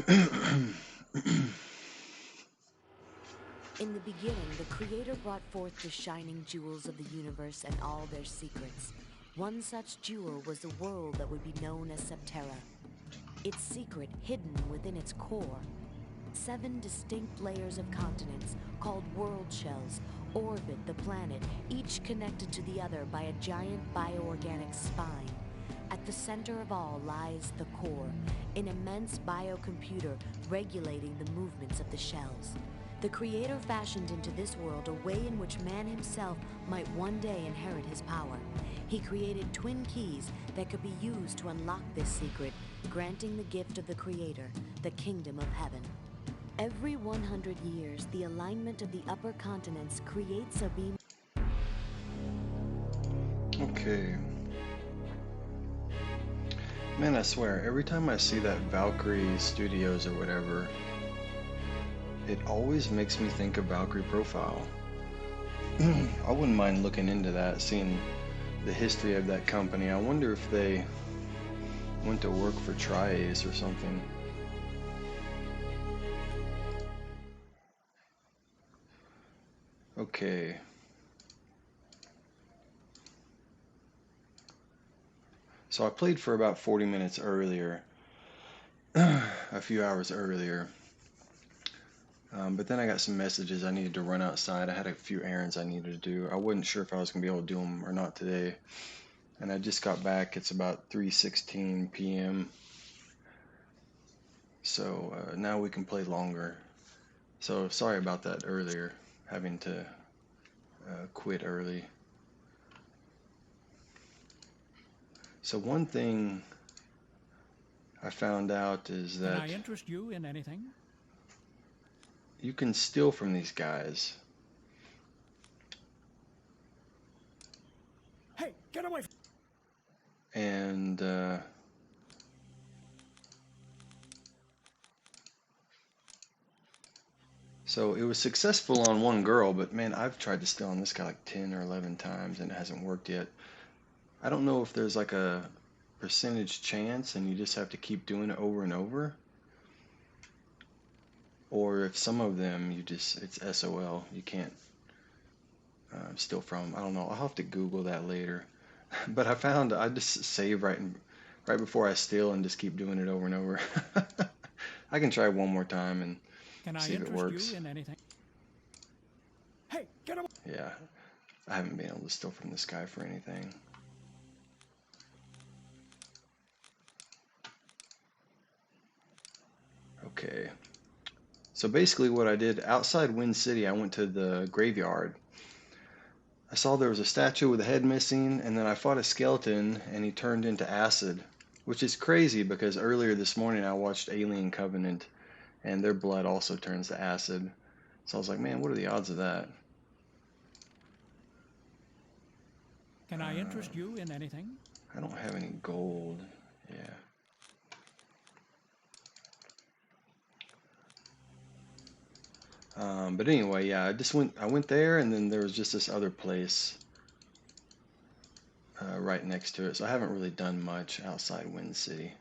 In the beginning, the Creator brought forth the shining jewels of the universe and all their secrets. One such jewel was the world that would be known as Septerra. Its secret hidden within its core. 7 distinct layers of continents, called world shells, orbit the planet, each connected to the other by a giant bioorganic spine. At the center of all lies the core, an immense biocomputer regulating the movements of the shells. The Creator fashioned into this world a way in which man himself might one day inherit his power. He created twin keys that could be used to unlock this secret, granting the gift of the Creator, the kingdom of heaven. Every 100 years, the alignment of the upper continents creates a beam. Okay. Man, I swear, every time I see that Valkyrie Studios or whatever, it always makes me think of Valkyrie Profile. I wouldn't mind looking into that, seeing the history of that company. I wonder if they went to work for Tri-Ace or something. Okay. So I played for about 40 minutes earlier, a few hours earlier. But then I got some messages I needed to run outside. I had a few errands I needed to do. I wasn't sure if I was going to be able to do them or not today. And I just got back. It's about 3:16 p.m. So now we can play longer. So sorry about that earlier, having to quit early. So one thing I found out is that Can I interest you in anything? you can steal from these guys. Hey, get away! And so it was successful on one girl, but man, I've tried to steal on this guy like 10 or 11 times and it hasn't worked yet. I don't know if there's like a percentage chance and you just have to keep doing it over and over, or if some of them it's SOL, you can't steal from. I don't know. I'll have to Google that later. But I just save right before I steal and just keep doing it over and over. I can try one more time and Can I see if it interest works. you in anything? Hey, get away! Yeah, I haven't been able to steal from this guy for anything. Okay. So basically what I did outside Wind City, I went to the graveyard. I saw there was a statue with a head missing, and then I fought a skeleton and he turned into acid, which is crazy because earlier this morning I watched Alien Covenant and their blood also turns to acid. So I was like, man, what are the odds of that? Can I interest you in anything? I don't have any gold. Yeah. But anyway, yeah, I went there, and then there was just this other place right next to it. So I haven't really done much outside Wind City.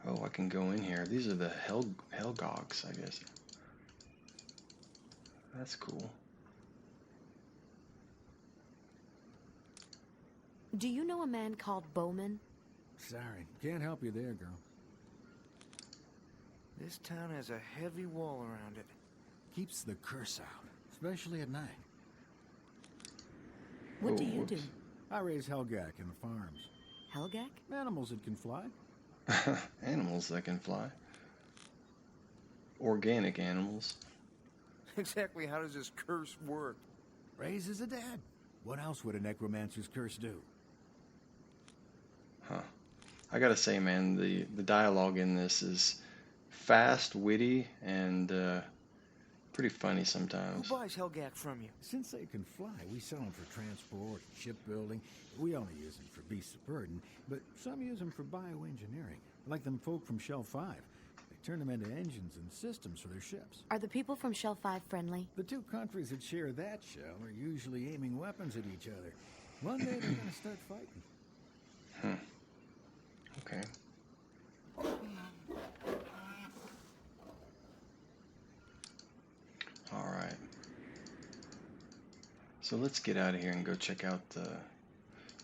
Oh, I can go in here. These are the Helgogs, I guess. That's cool. Do you know a man called Bowman? Sorry, can't help you there, girl. This town has a heavy wall around it. Keeps the curse out, especially at night. What do you do? I raise Helgak in the farms. Helgak? Animals that can fly. Animals that can fly. Organic animals. Exactly how does this curse work? Raises a dead. What else would a necromancer's curse do? Huh. I gotta say, man, the dialogue in this is fast, witty, and pretty funny sometimes. Who buys Helgak from you? Since they can fly, we sell them for transport and shipbuilding. We only use them for beasts of burden, but some use them for bioengineering, like them folk from Shell 5. They turn them into engines and systems for their ships. Are the people from Shell 5 friendly? The two countries that share that shell are usually aiming weapons at each other. One day they're gonna start fighting. Hmm. Okay. All right. So let's get out of here and go check out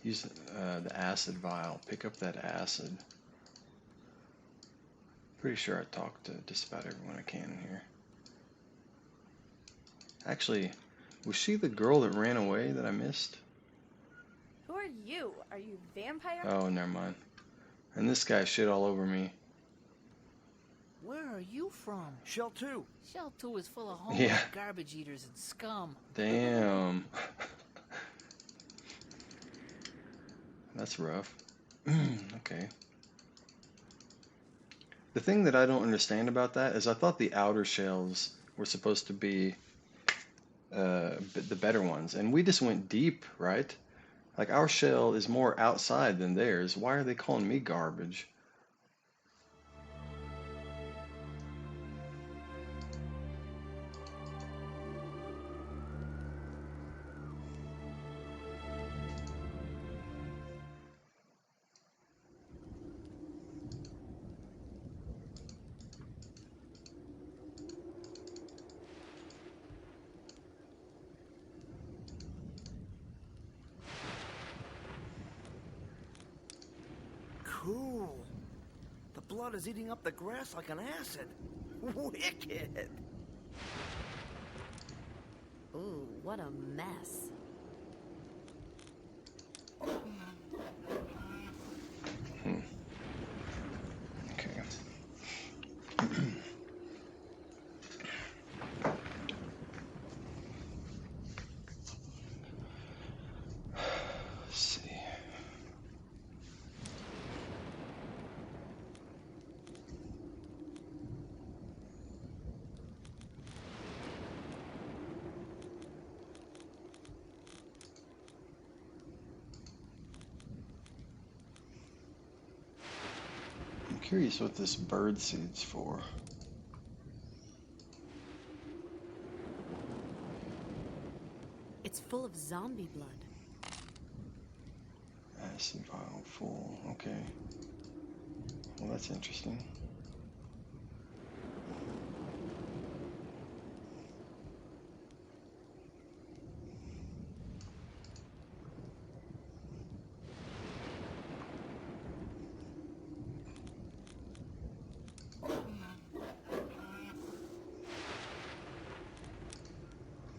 use the acid vial. Pick up that acid. Pretty sure I talked to just about everyone I can in here. Actually, was she the girl that ran away that I missed? Who are you? Are you vampire? Oh, never mind. And this guy shit all over me. Where are you from? Shell 2. Shell 2 is full of homeless Yeah. garbage eaters and scum. Damn. That's rough. Okay. The thing that I don't understand about that is I thought the outer shells were supposed to be the better ones, and we just went deep, right? Like our shell is more outside than theirs. Why are they calling me garbage? Cool. The blood is eating up the grass like an acid. Wicked. Ooh, what a mess. Okay. Let's see. I'm curious what this bird seed's for. It's full of zombie blood. Acid vial full. Okay. Well, that's interesting.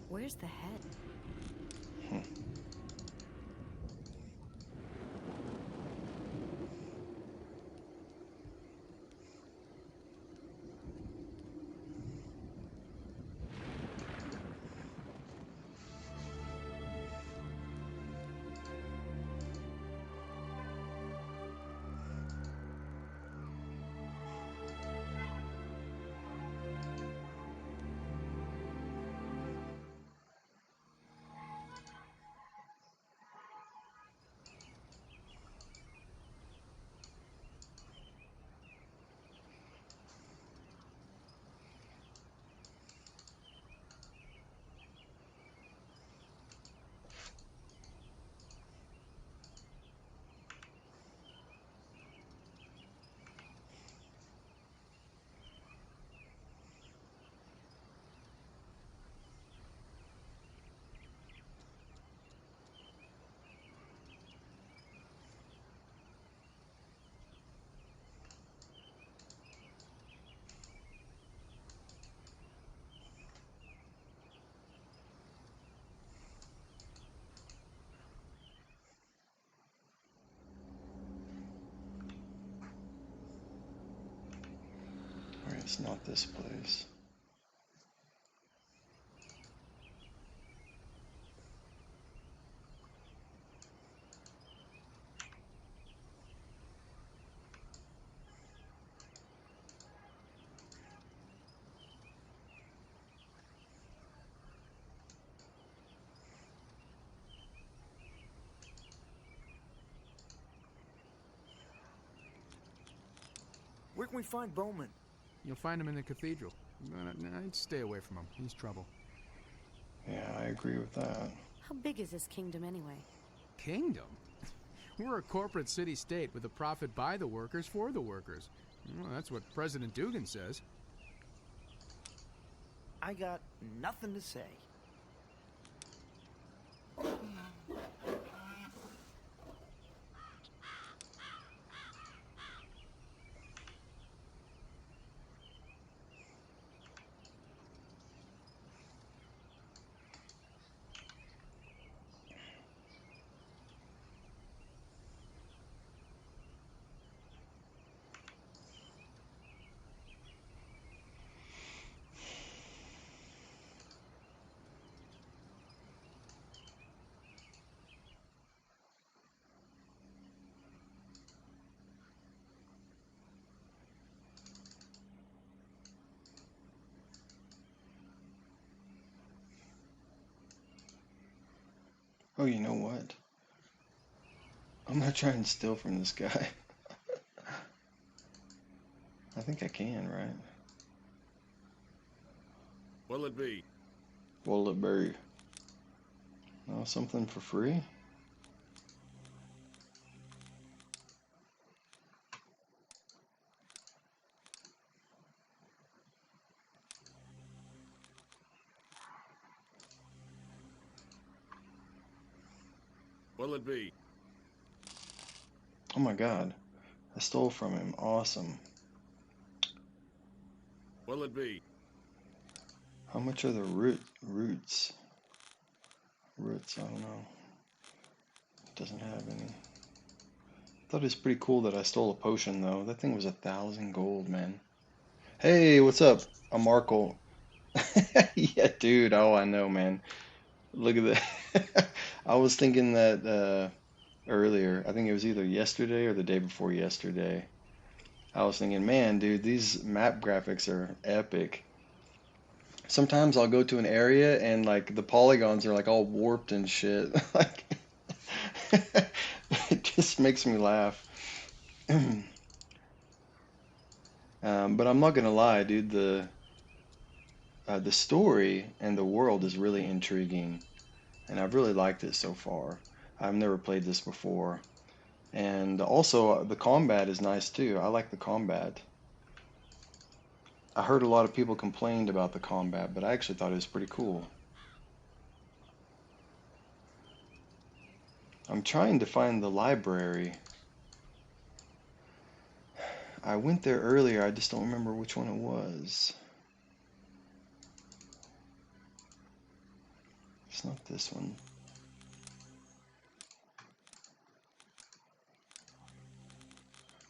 Where's the head? Alright, it's not this place. Where can we find Bowman? You'll find him in the cathedral. I'd stay away from him. He's trouble. Yeah, I agree with that. How big is this kingdom anyway? Kingdom? We're a corporate city-state with a profit by the workers for the workers. Well, that's what President Dugan says. I got nothing to say. Oh, you know what? I'm gonna try and steal from this guy. I think I can, right? What'll it be? What'll it be? Oh, something for free? What'll it be? Oh my god. I stole from him. Awesome. What'll it be? How much are the roots? Roots, I don't know. It doesn't have any. Thought it was pretty cool that I stole a potion though. That thing was 1,000 gold, man. Hey, what's up? I'm Markle. Yeah, dude. Oh, I know, man. Look at that. I was thinking that earlier. I think it was either yesterday or the day before yesterday. I was thinking, man, dude, these map graphics are epic. Sometimes I'll go to an area and like the polygons are like all warped and shit. Like it just makes me laugh. But I'm not gonna lie, dude. The story and the world is really intriguing, and I've really liked it so far. I've never played this before, and also the combat is nice too. I like the combat. I heard a lot of people complained about the combat, but I actually thought it was pretty cool. I'm trying to find the library. I went there earlier, I just don't remember which one it was. It's not this one.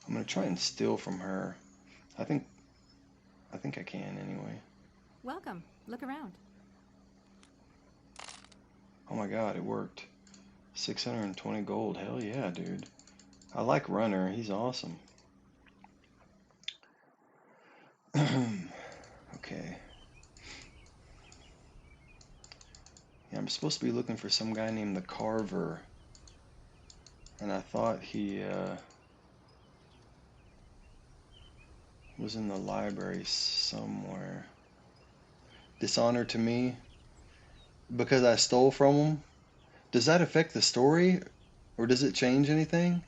I'm gonna try and steal from her. I think I can anyway. Welcome. Look around. Oh my god, it worked. 620 gold. Hell yeah, dude. I like Runner. He's awesome. Okay. Yeah, I'm supposed to be looking for some guy named the Carver. And I thought he was in the library somewhere. Dishonor to me because I stole from him. Does that affect the story or does it change anything?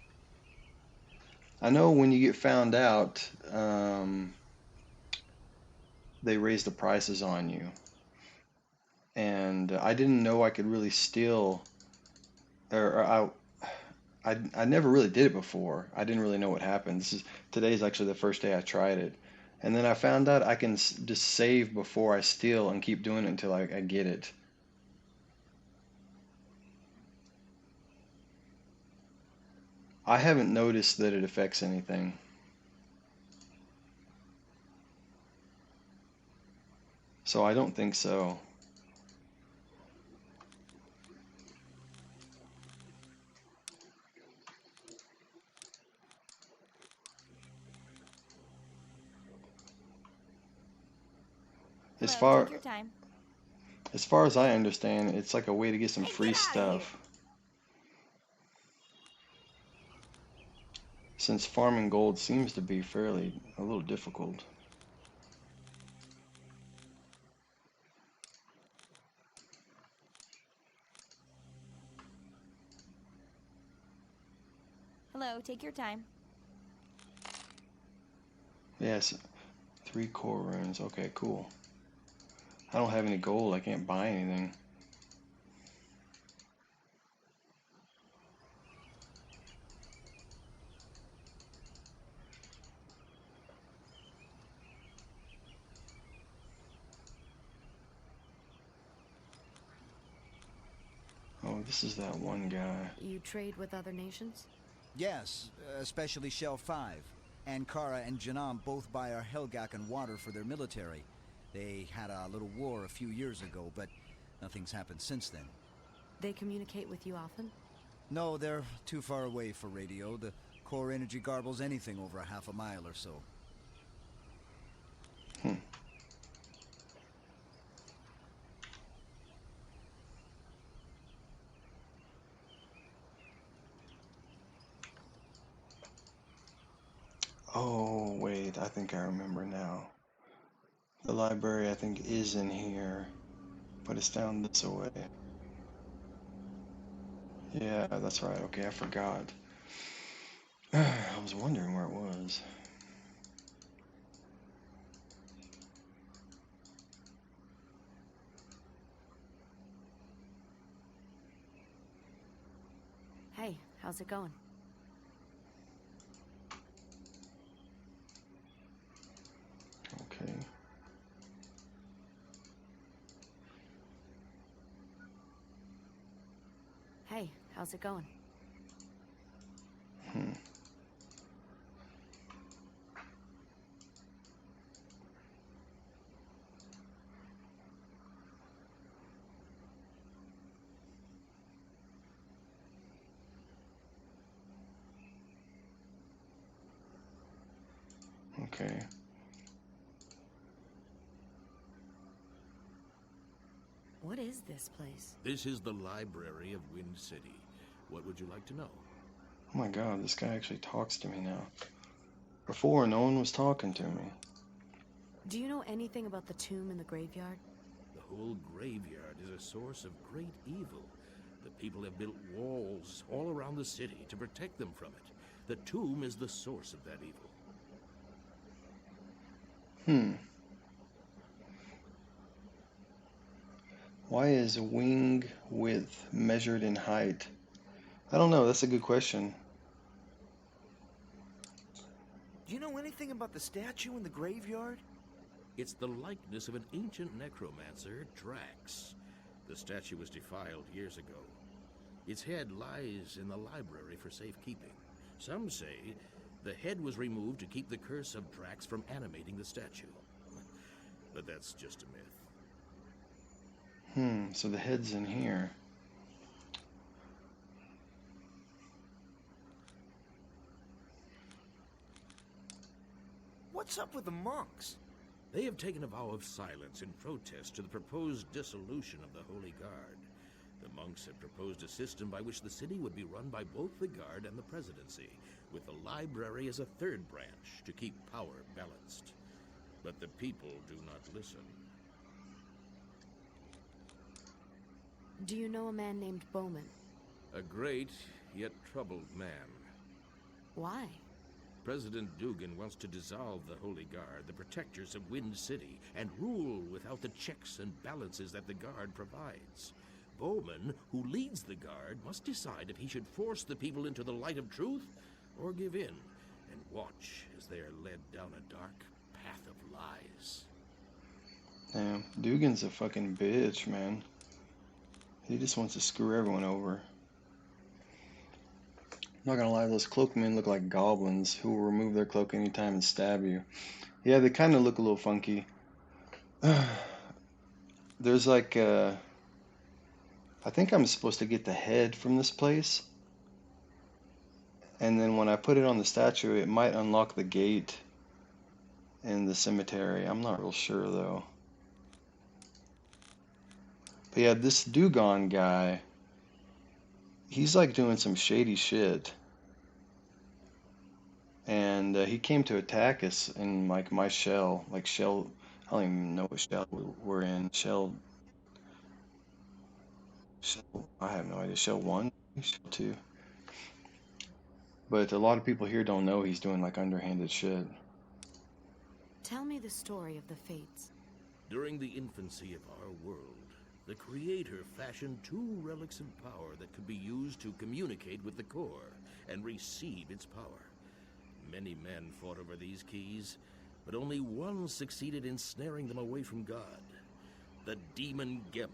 I know when you get found out, they raise the prices on you. And I didn't know I could really steal, or I never really did it before. I didn't really know what happened. Today's actually the first day I tried it. And then I found out I can just save before I steal and keep doing it until I get it. I haven't noticed that it affects anything. So I don't think so. As Hello, far take your time. as far as I understand, it's like a way to get some Hey, free get outta here. stuff. Since farming gold seems to be a little difficult. slow. Take your time. Yes, 3 core runes. Okay, cool. I don't have any gold. I can't buy anything. Oh, this is that one guy. You trade with other nations? Yes, especially Shell 5. Ankara and Janam both buy our Helgak and water for their military. They had a little war a few years ago, but nothing's happened since then. They communicate with you often? No, they're too far away for radio. The core energy garbles anything over a half a mile or so. Oh, wait, I think I remember now. The library, I think, is in here, but it's down this way. Yeah, that's right. Okay, I forgot. I was wondering where it was. Hey, how's it going? Okay. Hey, how's it going? Okay. What is this place? This is the library of Wind City. What would you like to know? Oh my god, this guy actually talks to me now. Before, no one was talking to me. Do you know anything about the tomb in the graveyard? The whole graveyard is a source of great evil. The people have built walls all around the city to protect them from it. The tomb is the source of that evil. Why is wing width measured in height? I don't know, that's a good question. Do you know anything about the statue in the graveyard? It's the likeness of an ancient necromancer, Drax. The statue was defiled years ago. Its head lies in the library for safekeeping. Some say the head was removed to keep the curse of Drax from animating the statue. But that's just a myth. So the head's in here. What's up with the monks? They have taken a vow of silence in protest to the proposed dissolution of the Holy Guard. The monks have proposed a system by which the city would be run by both the Guard and the Presidency, with the library as a third branch to keep power balanced. But the people do not listen. Do you know a man named Bowman? A great, yet troubled man. Why? President Dugan wants to dissolve the Holy Guard, the protectors of Wind City, and rule without the checks and balances that the Guard provides. Bowman, who leads the Guard, must decide if he should force the people into the light of truth or give in and watch as they are led down a dark path of lies. Damn, Dugan's a fucking bitch, man. He just wants to screw everyone over. I'm not gonna lie, those cloakmen look like goblins who will remove their cloak anytime and stab you. Yeah, they kind of look a little funky. There's like, I think I'm supposed to get the head from this place. And then when I put it on the statue, it might unlock the gate in the cemetery. I'm not real sure, though. But yeah, this Dugan guy, he's like doing some shady shit. And he came to attack us in like my shell. Like shell, I don't even know what shell we're in. Shell, I have no idea. Shell 1? Shell 2? But a lot of people here don't know he's doing like underhanded shit. Tell me the story of the Fates. During the infancy of our world, the Creator fashioned two relics of power that could be used to communicate with the core and receive its power. Many men fought over these keys, but only one succeeded in snaring them away from God. The demon Gemma,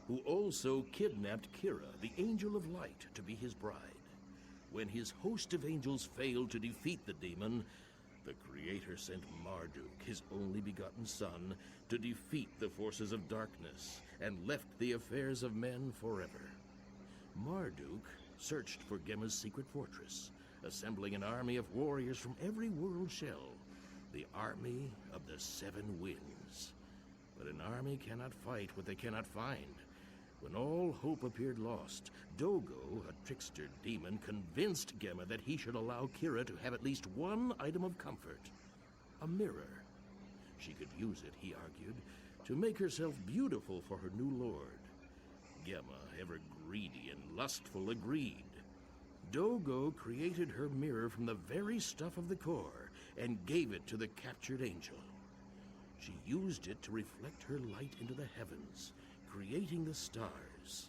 who also kidnapped Kira, the Angel of Light, to be his bride. When his host of angels failed to defeat the demon, the Creator sent Marduk, his only begotten son, to defeat the forces of darkness and left the affairs of men forever. Marduk searched for Gemma's secret fortress, assembling an army of warriors from every world shell, the army of the Seven Winds. But an army cannot fight what they cannot find. When all hope appeared lost, Dogo, a trickster demon, convinced Gemma that he should allow Kira to have at least one item of comfort: a mirror. She could use it, he argued, to make herself beautiful for her new lord. Gemma, ever greedy and lustful, agreed. Dogo created her mirror from the very stuff of the core and gave it to the captured angel. She used it to reflect her light into the heavens, creating the stars.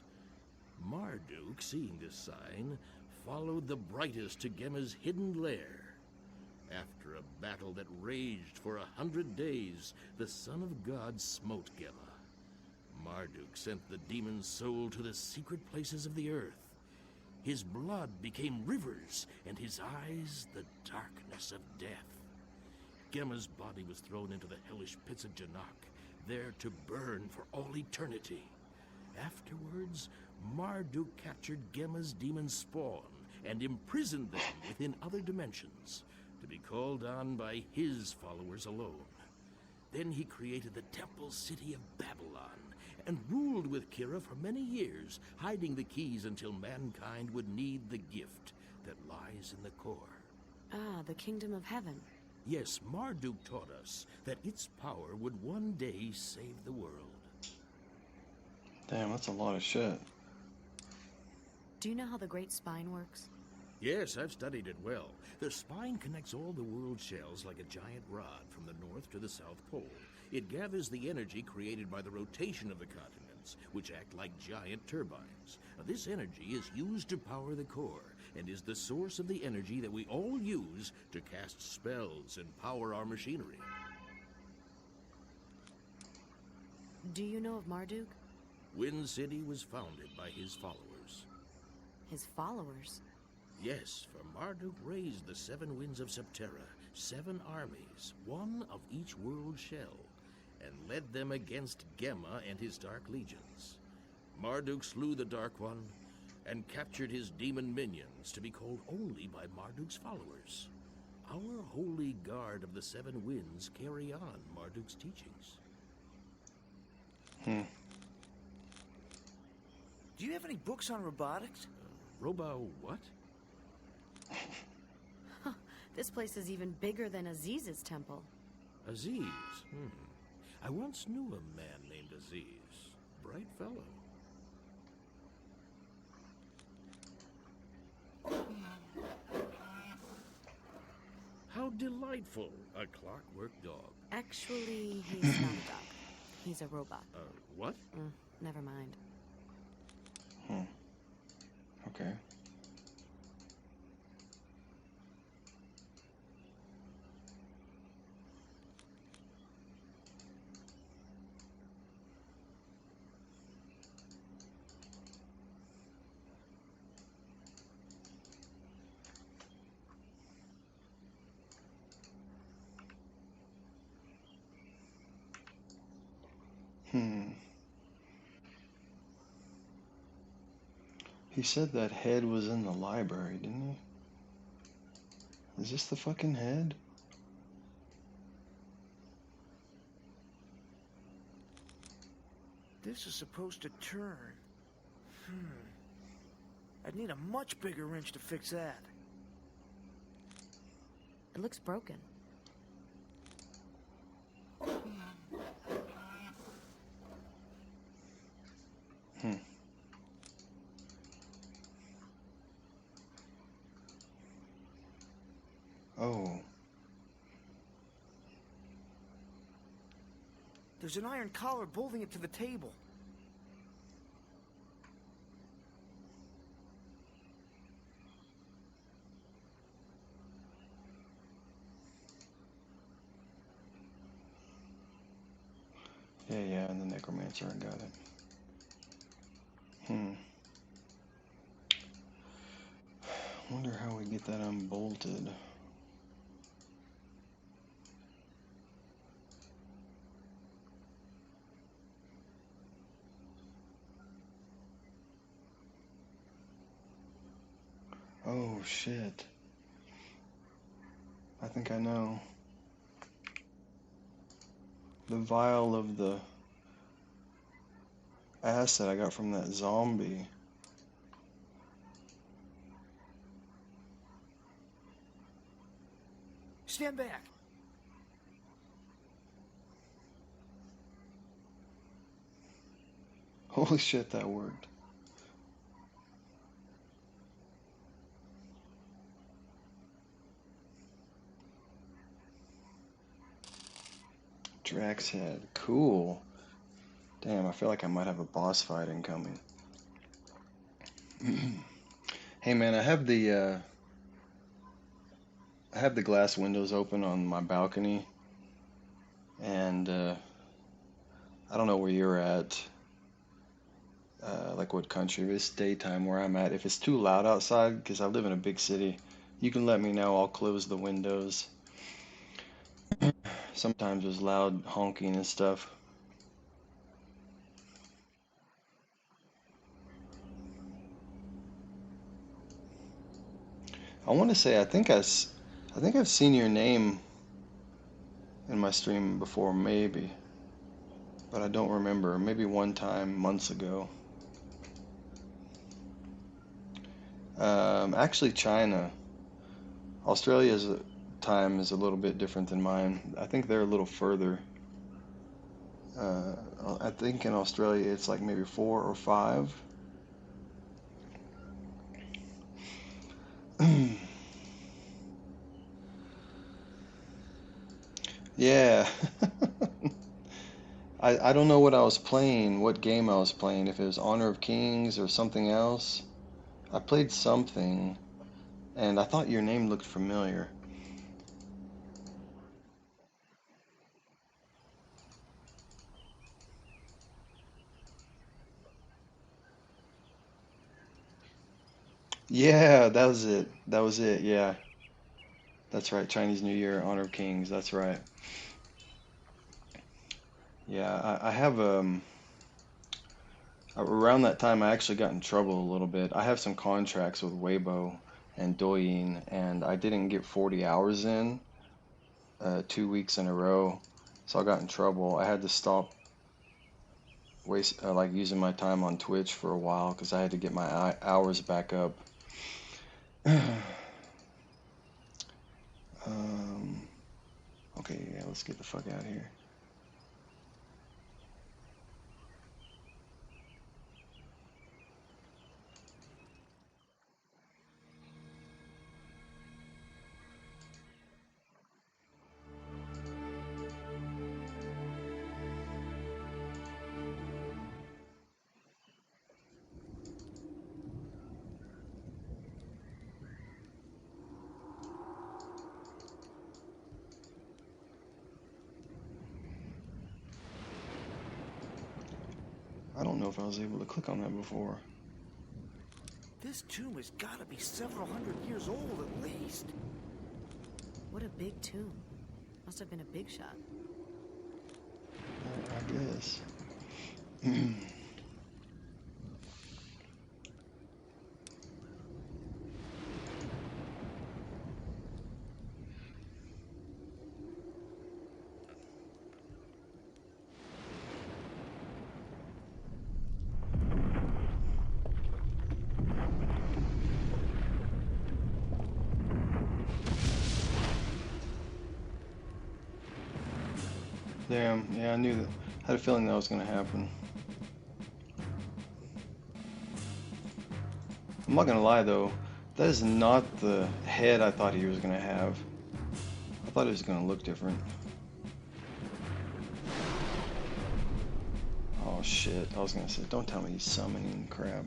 Marduk, seeing this sign, followed the brightest to Gemma's hidden lair. After a battle that raged for 100 days, the Son of God smote Gemma. Marduk sent the demon's soul to the secret places of the earth. His blood became rivers, and his eyes the darkness of death. Gemma's body was thrown into the hellish pits of Janak, there to burn for all eternity. Afterwards, Marduk captured Gemma's demon spawn and imprisoned them within other dimensions, to be called on by his followers alone. Then he created the temple city of Babylon and ruled with Kira for many years, hiding the keys until mankind would need the gift that lies in the core. Ah, the kingdom of heaven. Yes, Marduk taught us that its power would one day save the world. Damn, that's a lot of shit. Do you know how the Great Spine works? Yes, I've studied it well. The spine connects all the world shells like a giant rod from the North to the South Pole. It gathers the energy created by the rotation of the continents, which act like giant turbines. Now, this energy is used to power the core, and is the source of the energy that we all use to cast spells and power our machinery. Do you know of Marduk? Wind City was founded by his followers. His followers? Yes, for Marduk raised the 7 winds of Septerra, 7 armies, one of each world shell, and led them against Gemma and his dark legions. Marduk slew the Dark One and captured his demon minions, to be called only by Marduk's followers. Our holy guard of the 7 winds carry on Marduk's teachings. Do you have any books on robotics? What? This place is even bigger than Aziz's temple. Aziz? I once knew a man named Aziz. Bright fellow. How delightful. A clockwork dog. Actually, he's not a dog. He's a robot. What? Never mind. Okay. He said that head was in the library, didn't he? Is this the fucking head? This is supposed to turn. I'd need a much bigger wrench to fix that. It looks broken. Oh. There's an iron collar bolting it to the table. Yeah, and the necromancer, I got it. Wonder how we get that unbolted. Oh shit. I think I know. The vial of the acid I got from that zombie. Stand back. Holy shit, that worked. Drax head. Cool. Damn, I feel like I might have a boss fight incoming. Hey man, I have the glass windows open on my balcony, and I don't know where you're at, like what country. It's daytime where I'm at. If it's too loud outside, because I live in a big city, you can let me know. I'll close the windows. Sometimes there's loud honking and stuff. I want to say I think I've seen your name in my stream before, maybe, but I don't remember. Maybe one time months ago. Actually, China. Australia's time is a little bit different than mine. I think they're a little further. I think in Australia it's like maybe 4 or 5. Yeah. I don't know what I was playing, what game I was playing, if it was Honor of Kings or something else. I played something, and I thought your name looked familiar. Yeah, that was it. That was it, yeah. That's right, Chinese New Year, Honor of Kings, that's right. Yeah, I have around that time I actually got in trouble a little bit. I have some contracts with Weibo and Douyin, and I didn't get 40 hours in 2 weeks in a row, so I got in trouble. I had to stop like using my time on Twitch for a while because I had to get my hours back up. Okay, yeah, let's get the fuck out of here. I don't know if I was able to click on that before. This tomb has got to be several hundred years old at least. What a big tomb. Must have been a big shot. I guess. Damn, yeah, I knew that. I had a feeling that was gonna happen. I'm not gonna lie though, that is not the head I thought he was gonna have. thought it was gonna look different. Oh shit, I was gonna say, don't tell me he's summoning crap.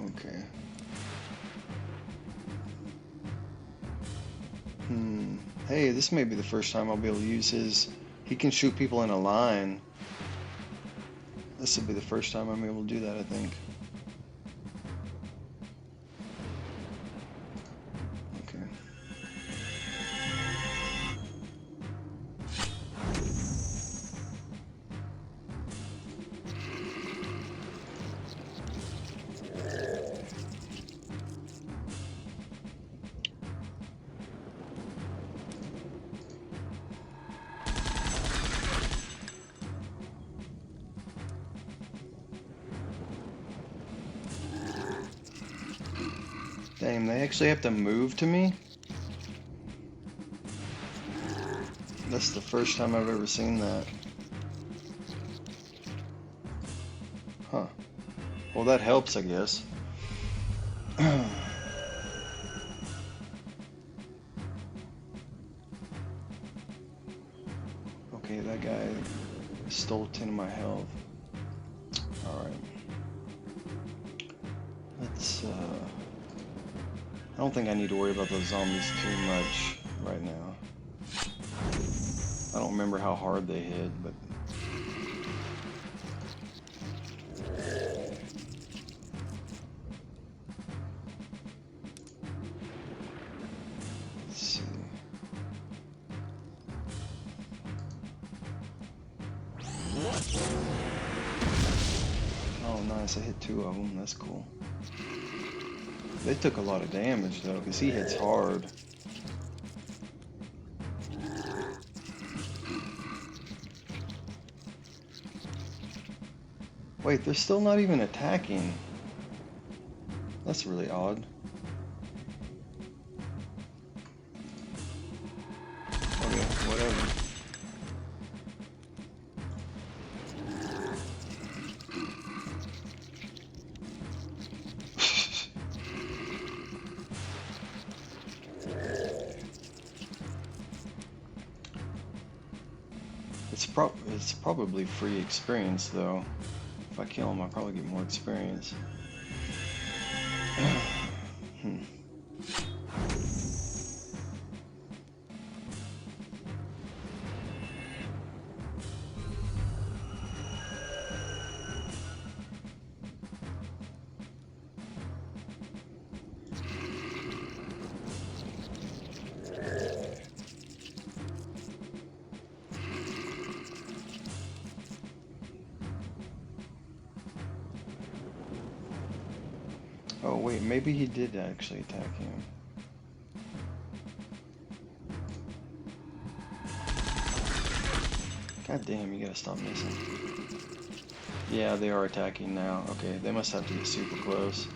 Okay. Hey, this may be the first time I'll be able to use his... He can shoot people in a line. This will be the first time I'm able to do that, I think. Okay. Damn, they actually have to move to me? That's the first time I've ever seen that. Huh. Well, that helps, I guess. Okay, that guy stole 10 of my health. Alright. Let's, I don't think I need to worry about those zombies too much right now. I don't remember how hard they hit, but... Let's see. Oh, nice. I hit 2 of them. That's cool. They took a lot of damage, though, because he hits hard. Wait, they're still not even attacking. That's really odd. Okay, whatever. It's probably free experience, though. If I kill him, I'll probably get more experience. Oh wait, maybe he did actually attack him. God damn, you gotta stop missing. Yeah, they are attacking now. Okay, they must have to get super close.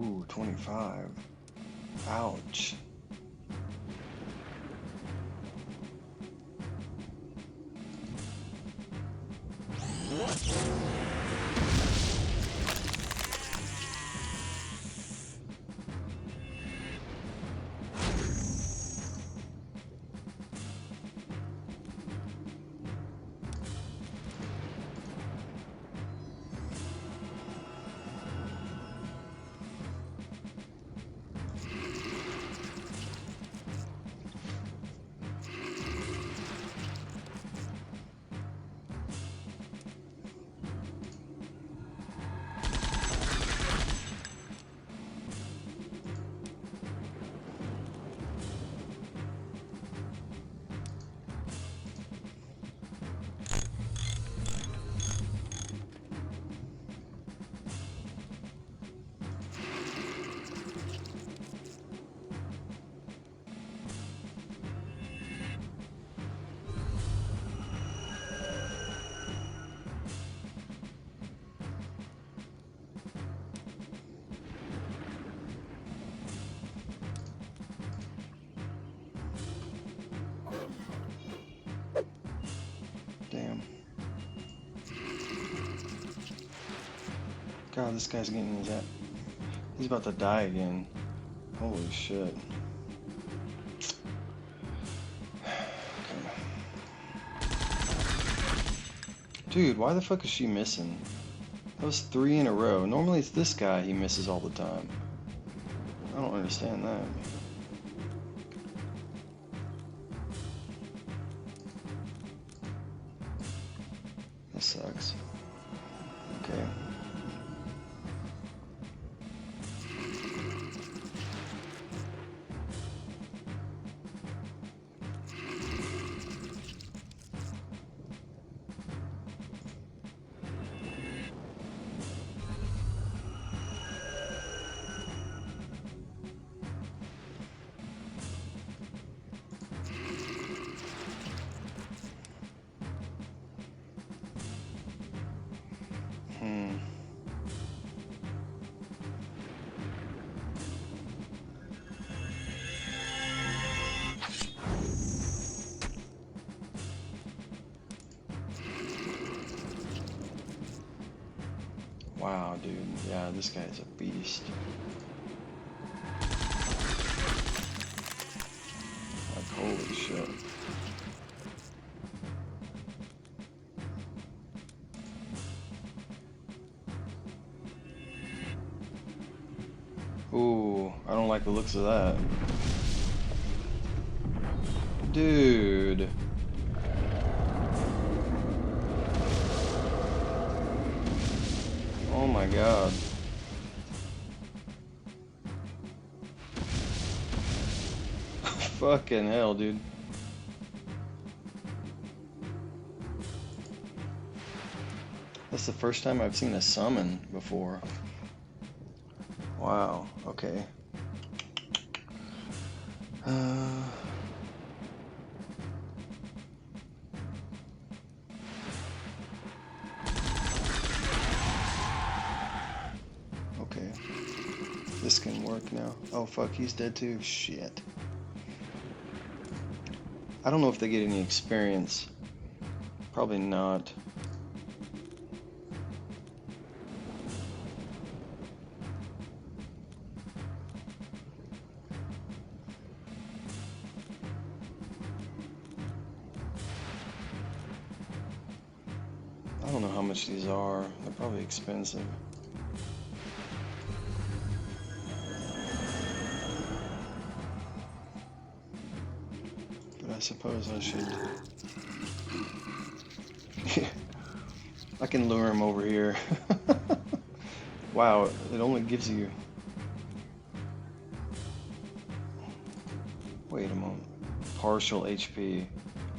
Ooh, 25. Ouch. God, this guy's getting his ass. He's about to die again. Holy shit. Dude, why the fuck is she missing? That was 3 in a row. Normally it's this guy he misses all the time. I don't understand that. That sucks. Okay. Wow, dude. Yeah, this guy's a beast. Like, holy shit. Ooh, I don't like the looks of that. Dude. Oh my god. Fucking hell, dude. That's the first time I've seen a summon before. Wow, okay. Okay. This can work now. Oh fuck, he's dead too. Shit. I don't know if they get any experience. Probably not. I don't know how much these are. They're probably expensive. But I suppose I should. I can lure him over here. Wow, it only gives you... Wait a moment. Partial HP.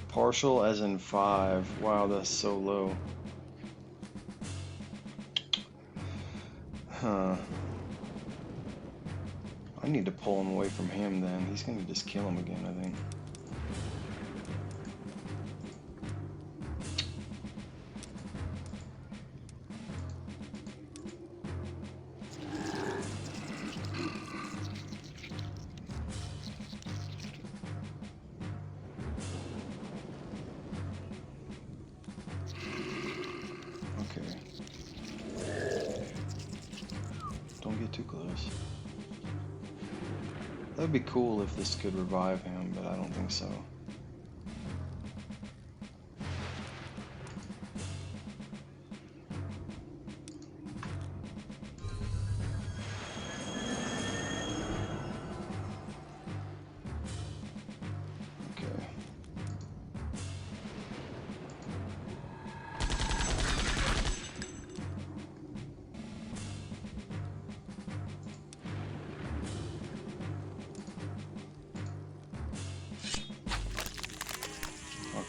Partial as in 5. Wow, that's so low. Huh. I need to pull him away from him then. He's gonna just kill him again, I think. Don't get too close. That would be cool if this could revive him, but I don't think so.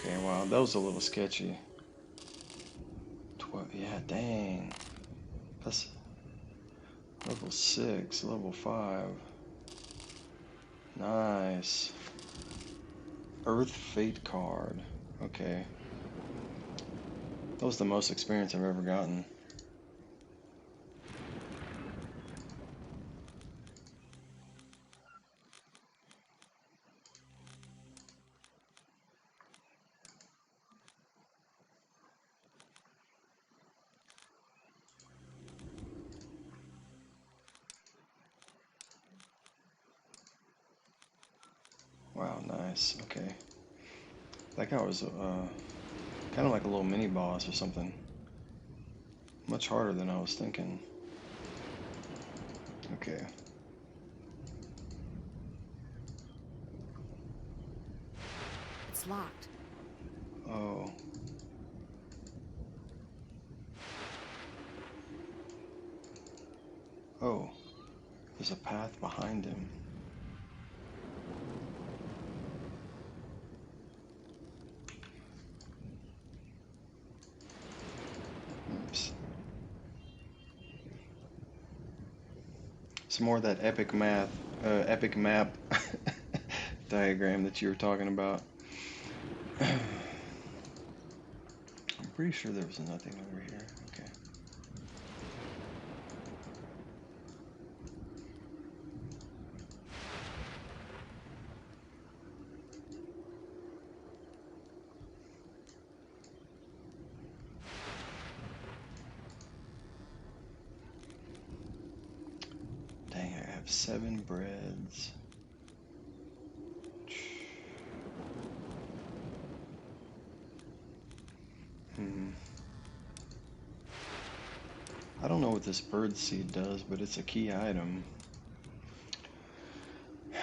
Okay, wow, that was a little sketchy. 12, yeah, dang. That's level 6, level 5. Nice. Earth Fate card. Okay. That was the most experience I've ever gotten. Wow, nice. Okay. That guy was kind of like a little mini boss or something. Much harder than I was thinking. Okay. It's locked. Oh. Oh. There's a path behind him. Oops. Some more of that epic epic map diagram that you were talking about. I'm pretty sure there was nothing over here. Okay. Dang, I have 7 breads. I don't know what this bird seed does, but it's a key item.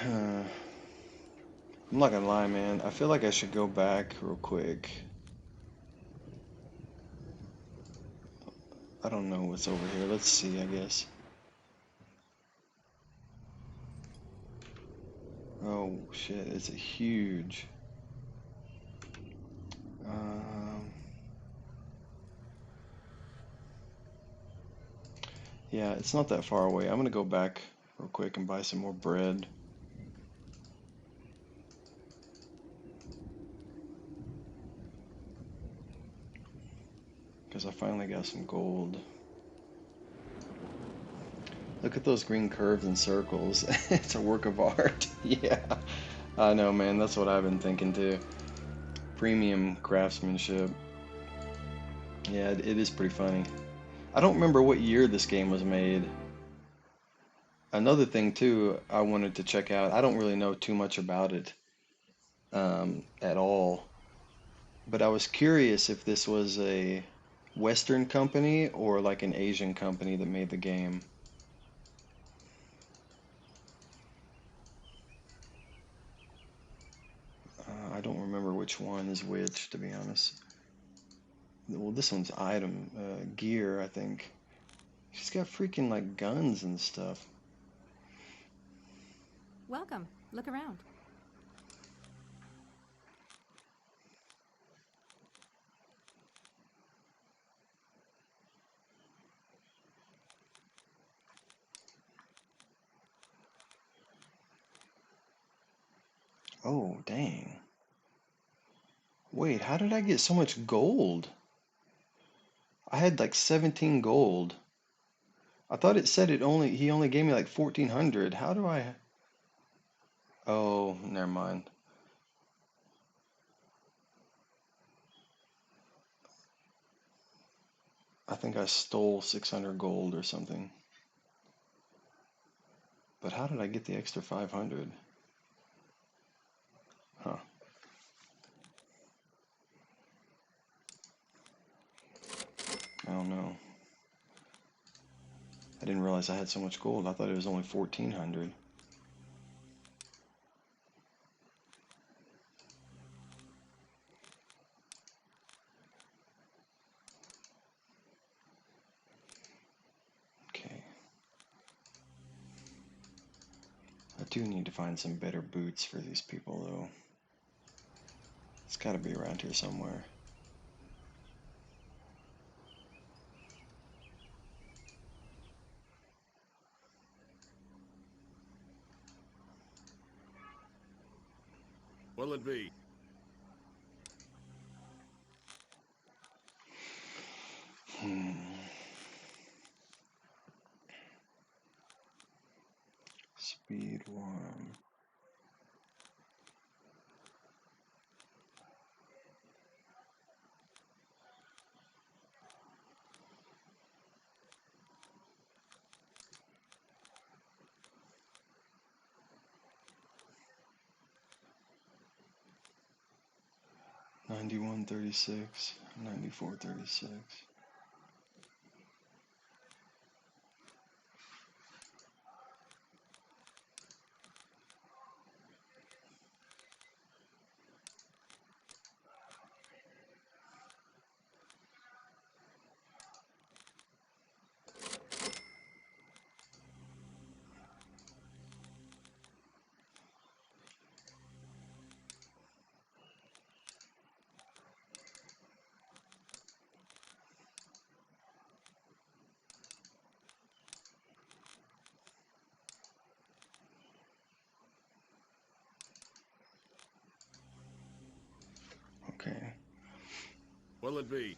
I'm not gonna lie, man. I feel like I should go back real quick. I don't know what's over here. Let's see, I guess. Oh, shit. It's a huge... yeah, it's not that far away. I'm gonna go back real quick and buy some more bread. Because I finally got some gold. Look at those green curves and circles. It's a work of art. Yeah, I know, man. That's what I've been thinking too. Premium craftsmanship. Yeah, it is pretty funny. I don't remember what year this game was made. Another thing too I wanted to check out. I don't really know too much about it at all. But I was curious if this was a Western company or like an Asian company that made the game. I don't remember which one is which, to be honest. Well, this one's item, gear, I think. She's got freaking like guns and stuff. Welcome. Look around. Oh, dang. Wait, how did I get so much gold? I had like 17 gold. I thought it said he only gave me like 1400. How do I... Oh, never mind. I think I stole 600 gold or something. But how did I get the extra 500? Huh. I don't know. I didn't realize I had so much gold. I thought it was only 1400. Okay. I do need to find some better boots for these people, though. It's got to be around here somewhere. What'll it be? Speed 1. 9136, 9436. Okay. What'll it be?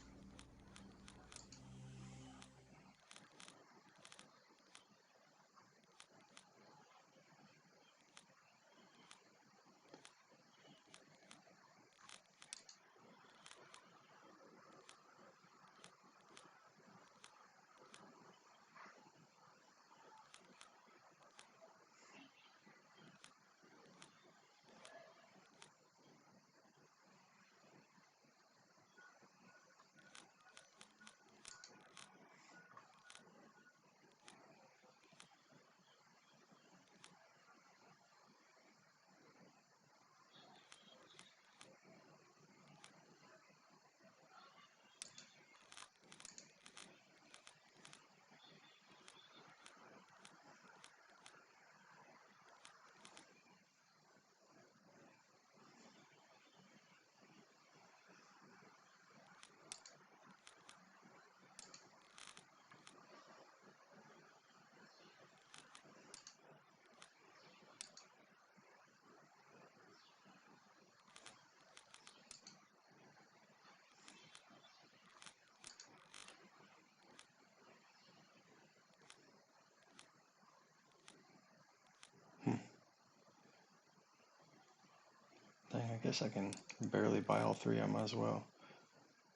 Dang, I guess I can barely buy all three. I might as well.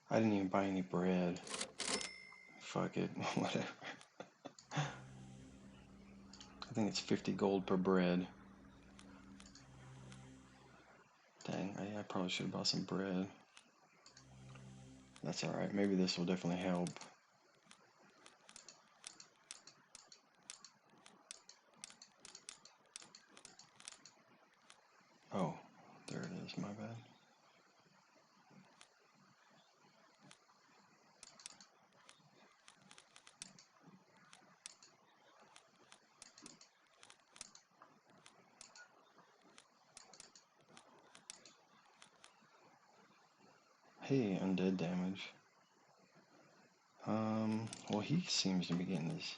I didn't even buy any bread. Fuck it, whatever. I think it's 50 gold per bread. Dang, I probably should have bought some bread. That's alright, maybe this will definitely help. Oh, there it is, my bad. Hey, undead damage. Well, he seems to be getting his...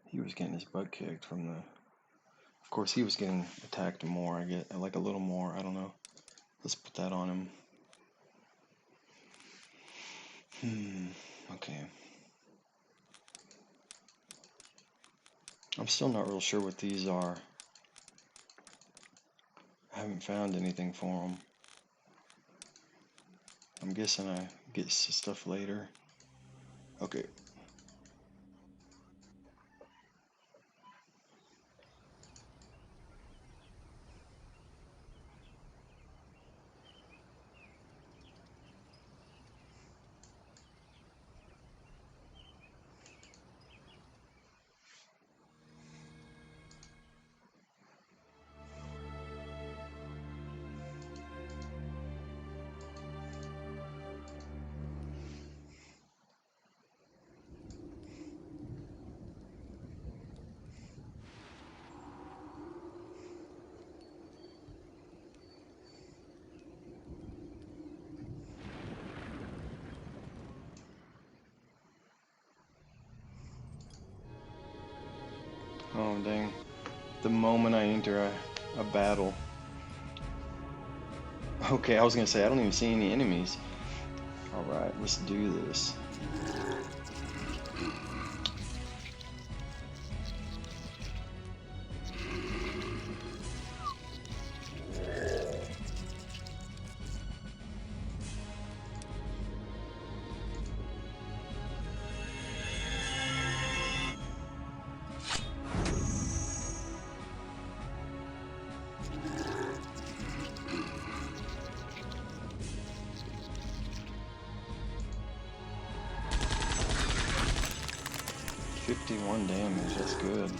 He was getting his butt kicked from the... Of course, he was getting attacked more, I get, like a little more, I don't know. Let's put that on him. Okay. I'm still not real sure what these are. I haven't found anything for them. I'm guessing I get stuff later. Okay. Oh, dang. The moment I enter a battle. Okay, I was gonna say, I don't even see any enemies. Alright, let's do this. 51 damage, that's good.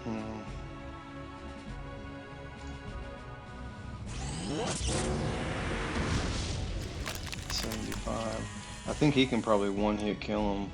Hmm. 75. I think he can probably one-hit kill him.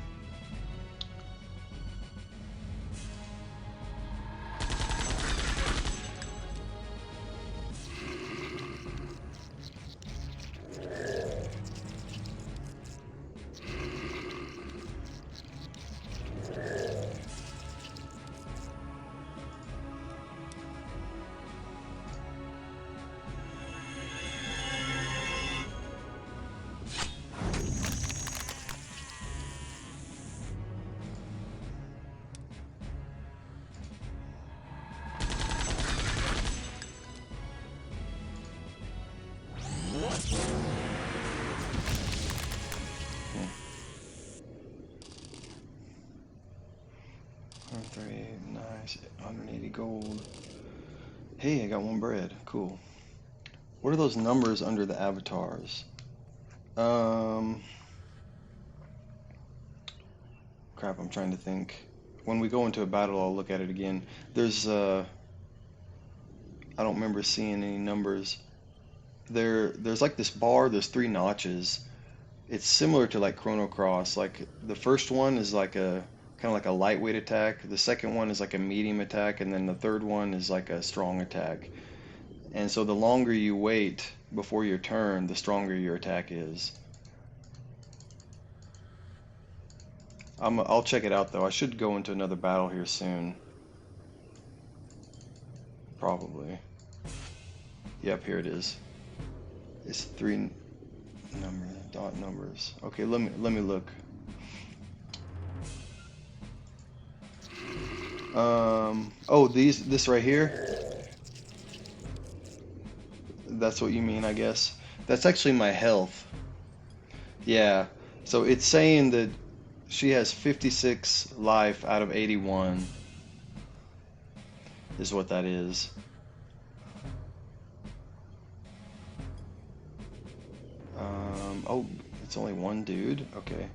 Nice, 180 gold. Hey, I got 1 bread. Cool. What are those numbers under the avatars? Crap, I'm trying to think. When we go into a battle, I'll look at it again. There's, I don't remember seeing any numbers. There's like this bar, there's 3 notches. It's similar to like Chrono Cross. Like the first one is like a kind of like a lightweight attack. The second one is like a medium attack, and then the third one is like a strong attack. And so the longer you wait before your turn, the stronger your attack is. I'll check it out though. I should go into another battle here soon. Probably. Yep, here it is. It's 3 dot numbers. Okay, let me look. Oh, this right here. That's what you mean, I guess. That's actually my health. Yeah. So it's saying that she has 56 life out of 81. Is what that is. Oh, it's only 1 dude? Okay.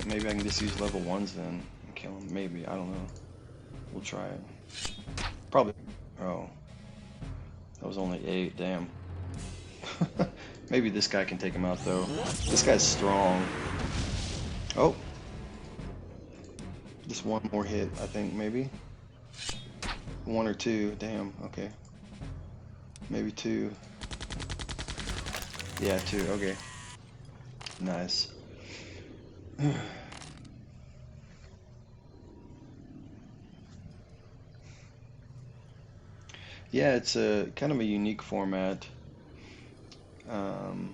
Maybe I can just use level 1s then and kill him. Maybe, I don't know. We'll try it. Probably. Oh. That was only 8, damn. Maybe this guy can take him out though. This guy's strong. Oh. Just 1 more hit, I think, maybe. 1 or 2, damn, okay. Maybe 2. Yeah, 2, okay. Nice. Yeah, it's a kind of a unique format. Let's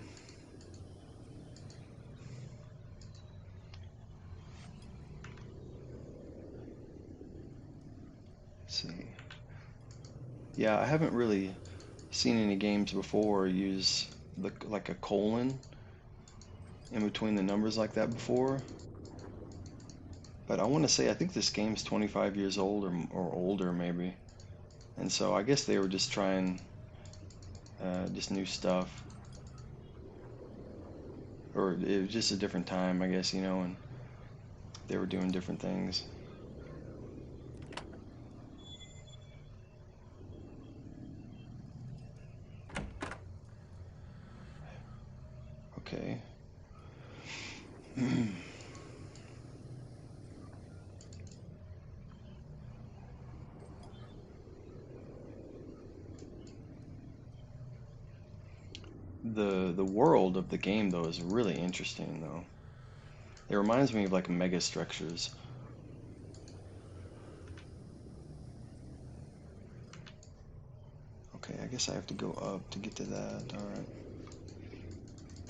see. Yeah, I haven't really seen any games before use like a colon in between the numbers like that before. But I want to say I think this game's 25 years old or older maybe. And so I guess they were just trying just new stuff. Or it was just a different time, I guess, you know, and they were doing different things. Okay. The world of the game though is really interesting though. It reminds me of like mega structures. Okay, I guess I have to go up to get to that. All right.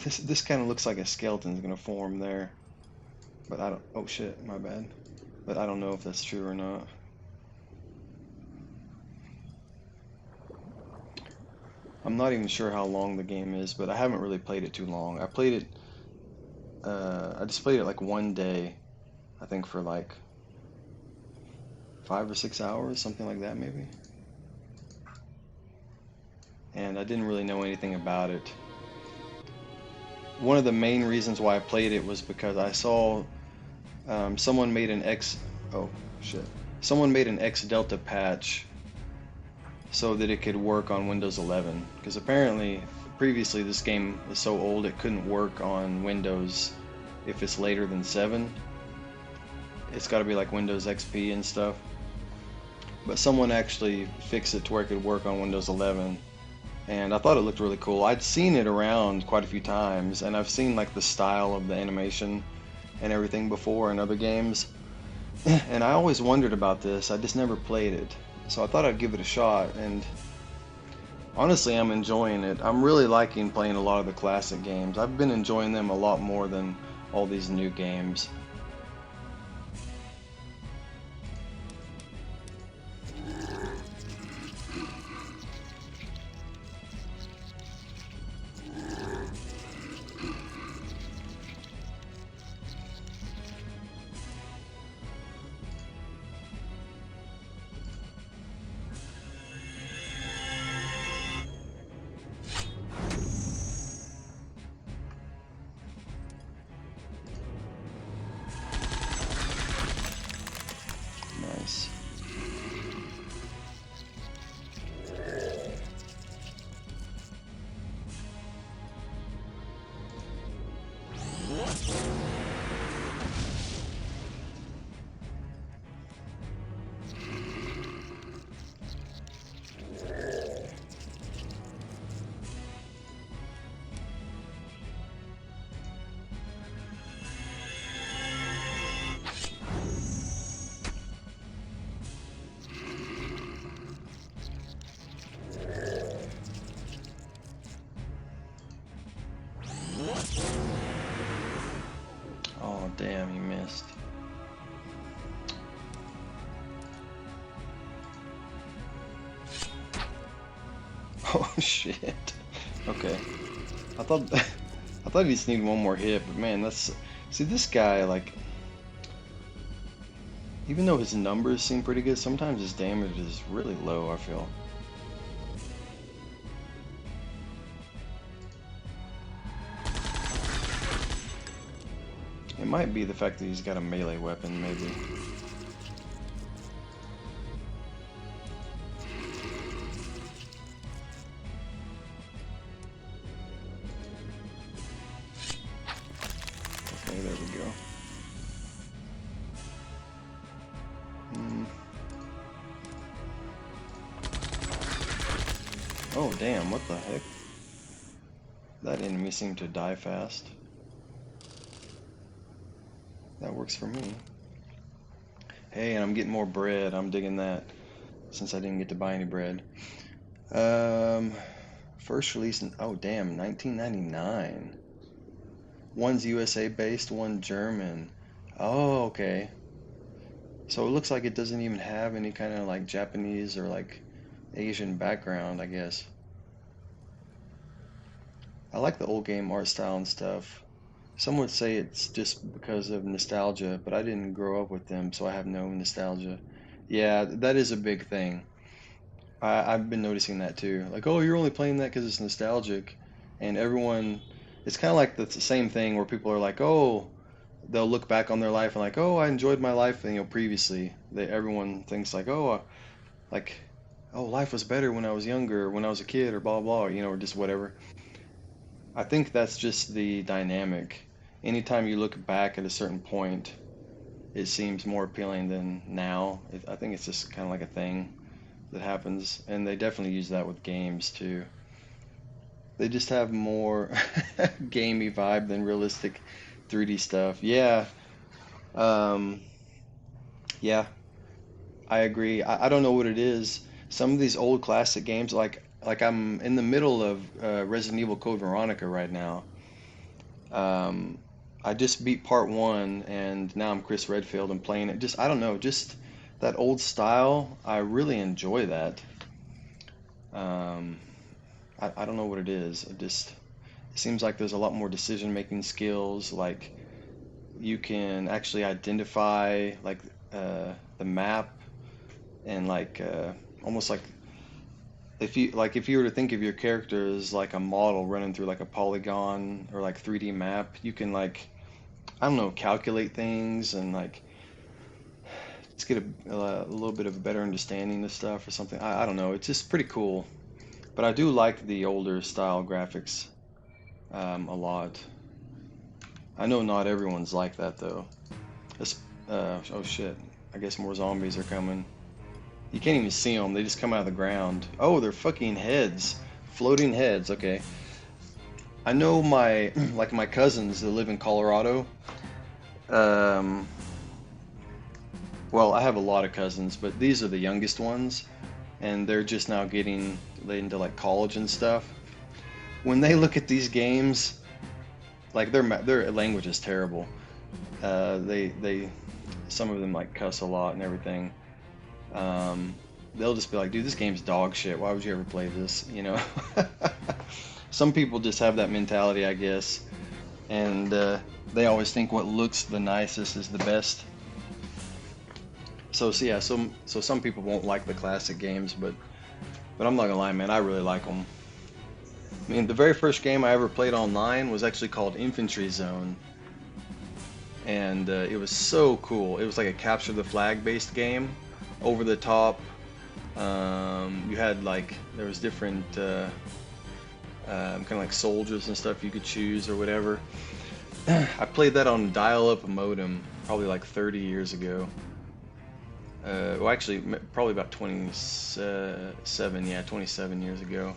This kind of looks like a skeleton's gonna form there, but I don't. Oh shit, my bad. But I don't know if that's true or not. I'm not even sure how long the game is, but I haven't really played it too long. I just played it like one day, I think for like 5 or 6 hours, something like that maybe. And I didn't really know anything about it. One of the main reasons why I played it was because I saw someone made an oh shit, someone made an X Delta patch so that it could work on Windows 11. Because apparently, previously this game is so old it couldn't work on Windows if it's later than 7. It's got to be like Windows XP and stuff. But someone actually fixed it to where it could work on Windows 11. And I thought it looked really cool. I'd seen it around quite a few times, and I've seen like the style of the animation and everything before in other games. And I always wondered about this. I just never played it. So I thought I'd give it a shot, and honestly I'm enjoying it. I'm really liking playing a lot of the classic games. I've been enjoying them a lot more than all these new games. Nice. Oh damn, he missed. Oh shit. Okay. I thought he just needed one more hit, but man, that's see this guy, like, even though his numbers seem pretty good, sometimes his damage is really low, I feel. It might be the fact that he's got a melee weapon, maybe. Okay, there we go. Oh damn, what the heck? That enemy seemed to die fast. That works for me. Hey, and I'm getting more bread. I'm digging that, since I didn't get to buy any bread. First release in, oh damn, 1999. One's USA based, one German. Oh, okay. So it looks like it doesn't even have any kind of like Japanese or like Asian background, I guess. I like the old game art style and stuff. Some would say it's just because of nostalgia, but I didn't grow up with them, so I have no nostalgia. Yeah, that is a big thing. I've been noticing that too. Like, oh, you're only playing that because it's nostalgic. And everyone, it's kind of like the same thing where people are like, oh, they'll look back on their life and like, oh, I enjoyed my life, you know, previously. Everyone thinks like, oh, like, oh, life was better when I was younger, when I was a kid, or blah, blah, you know, or just whatever. I think that's just the dynamic. Anytime you look back at a certain point, it seems more appealing than now. I think it's just kind of like a thing that happens, and they definitely use that with games too. They just have more gamey vibe than realistic 3D stuff. Yeah, um, yeah, I agree. I don't know what it is. Some of these old classic games, like like I'm in the middle of Resident Evil Code Veronica right now. Um, I just beat part one, and now I'm Chris Redfield and playing it. Just I don't know, just that old style. I really enjoy that. Um, I don't know what it is. It seems like there's a lot more decision making skills. Like you can actually identify like the map and like almost like if you were to think of your character as like a model running through like a polygon or like 3D map, you can like I don't know calculate things and like just get a little bit of a better understanding of stuff or something. I don't know. It's just pretty cool. But I do like the older style graphics a lot. I know not everyone's like that though. Oh shit. I guess more zombies are coming. You can't even see them. They just come out of the ground. Oh, they're fucking heads. Floating heads. Okay. I know my like my cousins that live in Colorado. Well, I have a lot of cousins, but these are the youngest ones, and they're just now getting into like college and stuff. When they look at these games, like their language is terrible. They some of them like cuss a lot and everything. They'll just be like, dude, this game's dog shit. Why would you ever play this? You know? Some people just have that mentality, I guess. And they always think what looks the nicest is the best. So yeah, some people won't like the classic games, but I'm not gonna lie, man, I really like them. I mean, the very first game I ever played online was actually called Infantry Zone. And it was so cool. It was like a capture the flag based game, over the top. You had like there was different kind of like soldiers and stuff you could choose or whatever. I played that on dial-up modem probably like 30 years ago. Well, actually, probably about 27 years ago.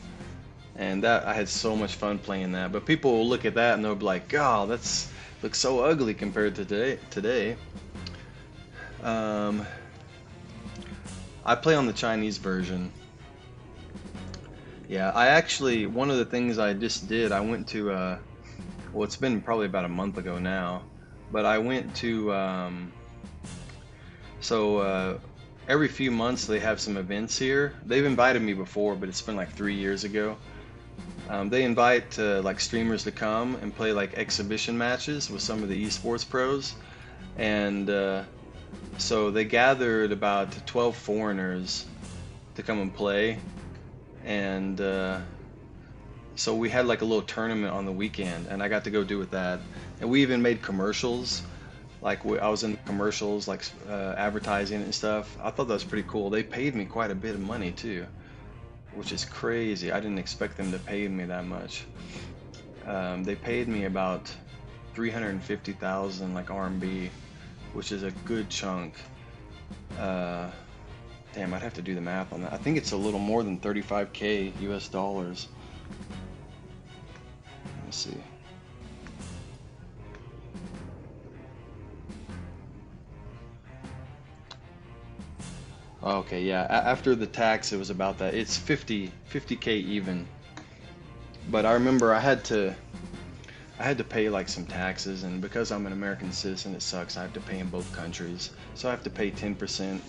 And that I had so much fun playing that. But people will look at that and they'll be like, "God, that's looks so ugly compared to today." I play on the Chinese version. Yeah, I actually one of the things I just did, I went to well, it's been probably about a month ago now, but I went to every few months they have some events here. They've invited me before, but it's been like 3 years ago. They invite like streamers to come and play like exhibition matches with some of the esports pros, and so they gathered about 12 foreigners to come and play, and so we had like a little tournament on the weekend, and I got to go do with that, and we even made commercials. Like I was in commercials, like advertising and stuff. I thought that was pretty cool. They paid me quite a bit of money too, which is crazy. I didn't expect them to pay me that much. They paid me about 350,000 like RMB, which is a good chunk. Damn, I'd have to do the math on that. I think it's a little more than 35K US dollars. Let me see. Okay, yeah, after the tax it was about that. It's 50K even. But I remember I had to pay like some taxes, and because I'm an American citizen, it sucks. I have to pay in both countries. So I have to pay 10%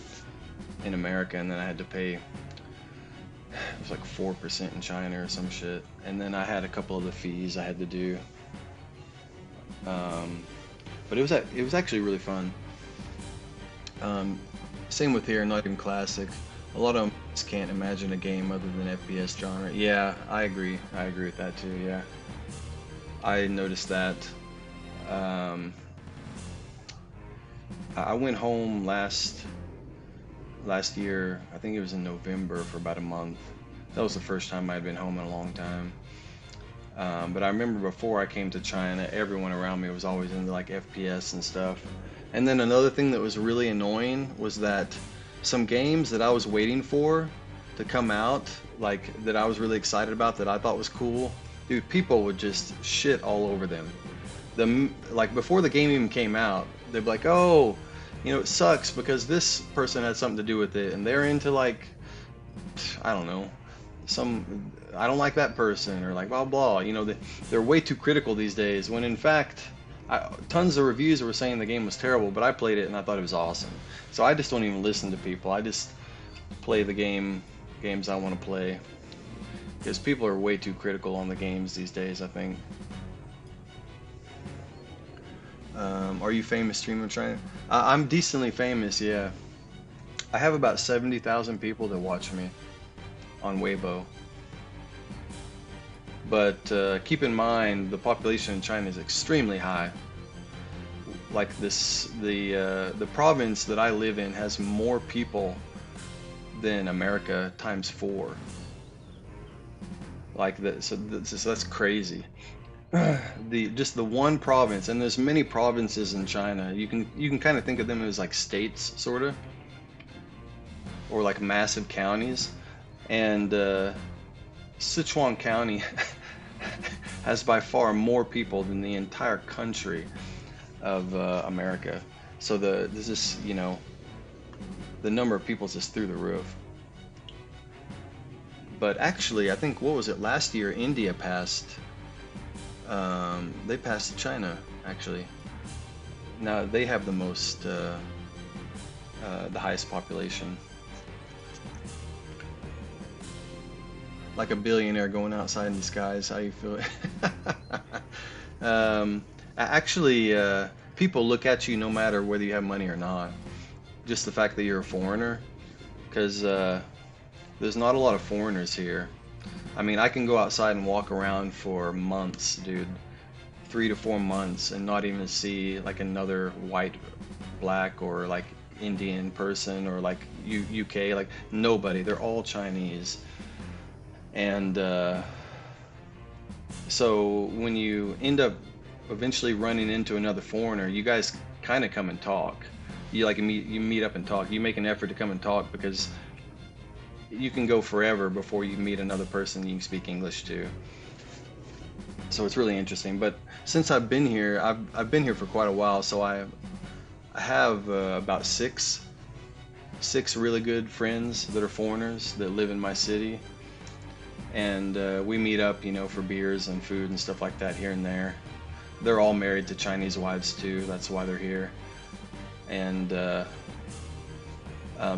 in America, and then I had to pay, it was like 4% in China or some shit. And then I had a couple of the fees I had to do. But it was actually really fun. Same with here, not even classic. A lot of them just can't imagine a game other than FPS genre. Yeah, I agree. I agree with that too, yeah. I noticed that. I went home last year, I think it was in November, for about a month. That was the first time I'd been home in a long time. But I remember before I came to China, everyone around me was always into like FPS and stuff. And then another thing that was really annoying was that some games that I was waiting for to come out, like that I was really excited about, that I thought was cool, dude, people would just shit all over them. Like before the game even came out, they'd be like, "Oh, you know, it sucks because this person had something to do with it, and they're into like, I don't know, I don't like that person, or like blah blah. You know, they're way too critical these days. When in fact, tons of reviews were saying the game was terrible, but I played it and I thought it was awesome. So I just don't even listen to people. I just play the games I want to play, because people are way too critical on the games these days, I think. Are you famous streamer trying? I'm decently famous, yeah. I have about 70,000 people that watch me on Weibo. But keep in mind, the population in China is extremely high. Like the province that I live in has more people than America times 4. Like so that's crazy. Just the one province, and there's many provinces in China. You can kind of think of them as like states, sort of, or like massive counties. And Sichuan County has by far more people than the entire country of America. So there's this, you know, the number of people is just through the roof. But actually, I think, what was it, last year India passed. They passed China, actually. Now they have the most, the highest population. Like a billionaire going outside in disguise. How you feel? Actually, people look at you no matter whether you have money or not. Just the fact that you're a foreigner, because there's not a lot of foreigners here. I mean, I can go outside and walk around for months, dude. 3 to 4 months, and not even see like another white, black, or like Indian person, or like UK, like nobody. They're all Chinese. And so when you end up eventually running into another foreigner, you guys kind of come and talk. You meet up and talk. You make an effort to come and talk, because you can go forever before you meet another person you can speak English to. So it's really interesting. But since I've been here, I've been here for quite a while, so I have about six really good friends that are foreigners that live in my city, and we meet up, you know, for beers and food and stuff like that here and there. They're all married to Chinese wives too. That's why they're here. And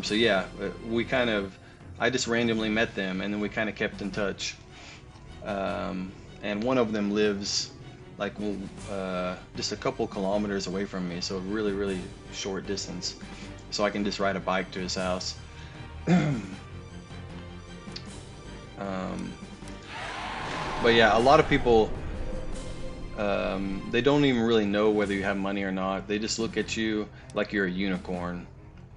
so yeah, I just randomly met them, and then we kind of kept in touch. And one of them lives like just a couple kilometers away from me, so really, really short distance. So I can just ride a bike to his house. But yeah, a lot of people, they don't even really know whether you have money or not. They just look at you like you're a unicorn,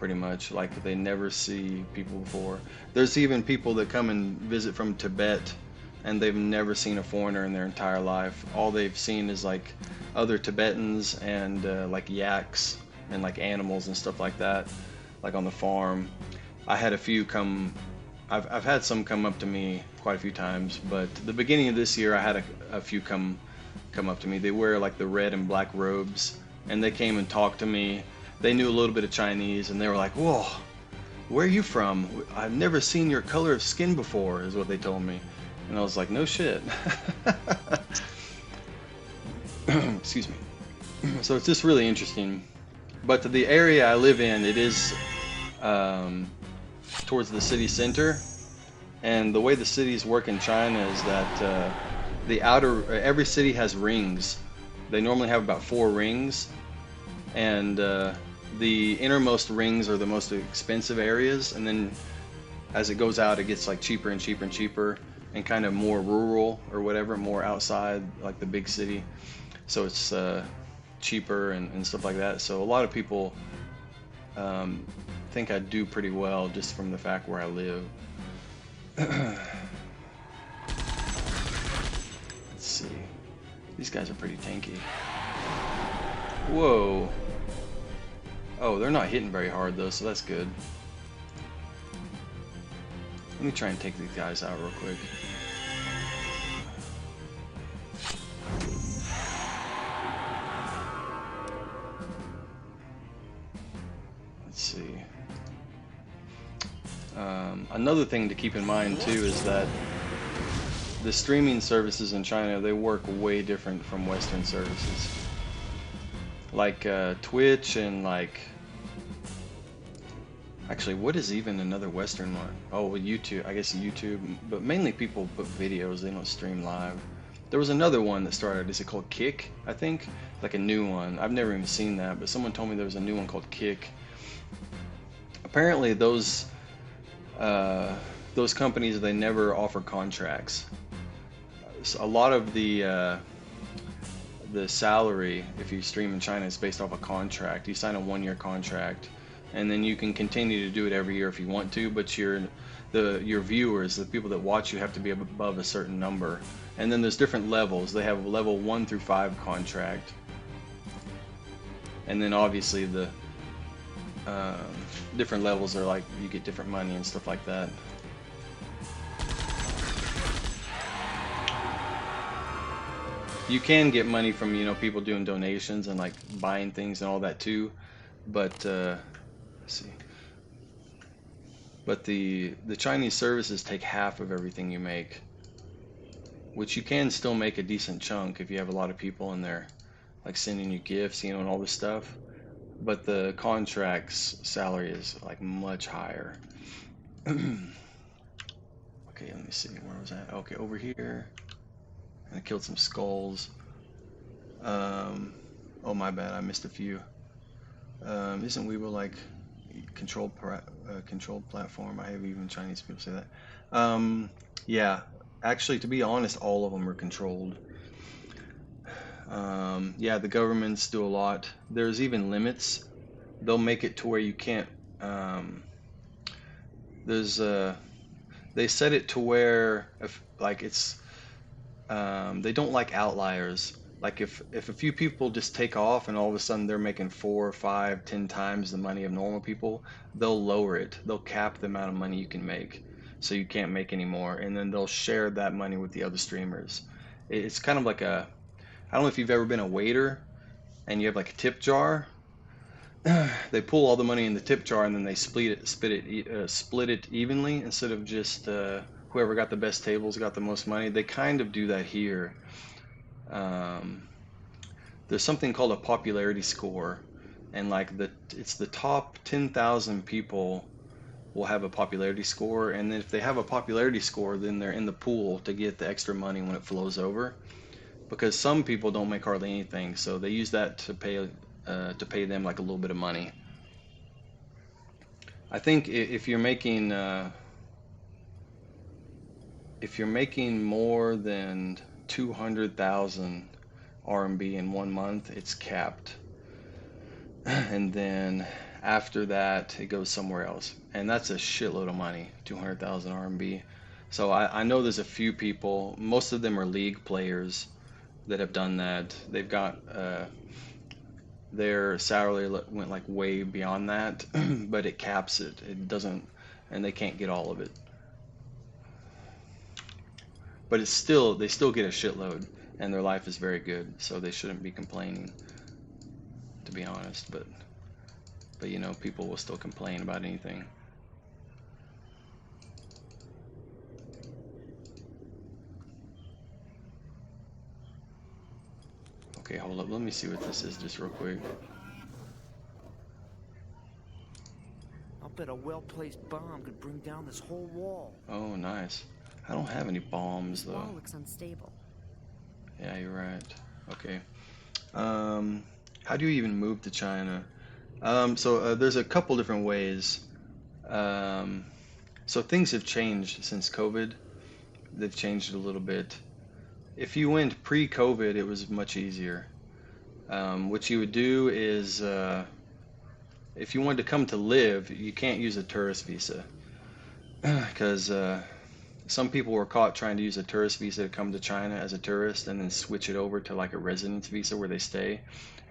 pretty much. Like they never see people before. There's even people that come and visit from Tibet, and they've never seen a foreigner in their entire life. All they've seen is like other Tibetans and like yaks and like animals and stuff like that, like on the farm. I had a few come. I've had some come up to me quite a few times, but the beginning of this year I had a few come up to me. They wear like the red and black robes, and they came and talked to me. They knew a little bit of Chinese, and they were like, "Whoa, where are you from? I've never seen your color of skin before," is what they told me. And I was like, "No shit." Excuse me. So it's just really interesting. But the area I live in, it is towards the city center, and the way the cities work in China is that every city has rings. They normally have about 4 rings, and the innermost rings are the most expensive areas, and then as it goes out, it gets like cheaper and cheaper and cheaper, and kind of more rural or whatever, more outside like the big city. So it's cheaper and stuff like that. So a lot of people think I do pretty well just from the fact where I live. Let's see. These guys are pretty tanky. Whoa. Oh, they're not hitting very hard though, so that's good. Let me try and take these guys out real quick. Let's see. another thing to keep in mind too is that the streaming services in China, they work way different from Western services. Like Twitch and like, actually, what is even another Western one? Oh, well, YouTube. I guess YouTube, but mainly people put videos. They don't stream live. There was another one that started. Is it called Kick? I think, like a new one. I've never even seen that, but someone told me there was a new one called Kick. Apparently, those companies, they never offer contracts. So a lot of the salary, if you stream in China, is based off a contract. You sign a 1-year contract, and then you can continue to do it every year if you want to, but your viewers, the people that watch you, have to be above a certain number. And then there's different levels. They have level 1 through 5 contract, and then obviously the different levels are like you get different money and stuff like that. You can get money from, you know, people doing donations and like buying things and all that too, but let's see. But the Chinese services take half of everything you make, which you can still make a decent chunk if you have a lot of people in there, like sending you gifts, you know, and all this stuff. But the contract's salary is like much higher. Okay, let me see, where was that? Okay, over here. And I killed some skulls. Oh my bad, I missed a few. Isn't Weibo like controlled platform? I have even Chinese people say that. Yeah, actually, to be honest, all of them are controlled. Yeah, the governments do a lot. There's even limits. They'll make it to where you can't. They set it to where if like it's they don't like outliers. Like if a few people just take off and all of a sudden they're making 4, 5, 10 times the money of normal people, they'll lower it. They'll cap the amount of money you can make, so you can't make any more, and then they'll share that money with the other streamers. It's kind of like a, I don't know if you've ever been a waiter and you have like a tip jar. They pull all the money in the tip jar and then they split it evenly instead of just whoever got the best tables got the most money. They kind of do that here. There's something called a popularity score, and like it's the top 10,000 people will have a popularity score, and then if they have a popularity score, then they're in the pool to get the extra money when it flows over. Because some people don't make hardly anything, so they use that to pay them like a little bit of money. I think if you're making more than 200,000 RMB in 1 month, it's capped. And then after that, it goes somewhere else. And that's a shitload of money, 200,000 RMB. So I know there's a few people, most of them are league players that have done that. They've got, their salary went like way beyond that, but it caps it. It doesn't, and they can't get all of it. But it's still, they still get a shitload, and their life is very good, so they shouldn't be complaining, to be honest. But you know, people will still complain about anything. Okay, hold up, let me see what this is just real quick. I'll bet a well-placed bomb could bring down this whole wall. Oh, nice. I don't have any bombs though. The wall looks unstable. Yeah, you're right. Okay. How do you even move to China? So there's a couple different ways. So things have changed since COVID. They've changed a little bit. If you went pre-COVID, it was much easier. What you would do is, if you wanted to come to live, you can't use a tourist visa. Because some people were caught trying to use a tourist visa to come to China as a tourist and then switch it over to like a residence visa where they stay.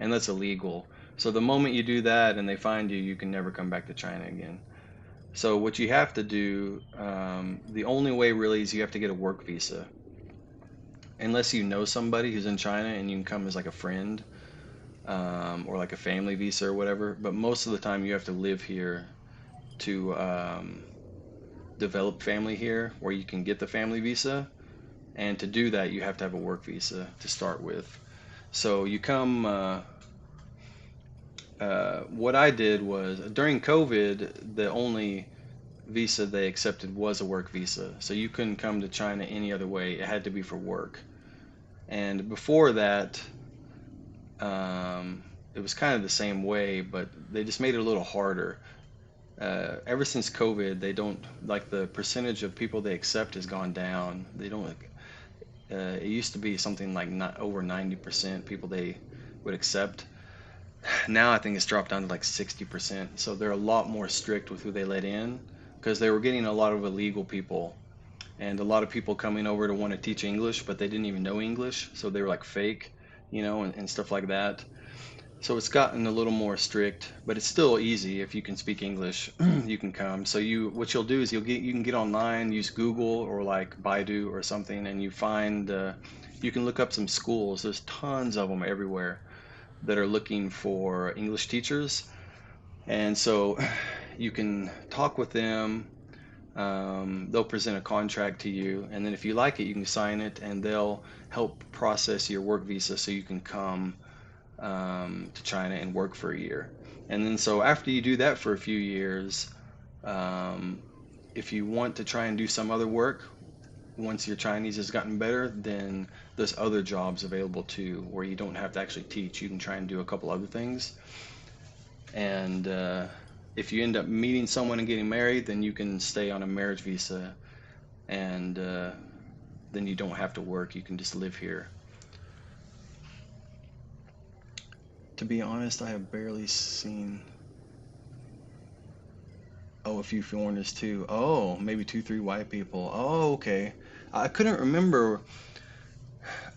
And that's illegal. So the moment you do that and they find you, you can never come back to China again. So what you have to do, the only way really is you have to get a work visa. Unless you know somebody who's in China and you can come as like a friend, or like a family visa or whatever. But most of the time you have to live here to develop family here where you can get the family visa. And to do that, you have to have a work visa to start with. So you come, what I did was during COVID, the only visa they accepted was a work visa. So you couldn't come to China any other way. It had to be for work. And before that, it was kind of the same way, but they just made it a little harder. Ever since COVID, they don't like the percentage of people they accept has gone down. They don't. It used to be something like not over 90% people they would accept. Now I think it's dropped down to like 60%. So they're a lot more strict with who they let in because they were getting a lot of illegal people and a lot of people coming over to want to teach English, but they didn't even know English. So they were like fake, and stuff like that. So it's gotten a little more strict, but it's still easy if you can speak English, you can come. So what you'll do is you can get online, use Google or like Baidu or something, and you can look up some schools. There's tons of them everywhere that are looking for English teachers, and so you can talk with them. They'll present a contract to you, and then if you like it, you can sign it, and they'll help process your work visa so you can come to China and work for a year. And then so after you do that for a few years, if you want to try and do some other work, once your Chinese has gotten better, then there's other jobs available too, where you don't have to actually teach. You can try and do a couple other things. And if you end up meeting someone and getting married, then you can stay on a marriage visa, and then you don't have to work. You can just live here. To be honest, I have barely seen. Oh, a few foreigners too. Oh, maybe 2, 3 white people. Oh, okay. I couldn't remember.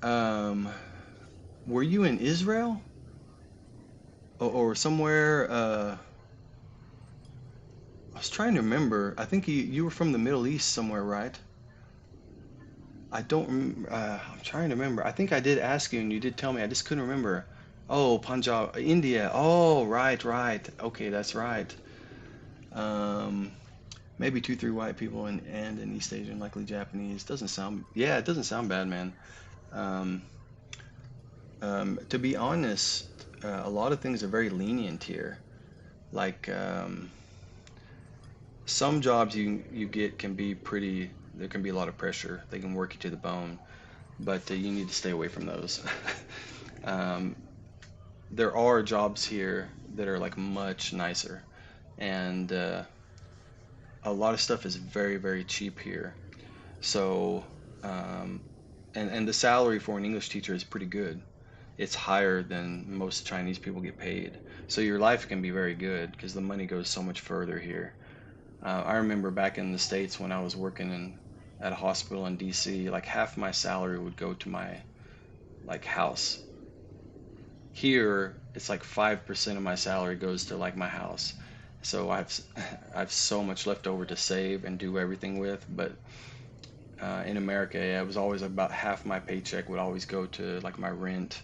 Were you in Israel or somewhere? I was trying to remember. I think you were from the Middle East somewhere, right? I don't. I'm trying to remember. I think I did ask you, and you did tell me. I just couldn't remember. Oh, Punjab, India. Oh, right, right. Okay, that's right. Um, Maybe 2, 3 white people and an East Asian, likely Japanese. Doesn't sound. Yeah, it doesn't sound bad, man. Um, to be honest, a lot of things are very lenient here. Like some jobs you get can be pretty. There can be a lot of pressure. They can work you to the bone, but you need to stay away from those. um, there are jobs here that are like much nicer, and a lot of stuff is very, very cheap here. So, um, and the salary for an English teacher is pretty good. It's higher than most Chinese people get paid. So your life can be very good because the money goes so much further here. I remember back in the States when I was working at a hospital in DC, like half my salary would go to my like house. Here, it's like 5% of my salary goes to like my house. So I have so much left over to save and do everything with. But in America, yeah, it was always about half my paycheck would always go to like my rent.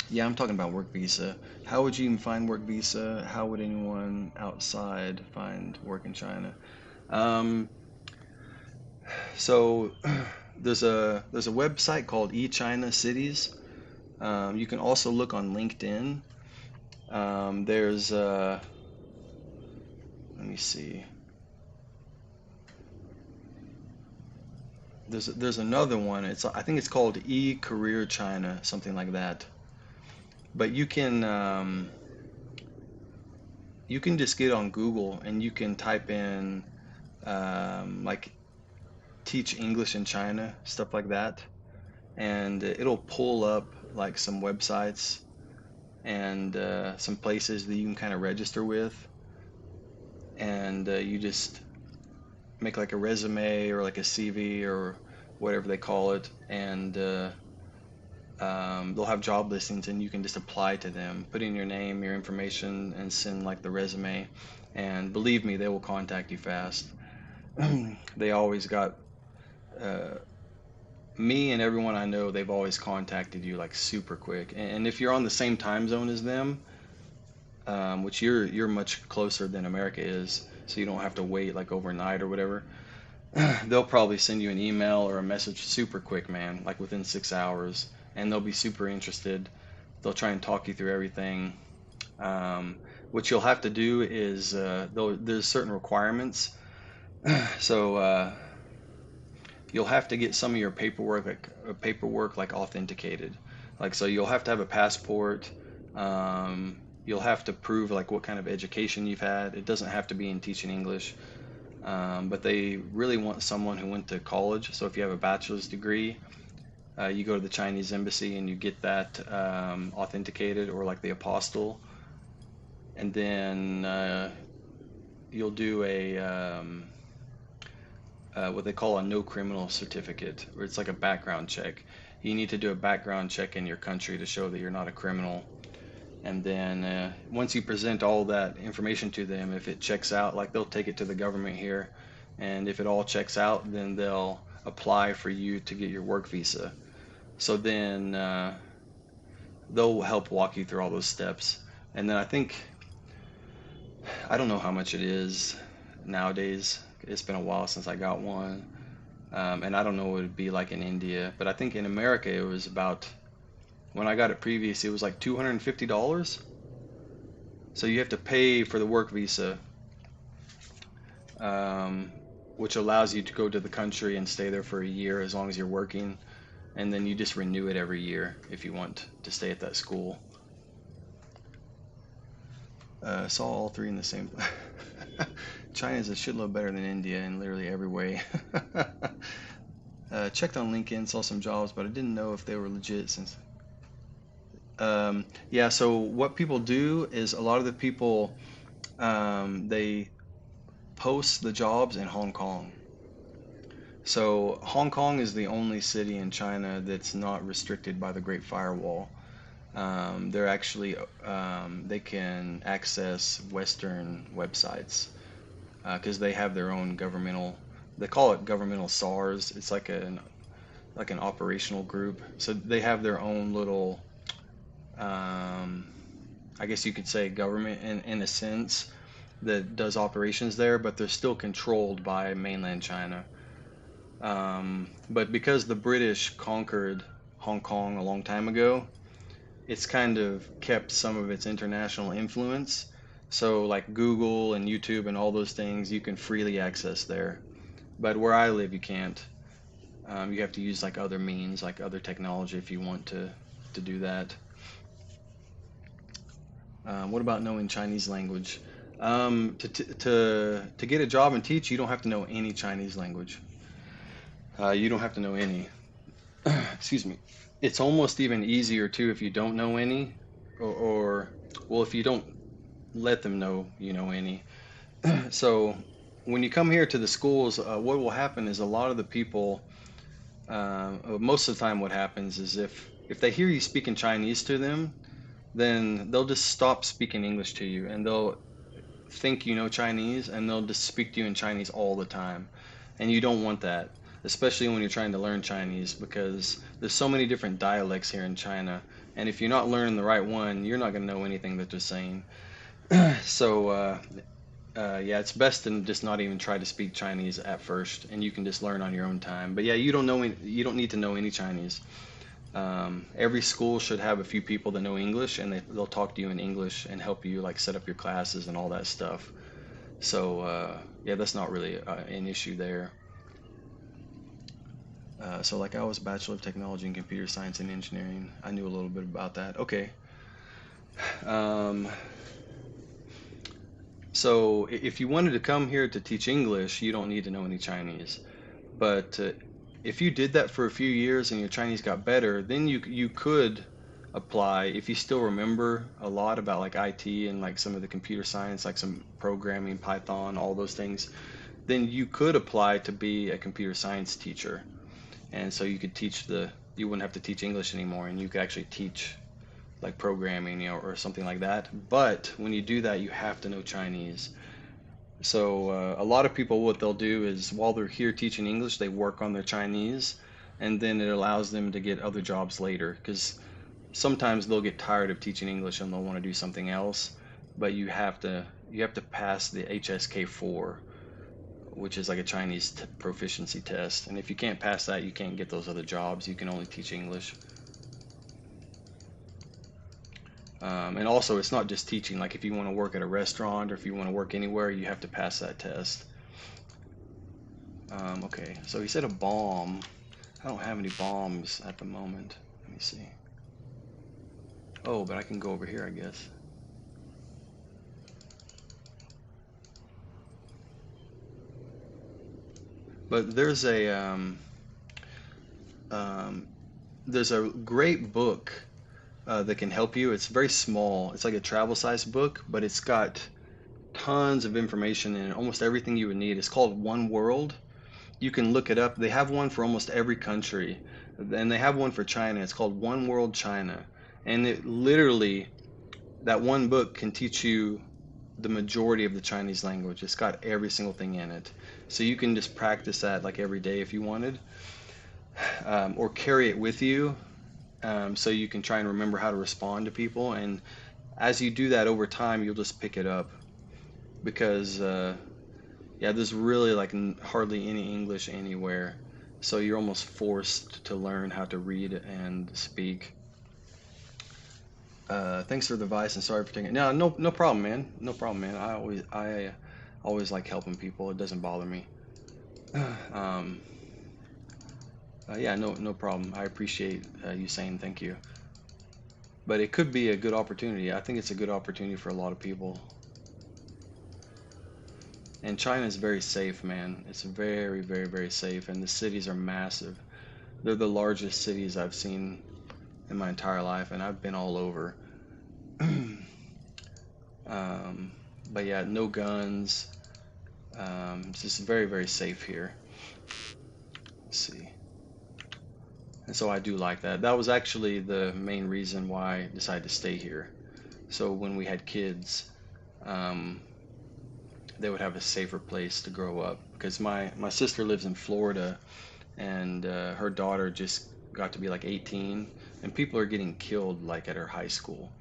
Yeah, I'm talking about work visa. How would you even find work visa? How would anyone outside find work in China? Um, so there's a website called eChina Cities. You can also look on LinkedIn. There's let me see. There's another one. I think it's called eCareer China, something like that. But you can just get on Google and you can type in like teach English in China, stuff like that, and it'll pull up like some websites and some places that you can kind of register with, and you just make like a resume or like a CV or whatever they call it, and they'll have job listings and you can just apply to them, put in your name, your information, and send like the resume. And believe me, they will contact you fast. They always got uh, me and everyone I know, they've always contacted you like super quick. And if you're on the same time zone as them, which you're much closer than America is, so you don't have to wait like overnight or whatever. They'll probably send you an email or a message super quick, man, like within 6 hours, and they'll be super interested. They'll try and talk you through everything. Um, what you'll have to do is there's certain requirements. So you'll have to get some of your paperwork like authenticated. Like so you'll have to have a passport. You'll have to prove like what kind of education you've had. It doesn't have to be in teaching English. But they really want someone who went to college. So if you have a bachelor's degree, you go to the Chinese embassy and you get that authenticated, or like the apostille, and then you'll do a what they call a no criminal certificate, where it's like a background check. You need to do a background check in your country to show that you're not a criminal. And then once you present all that information to them, if it checks out, like they'll take it to the government here, and if it all checks out, then they'll apply for you to get your work visa. So then they'll help walk you through all those steps. And then I don't know how much it is nowadays. It's been a while since I got one. And I don't know what it would be like in India, but I think in America it was about, when I got it previous, it was like $250. So you have to pay for the work visa, which allows you to go to the country and stay there for a year as long as you're working. And then you just renew it every year if you want to stay at that school. Saw all three in the same. China is a shitload better than India in literally every way. Checked on LinkedIn, saw some jobs, but I didn't know if they were legit since. Yeah, so what people do is a lot of the people, they post the jobs in Hong Kong. So Hong Kong is the only city in China that's not restricted by the Great Firewall. They're actually, they can access Western websites because they have their own governmental, they call it governmental SARS. It's like an operational group. So they have their own little, I guess you could say government in a sense that does operations there, but they're still controlled by mainland China. But because the British conquered Hong Kong a long time ago, it's kind of kept some of its international influence. So like Google and YouTube and all those things, you can freely access there. But where I live, you can't. You have to use like other means, like other technology if you want to do that. What about knowing Chinese language? To get a job and teach, you don't have to know any Chinese language. You don't have to know any. Excuse me. It's almost even easier too if you don't know any, or well, if you don't let them know you know any. So when you come here to the schools, what will happen is a lot of the people, most of the time what happens is if they hear you speaking Chinese to them, then they'll just stop speaking English to you, and they'll think you know Chinese, and they'll just speak to you in Chinese all the time. And you don't want that, especially when you're trying to learn Chinese, because there's so many different dialects here in China, and if you're not learning the right one, you're not going to know anything that they're saying. So yeah, it's best to just not even try to speak Chinese at first, and you can just learn on your own time. But yeah, you don't need to know any Chinese. Every school should have a few people that know English, and they'll talk to you in English and help you like set up your classes and all that stuff. So yeah, that's not really an issue there. So like I was a Bachelor of Technology in Computer Science and Engineering. I knew a little bit about that. Okay. So if you wanted to come here to teach English, you don't need to know any Chinese. But if you did that for a few years and your Chinese got better, then you could apply if you still remember a lot about like IT and like some of the computer science, like some programming, Python, all those things. Then you could apply to be a computer science teacher, and so you could teach you wouldn't have to teach English anymore, and you could actually teach like programming, or something like that. But when you do that, you have to know Chinese. So a lot of people, what they'll do is while they're here teaching English, they work on their Chinese, and then it allows them to get other jobs later, because sometimes they'll get tired of teaching English and they'll want to do something else. But you have to you have to pass the HSK4, which is like a Chinese proficiency test. And if you can't pass that, you can't get those other jobs. You can only teach English. And also, it's not just teaching. Like if you want to work at a restaurant or if you want to work anywhere, you have to pass that test. Okay, so he said a bomb. I don't have any bombs at the moment. Let me see. Oh, but I can go over here, I guess. But there's a great book that can help you. It's very small. It's like a travel-sized book, but it's got tons of information in it, almost everything you would need. It's called One World. You can look it up. They have one for almost every country, and they have one for China. It's called One World China, and it literally, that one book can teach you the majority of the Chinese language. It's got every single thing in it, so you can just practice that like every day if you wanted, or carry it with you, so you can try and remember how to respond to people. And as you do that over time, you'll just pick it up, because yeah, there's really like hardly any English anywhere, so you're almost forced to learn how to read and speak. Thanks for the advice and sorry for taking it. No problem, man. No problem, man. I always like helping people. It doesn't bother me. Yeah, no problem. I appreciate you saying thank you. But it could be a good opportunity. I think it's a good opportunity for a lot of people. And China is very safe, man. It's very, very, very safe, and the cities are massive. They're the largest cities I've seen in my entire life, and I've been all over. But yeah, no guns. It's just very, very safe here. Let's see. And so I do like that. That was actually the main reason why I decided to stay here. So when we had kids, they would have a safer place to grow up. Because my sister lives in Florida, and her daughter just got to be like 18, and people are getting killed like at her high school,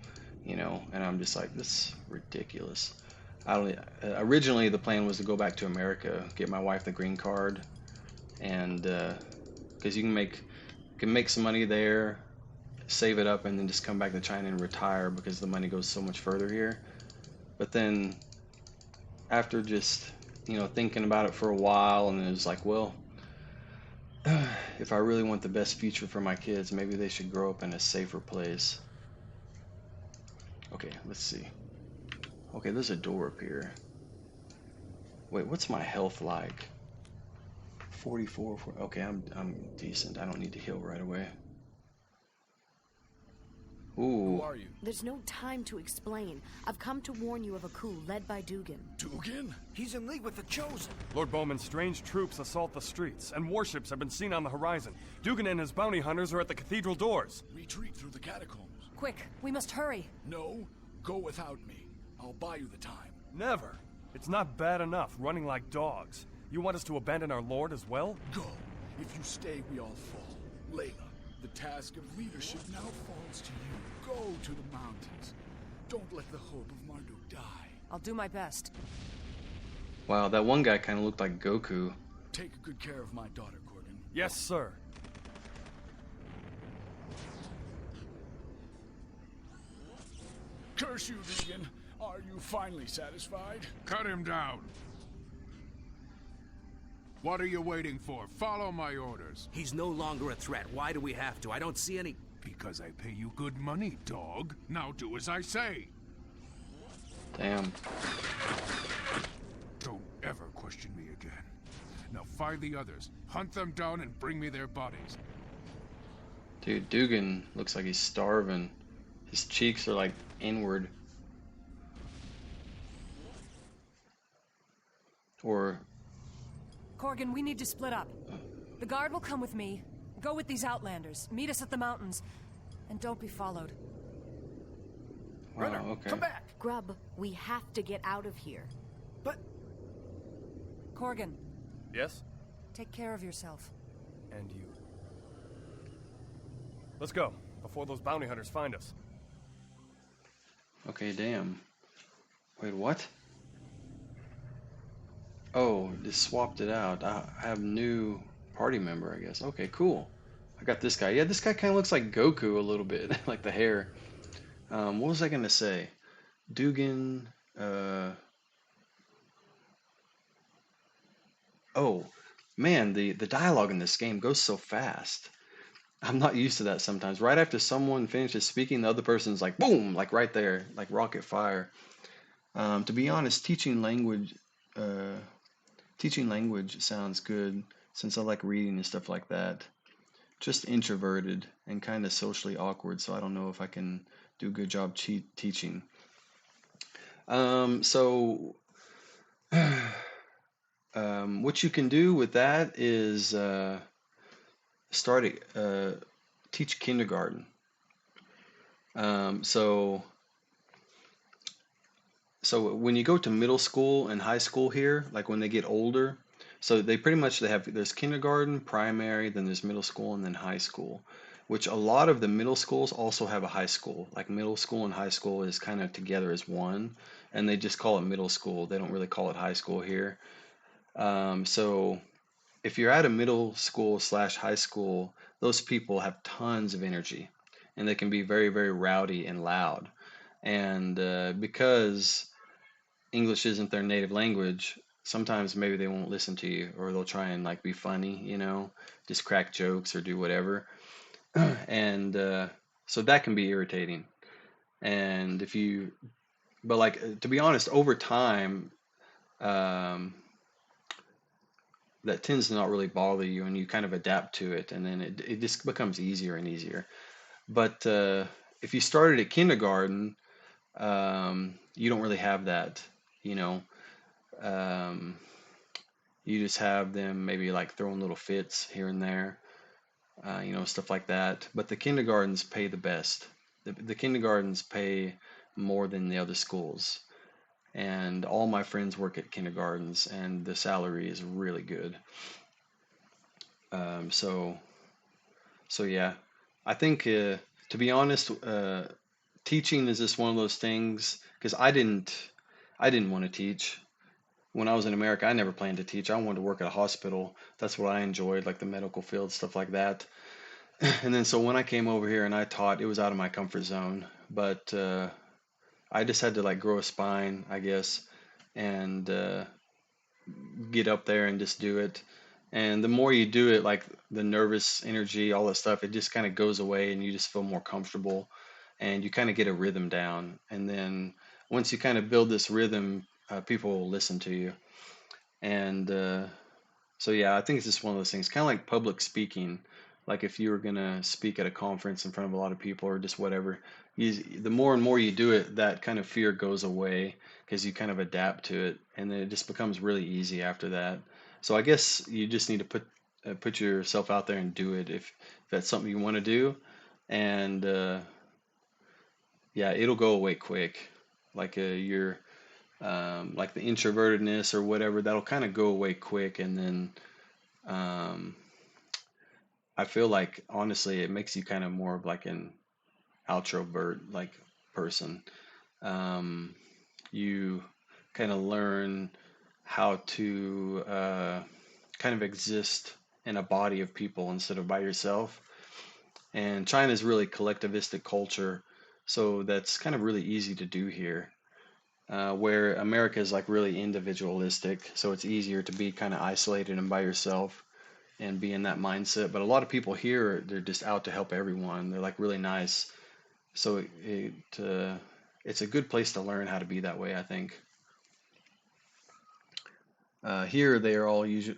you know. And I'm just like, this is ridiculous. Originally the plan was to go back to America, get my wife the green card, and because you can make some money there, save it up, and then just come back to China and retire, because the money goes so much further here. But then after just, you know, thinking about it for a while, and it was like, well, if I really want the best future for my kids, maybe they should grow up in a safer place. Okay, let's see. Okay, there's a door up here. Wait, what's my health like? 44. Okay, I'm decent. I don't need to heal right away. Ooh. Who are you? There's no time to explain. I've come to warn you of a coup led by Dugan. Dugan? He's in league with the Chosen. Lord Bowman's strange troops assault the streets, and warships have been seen on the horizon. Dugan and his bounty hunters are at the cathedral doors. Retreat through the catacombs. Quick, we must hurry. No, go without me. I'll buy you the time. Never. It's not bad enough running like dogs. You want us to abandon our lord as well? Go. If you stay, we all fall. Layla, the task of leadership now falls to you. Go to the mountains. Don't let the hope of Marduk die. I'll do my best. Wow, that one guy kind of looked like Goku. Take good care of my daughter, Corgan. Yes, sir. Curse you, Dugan. Are you finally satisfied? Cut him down. What are you waiting for? Follow my orders. He's no longer a threat. Why do we have to? I don't see any... Because I pay you good money, dog. Now do as I say. Damn. Don't ever question me again. Now find the others, hunt them down, and bring me their bodies. Dude, Dugan looks like he's starving. His cheeks are like inward. Or... Corgan, we need to split up. The guard will come with me. Go with these outlanders. Meet us at the mountains. And don't be followed. Wow, okay. Come back! Grub, we have to get out of here. But... Corgan, Yes? take care of yourself. And you. Let's go, before those bounty hunters find us. Okay, damn. Wait, what? Oh, just swapped it out. I have new party member, I guess. Okay, cool. I got this guy. Yeah, this guy kind of looks like Goku a little bit, like the hair. What was I gonna say? Dugan. Uh, oh, man, the dialogue in this game goes so fast. I'm not used to that sometimes. Right after someone finishes speaking, the other person's like, boom, like right there, like rocket fire. To be honest, uh, teaching language sounds good since I like reading and stuff like that. Just introverted and kind of socially awkward, so I don't know if I can do a good job teaching. So what you can do with that is start teach kindergarten. Um, so so when you go to middle school and high school here, like when they get older, so they pretty much they have there's kindergarten, primary, then there's middle school and then high school, which a lot of the middle schools also have a high school. Like middle school and high school is kind of together as one, and they just call it middle school. They don't really call it high school here. So if you're at a middle school slash high school, those people have tons of energy, and they can be very, very rowdy and loud. And because English isn't their native language, sometimes maybe they won't listen to you or they'll try and like be funny, just crack jokes or do whatever. And so that can be irritating. And but like to be honest, over time, um, that tends to not really bother you and you kind of adapt to it and then it just becomes easier and easier. But if you started at kindergarten, you don't really have that, you know. Um, You just have them maybe like throwing little fits here and there, stuff like that. But the kindergartens pay the best. The kindergartens pay more than the other schools. And all my friends work at kindergartens, and the salary is really good. Um, so, so yeah, I think to be honest, teaching is just one of those things because I didn't want to teach. When I was in America, I never planned to teach. I wanted to work at a hospital. That's what I enjoyed, like the medical field, stuff like that. And then so when I came over here and I taught, it was out of my comfort zone. But I just had to like grow a spine, I guess, and get up there and just do it. And the more you do it, like the nervous energy, all that stuff, it just kind of goes away and you just feel more comfortable and you kind of get a rhythm down. And then once you kind of build this rhythm, people will listen to you. And so yeah, I think it's just one of those things, kind of like public speaking. Like if you were gonna speak at a conference in front of a lot of people or just whatever, the more and more you do it, that kind of fear goes away because you kind of adapt to it, and then it just becomes really easy after that. So I guess you just need to put yourself out there and do it if that's something you want to do, and yeah, it'll go away quick. Like your like the introvertedness or whatever, that'll kind of go away quick, and then um, I feel like honestly, it makes you kind of more of like an outrovert like person. Um, you kind of learn how to kind of exist in a body of people instead of by yourself. And China is really collectivistic culture, so that's kind of really easy to do here. Where America is like really individualistic, so it's easier to be kind of isolated and by yourself and be in that mindset. But a lot of people here, they're just out to help everyone. They're like really nice. So it's a good place to learn how to be that way, I think. Here they are all usually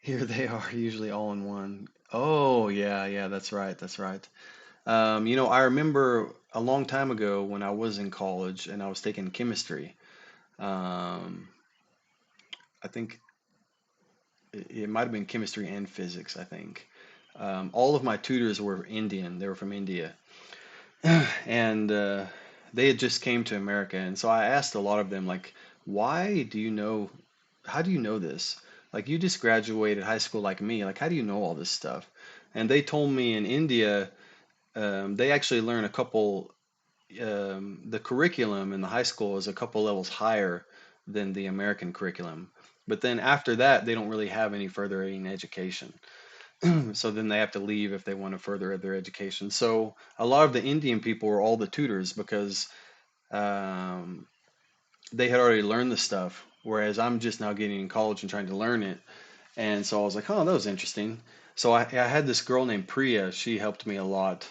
here they are usually all in one. Oh yeah, yeah, that's right, that's right. I remember a long time ago when I was in college and I was taking chemistry. Um, I think it might have been chemistry and physics, I think. All of my tutors were Indian. They were from India. And they had just came to America. And so I asked a lot of them, like, why do you know, how do you know this? Like, you just graduated high school like me. Like, how do you know all this stuff? And they told me in India, they actually learn a couple, the curriculum in the high school is a couple levels higher than the American curriculum. But then after that, they don't really have any furthering education. So then they have to leave if they want to further their education. So a lot of the Indian people were all the tutors because um, they had already learned the stuff, whereas I'm just now getting in college and trying to learn it. And so I was like, oh, that was interesting. So I had this girl named Priya. She helped me a lot.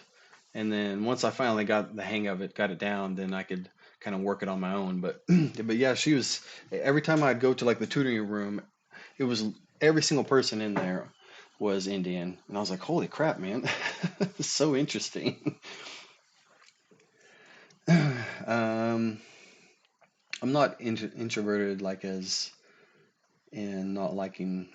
And then once I finally got the hang of it, got it down, then I could kind of work it on my own. But but yeah, she was every time I'd go to like the tutoring room, it was every single person in there was Indian, and I was like, holy crap, man, it's so interesting. um, I'm not introverted like as in not liking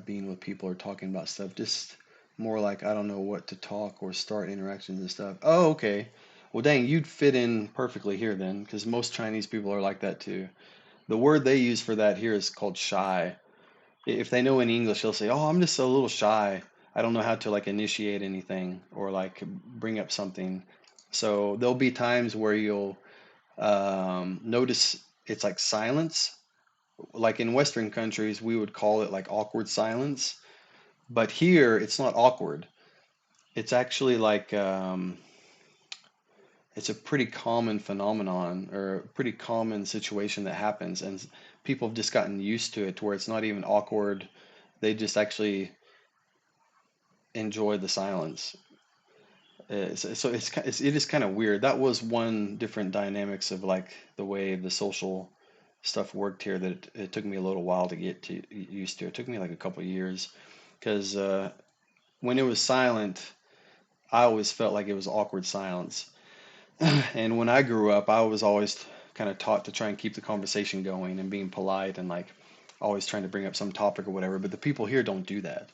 being with people or talking about stuff. Just more like I don't know what to talk or start interactions and stuff. Oh, okay. Well, dang, you'd fit in perfectly here then, because most Chinese people are like that too. The word they use for that here is called shy. If they know any English, they'll say, "Oh, I'm just a little shy. I don't know how to like initiate anything or like bring up something." So there'll be times where you'll notice it's like silence. Like in Western countries, we would call it like awkward silence, but here it's not awkward. It's actually like it's a pretty common phenomenon or a pretty common situation that happens, and people have just gotten used to it to where it's not even awkward. They just actually enjoy the silence. It is kind of weird. That was one different dynamics of like the way the social stuff worked here that it took me a little while to get to used to. It took me like a couple of years because when it was silent, I always felt like it was awkward silence. And when I grew up, I was always kind of taught to try and keep the conversation going and being polite and like always trying to bring up some topic or whatever. But the people here don't do that.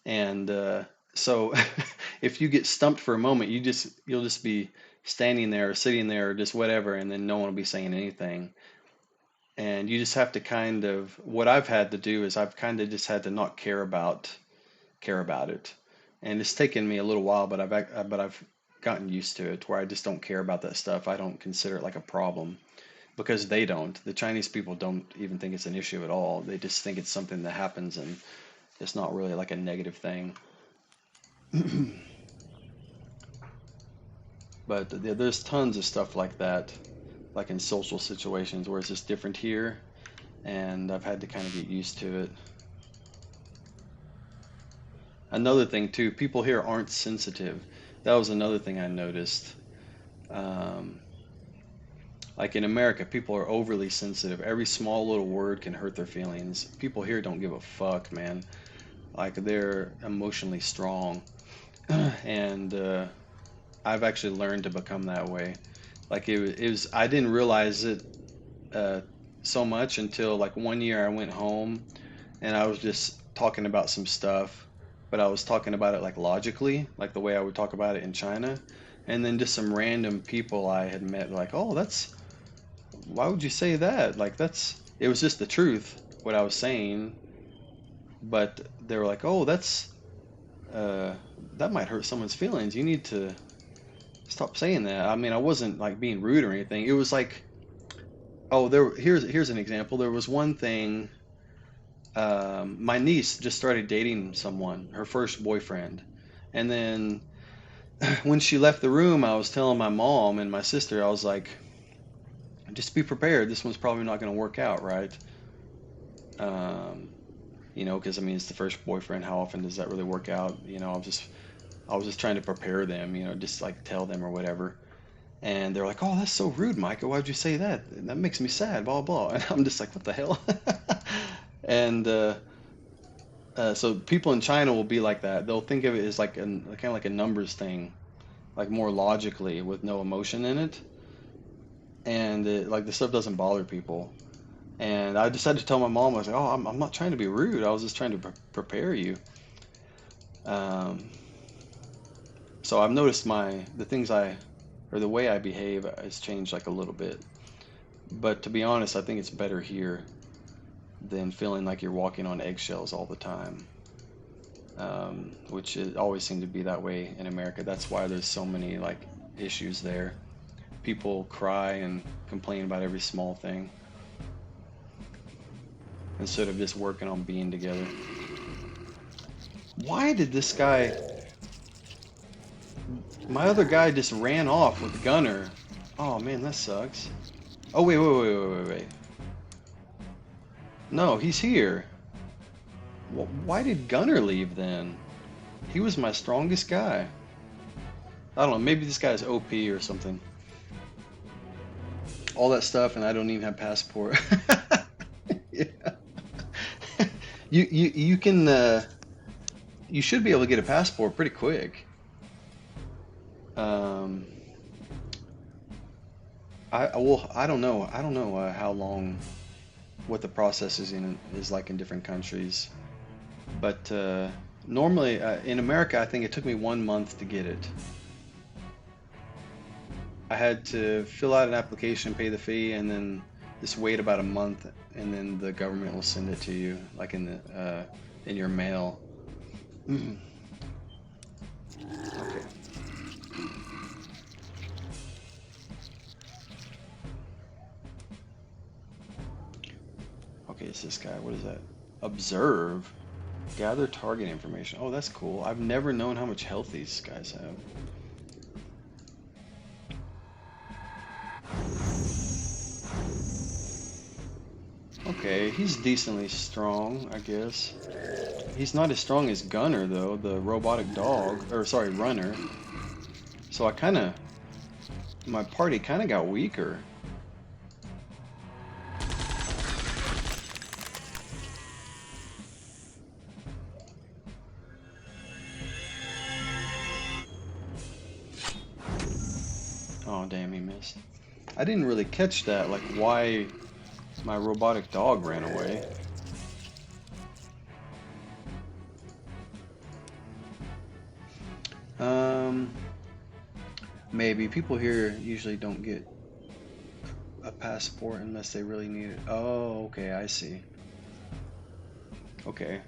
And so if you get stumped for a moment, you'll just be standing there or sitting there or just whatever, and then no one will be saying anything. And you just have to kind of what I've had to do is I've kind of just had to not care about it. And it's taken me a little while, but I've gotten used to it where I just don't care about that stuff. I don't consider it like a problem because they don't. The Chinese people don't even think it's an issue at all. They just think it's something that happens and it's not really like a negative thing. But there's tons of stuff like that, like in social situations where it's just different here, and I've had to kind of get used to it. Another thing too, people here aren't sensitive. That was another thing I noticed. Um, like in America, people are overly sensitive. Every small little word can hurt their feelings. People here don't give a fuck, man. Like they're emotionally strong, and I've actually learned to become that way. Like it was I didn't realize it uh, so much until like one year I went home and I was just talking about some stuff, but I was talking about it like logically, like the way I would talk about it in China. And then just some random people I had met, like, oh, why would you say that? Like, it was just the truth, what I was saying. But they were like, oh, uh, that might hurt someone's feelings. You need to stop saying that. I mean, I wasn't like being rude or anything. It was like, oh, here's an example. There was one thing. My niece just started dating someone, her first boyfriend, and then when she left the room, I was telling my mom and my sister, I was like, just be prepared. This one's probably not going to work out, right? Um, because I mean, it's the first boyfriend. How often does that really work out? I was just trying to prepare them, just like tell them or whatever. And they're like, "Oh, that's so rude, Micah. Why'd you say that? That makes me sad." Blah blah. And I'm just like, "What the hell?" And so people in China will be like that. They'll think of it as like kind of like a numbers thing, like more logically with no emotion in it. And like the stuff doesn't bother people. And I decided to tell my mom, I was like, "Oh, I'm not trying to be rude. I was just trying to prepare you." Um, so I've noticed the way I behave has changed like a little bit. But to be honest, I think it's better here than feeling like you're walking on eggshells all the time, which always seemed to be that way in America. That's why there's so many like issues there. People cry and complain about every small thing. instead of just working on being together. Why did this guy... My other guy just ran off with Gunner. Oh man, that sucks. Oh wait. No, he's here. Why did Gunner leave then? He was my strongest guy. I don't know, maybe this guy's OP or something. All that stuff and I don't even have passport. Yeah. You can you should be able to get a passport pretty quick. I don't know how long, what the process is like in different countries, but normally in America I think it took me 1 month to get it. I had to fill out an application, pay the fee, and then just wait about a month, and then the government will send it to you, like in your mail. Okay. Okay, it's this guy. What is that? Observe. Gather target information. Oh, that's cool. I've never known how much health these guys have. Okay, he's decently strong, I guess. He's not as strong as Gunner, though, the robotic dog. Or, sorry, runner. So my party kind of got weaker. Oh, damn, he missed. I didn't really catch that, like why my robotic dog ran away. Maybe. People here usually don't get a passport unless they really need it. Oh, okay, I see. Okay.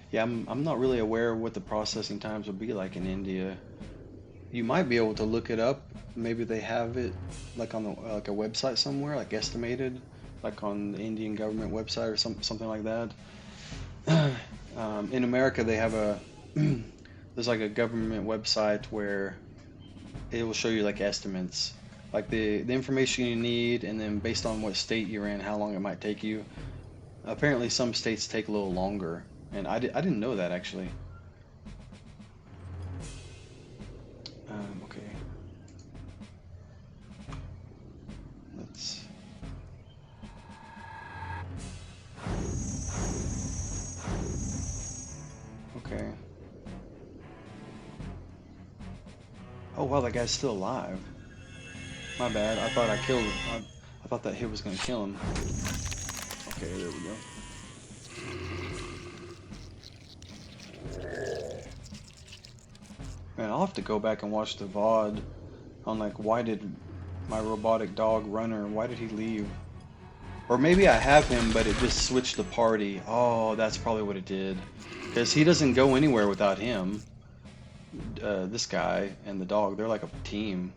Yeah, I'm not really aware of what the processing times would be like in India. You might be able to look it up. Maybe they have it like on like a website somewhere, like estimated, like on the Indian government website or something like that. In America, they have there's like a government website where it will show you like estimates, like the information you need, and then based on what state you're in, how long it might take you. Apparently, some states take a little longer, and I didn't know that actually. Okay. Let's. Okay. Oh wow, that guy's still alive. My bad. I thought I killed him. I thought that hit was gonna kill him. Okay, there we go. Man, I'll have to go back and watch the VOD on like why did my robotic dog runner, why did he leave? Or maybe I have him, but it just switched the party. Oh, that's probably what it did. Because he doesn't go anywhere without him. This guy and the dog, they're like a team.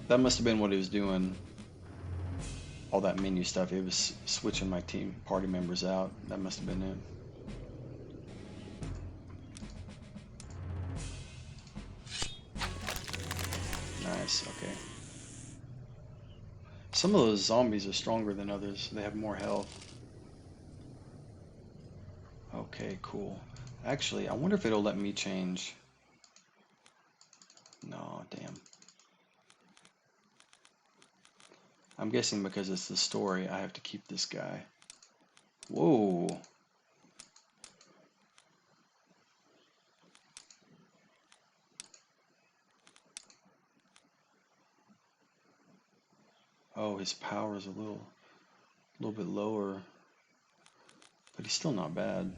That must have been what he was doing. All that menu stuff, it was switching my team party members out. That must have been it. Nice, okay. Some of those zombies are stronger than others. They have more health. Okay, cool. Actually, I wonder if it'll let me change. No, damn. I'm guessing because it's the story, I have to keep this guy. Whoa. Oh, his power is a little bit lower, but he's still not bad.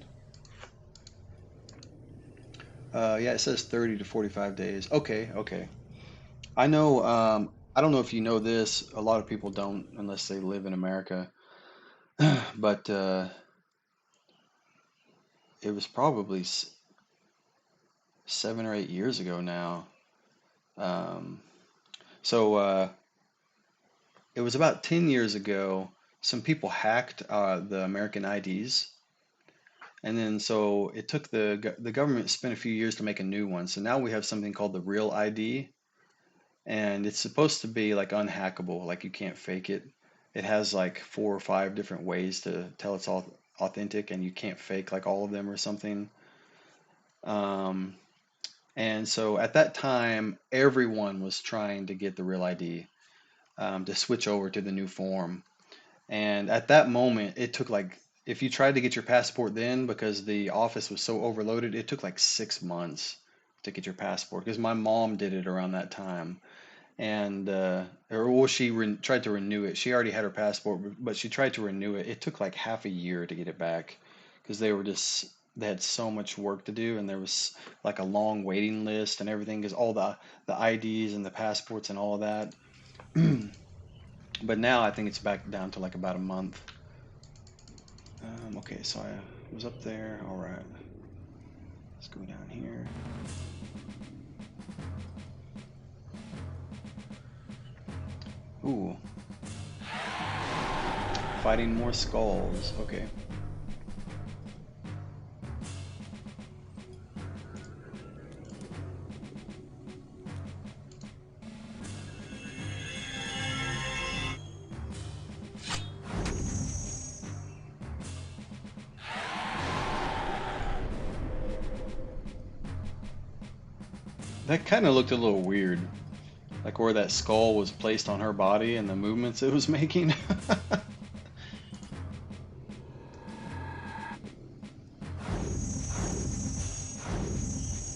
Yeah, it says 30 to 45 days. Okay, okay. I know, I don't know if you know this, a lot of people don't unless they live in America, but it was probably 7 or 8 years ago now. So it was about 10 years ago, some people hacked the American IDs, and then so it took the government spent a few years to make a new one. So now we have something called the Real ID, and it's supposed to be like unhackable, like you can't fake it. It has like 4 or 5 different ways to tell it's all authentic, and you can't fake like all of them or something. Um, and so at that time, everyone was trying to get the Real ID, to switch over to the new form. And at that moment, it took like, if you tried to get your passport then, because the office was so overloaded, it took like 6 months to get your passport. Because my mom did it around that time. And, or well, she tried to renew it. She already had her passport, but she tried to renew it. It took like half a year to get it back because they had so much work to do, and there was like a long waiting list and everything because all the IDs and the passports and all of that. But now I think it's back down to like about a month. Okay, so I was up there. All right, let's go down here. Ooh, fighting more skulls. Okay. That kind of looked a little weird, like where that skull was placed on her body and the movements it was making.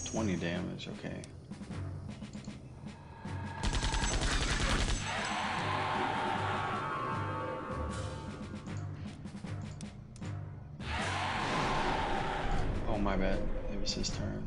20 damage, okay. Oh, my bad. It was his turn.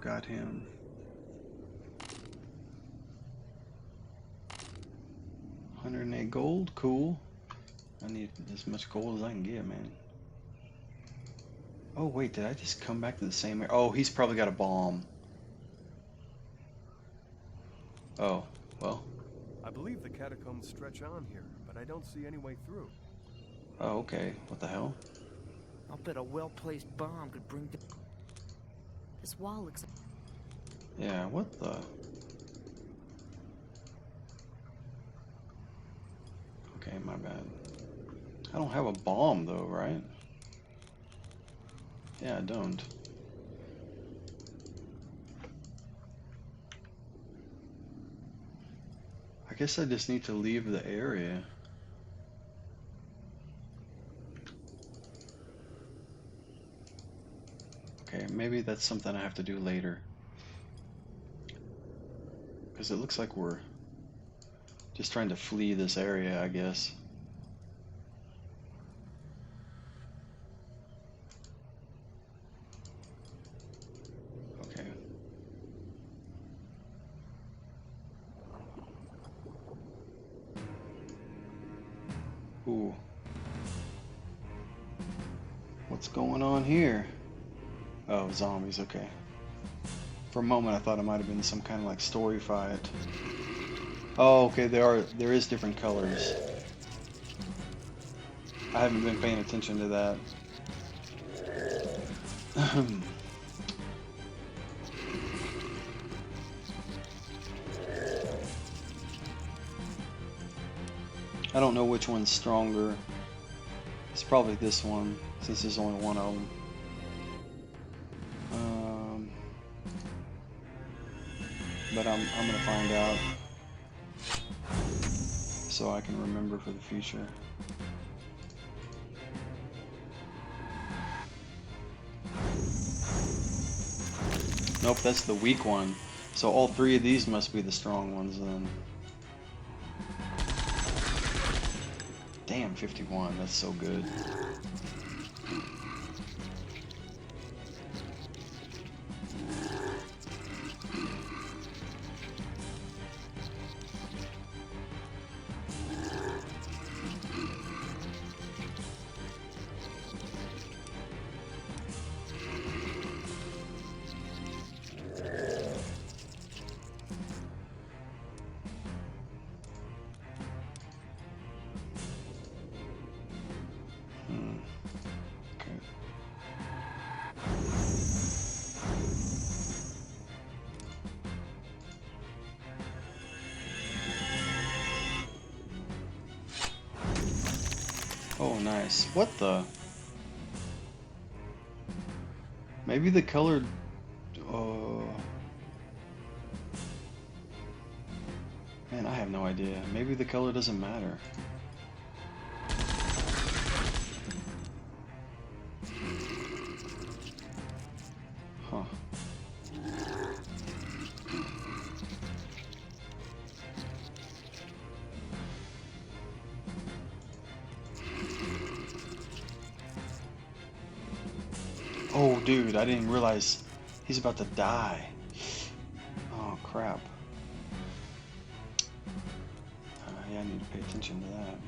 Got him. $108 gold, cool. I need as much gold as I can get, man. Oh wait, did I just come back to the same area? Oh, he's probably got a bomb. Oh, well. I believe the catacombs stretch on here, but I don't see any way through. Oh, okay. What the hell? I'll bet a well-placed bomb could bring the... This wall looks... Yeah, what the... Okay, my bad. I don't have a bomb though, right? Yeah, I don't. I guess I just need to leave the area. Okay, maybe that's something I have to do later. Because it looks like we're just trying to flee this area, I guess. Okay. Ooh. What's going on here? Oh, zombies, okay. For a moment I thought it might have been some kind of like story fight. Oh, okay, there is different colors. I haven't been paying attention to that. I don't know which one's stronger. It's probably this one, since there's only one of them. But I'm gonna find out so I can remember for the future. Nope, that's the weak one. So all three of these must be the strong ones then. Damn, 51. That's so good. Oh, nice. What the? Maybe the color... Man, I have no idea. Maybe the color doesn't matter. Huh. Oh, dude, I didn't realize he's about to die. Oh, crap. Yeah, I need to pay attention to that.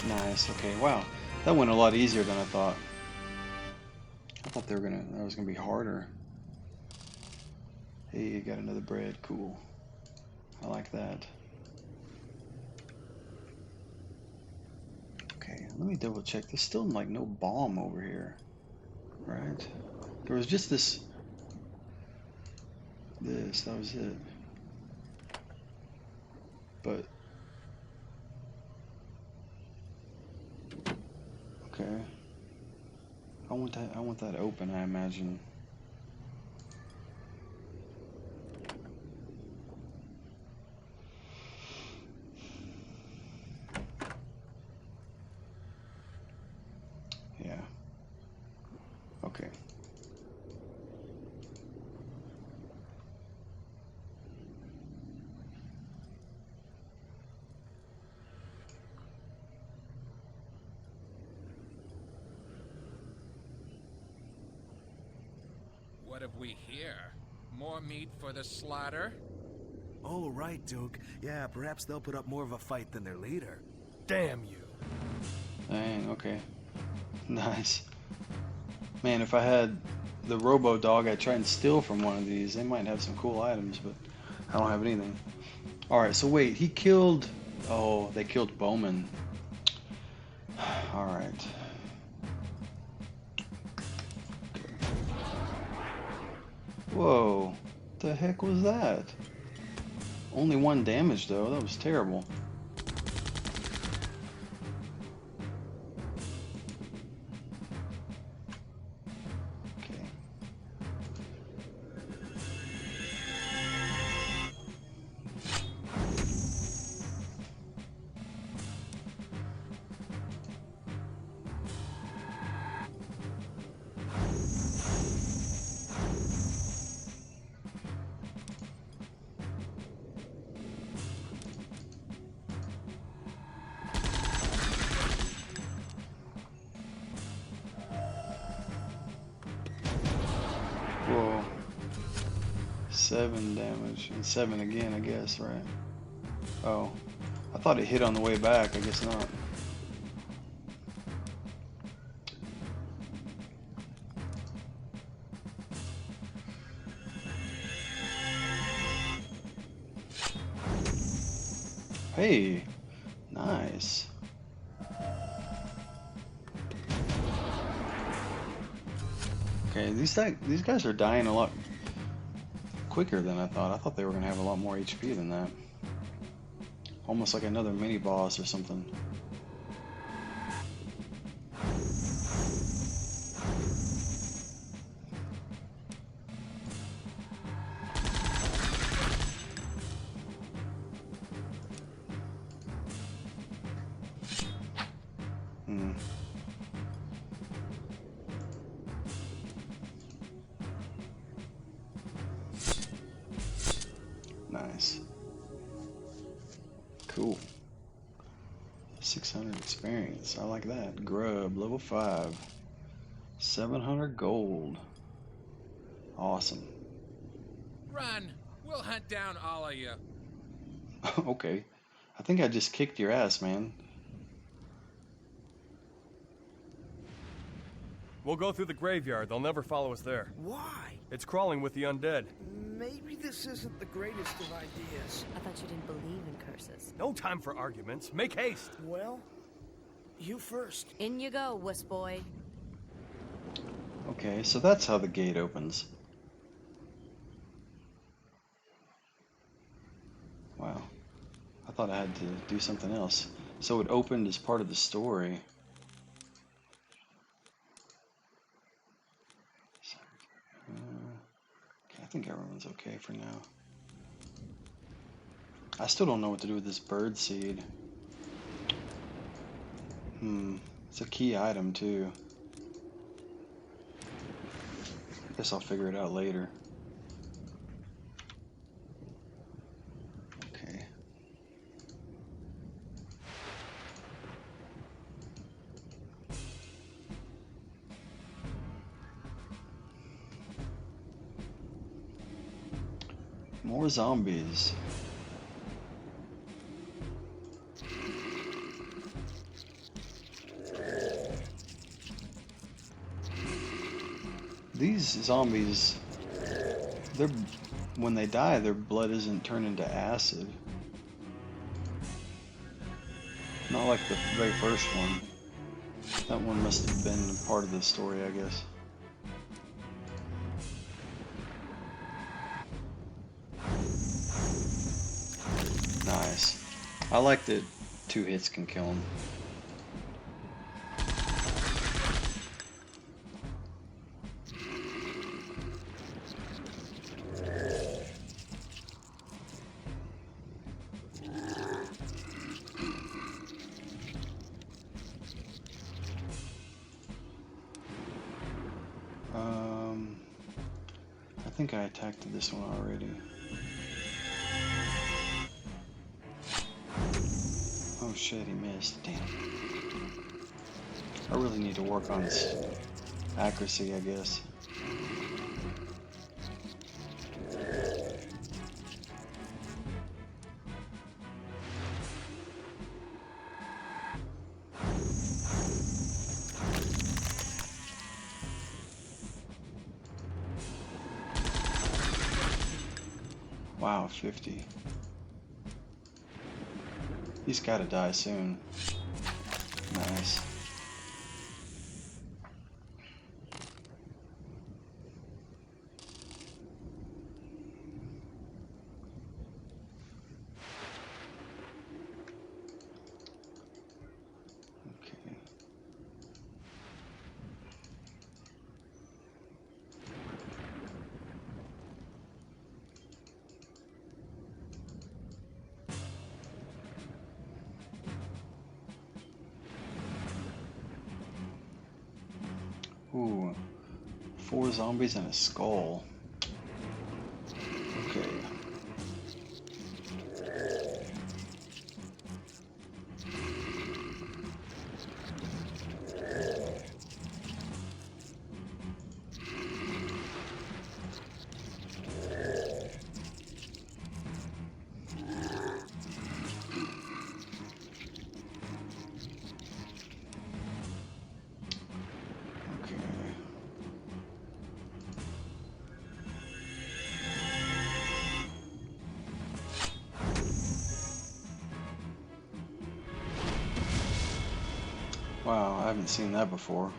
Nice. Okay. Wow, that went a lot easier than I thought. I thought that was gonna be harder. Hey, you got another bread. Cool. I like that. Okay, let me double check. There's still like no bomb over here, right? There was just this. That was it. But okay. I want that open, I imagine. Yeah. Okay. What have we here? More meat for the slaughter? Oh, right, Duke. Yeah, perhaps they'll put up more of a fight than their leader. Damn you. Dang, okay. Nice. Man, if I had the Robo Dog, I'd try and steal from one of these. They might have some cool items, but I don't have anything. Alright, so wait, he killed... Oh, they killed Bowman. Alright. Whoa. What the heck was that? Only 1 damage, though. That was terrible. Whoa. 7 damage. And 7 again, I guess, right? Oh. I thought it hit on the way back. I guess not. Hey. Nice. Okay, these guys are dying a lot quicker than I thought. I thought they were going to have a lot more HP than that. Almost like another mini-boss or something. Nice. Cool. 600 experience. I like that. Grub, level 5. 700 gold. Awesome. Run! We'll hunt down all of you. Okay. I think I just kicked your ass, man. We'll go through the graveyard. They'll never follow us there. Why? It's crawling with the undead. Maybe this isn't the greatest of ideas. I thought you didn't believe in curses. No time for arguments. Make haste. Well, you first. In you go, wuss boy. Okay, so that's how the gate opens. Wow. I thought I had to do something else. So it opened as part of the story. Okay, I think everyone's okay for now. I still don't know what to do with this bird seed. It's a key item too. I guess I'll figure it out later. Okay. More zombies. These zombies, when they die, their blood isn't turned into acid. Not like the very first one. That one must have been part of the story, I guess. Nice. I like that 2 hits can kill him. I think I attacked this one already. Oh shit, he missed. Damn. I really need to work on his accuracy, I guess. Wow, 50. He's gotta die soon. Nice. Okay. Ooh, 4 zombies and a skull. Okay. Wow, I haven't seen that before.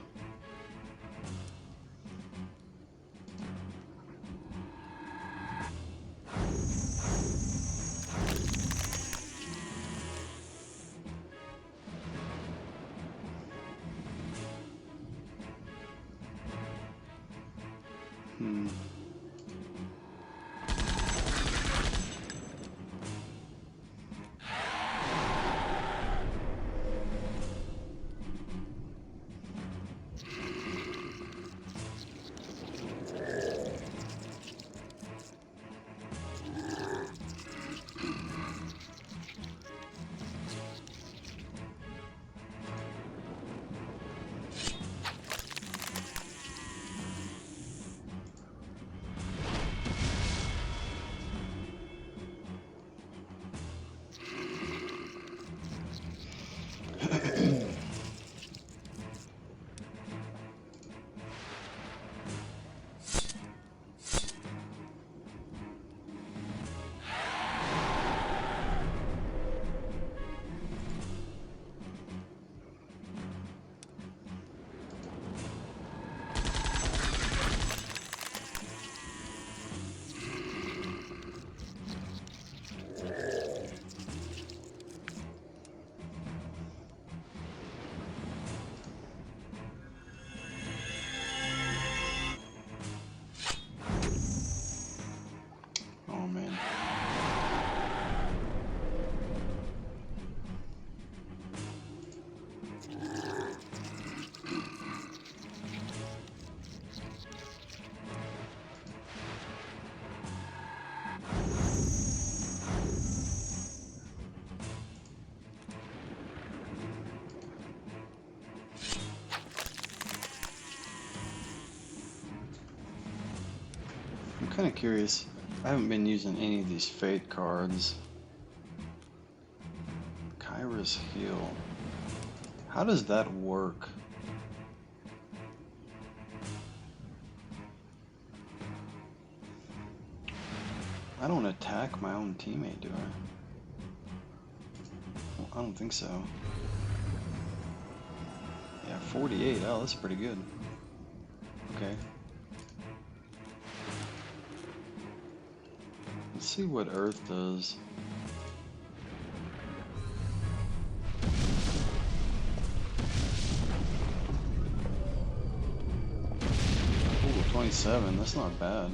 kind of curious. I haven't been using any of these fate cards. Kyra's heal. How does that work? I don't attack my own teammate, do I? Well, I don't think so. Yeah, 48. Oh, that's pretty good. Okay. Let's see what Earth does. Ooh, 27. That's not bad.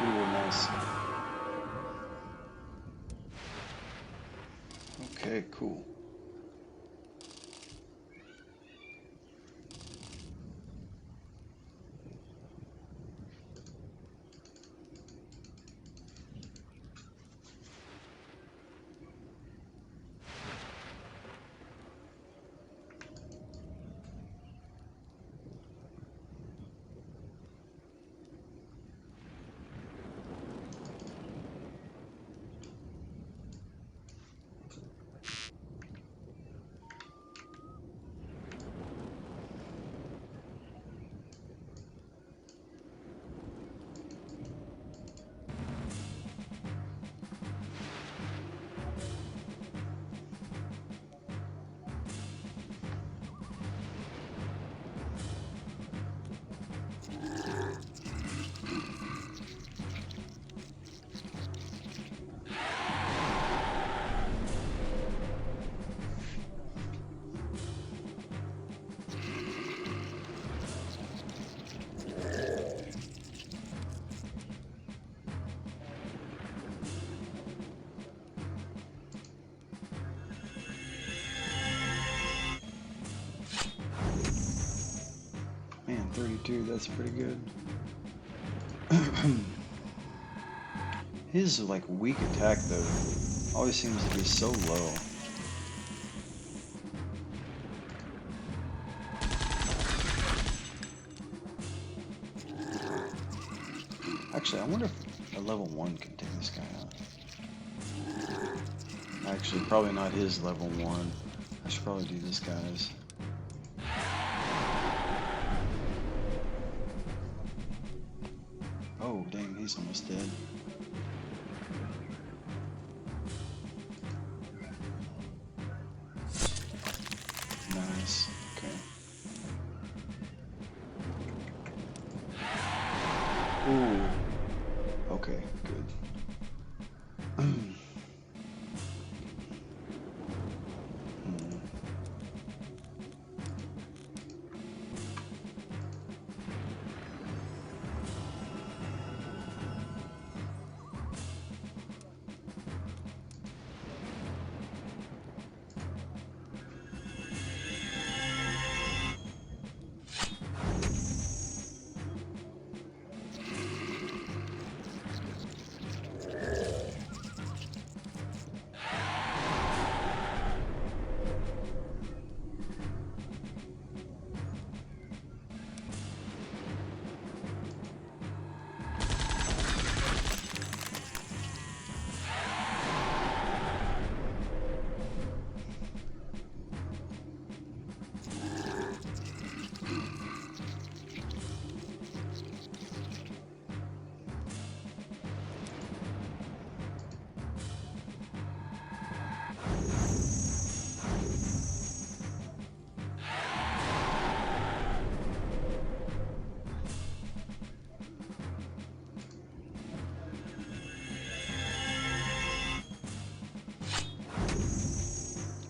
Ooh, nice. Okay, cool. Man, 32, that's pretty good. His like weak attack though always seems to be so low. Actually, I wonder if a level 1 can take this guy out. Actually, probably not his level 1. I should probably do this guy's. Oh, dang, he's almost dead. Nice. Okay. Ooh. Okay, good.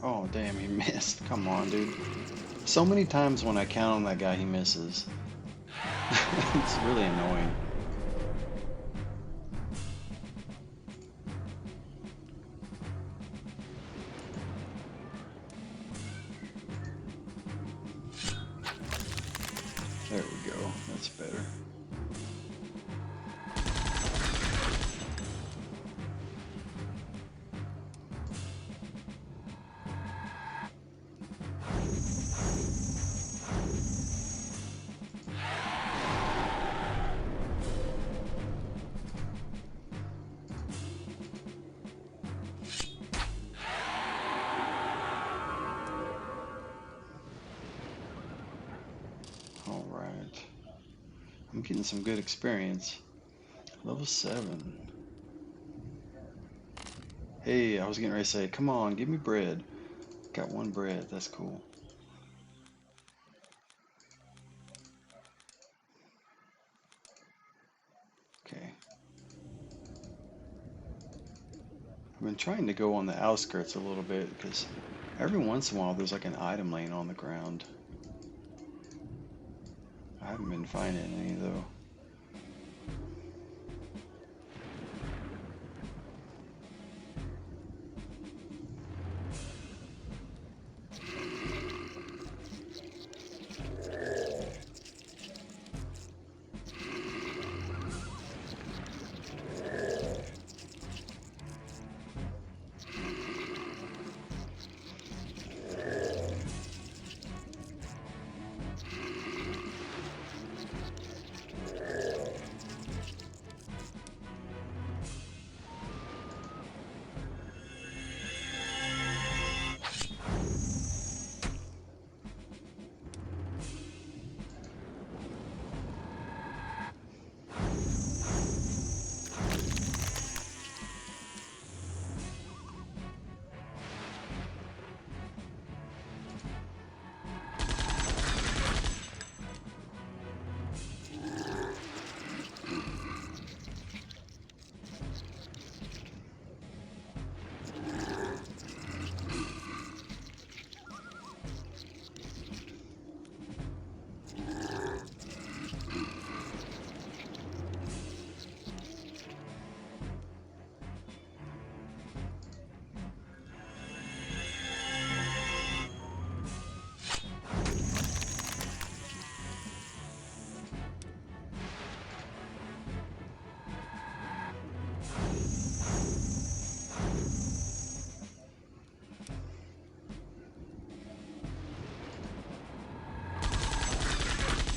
Oh, damn, he missed. Come on, dude. So many times when I count on that guy, he misses. It's really annoying. I'm getting some good experience. Level 7. Hey, I was getting ready to say, come on, give me bread. Got 1 bread, that's cool. Okay. I've been trying to go on the outskirts a little bit because every once in a while there's like an item laying on the ground. I haven't been finding any though.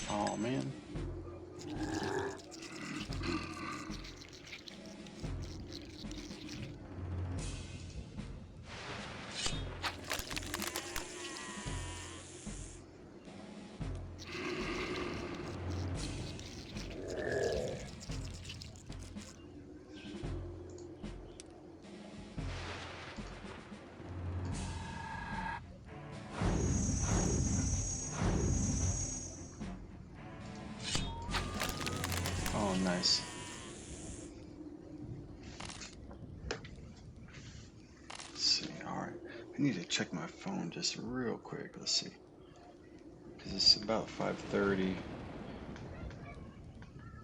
Oh man. Oh, nice. Let's see. All right. I need to check my phone just real quick. Let's see. Because it's about 5:30.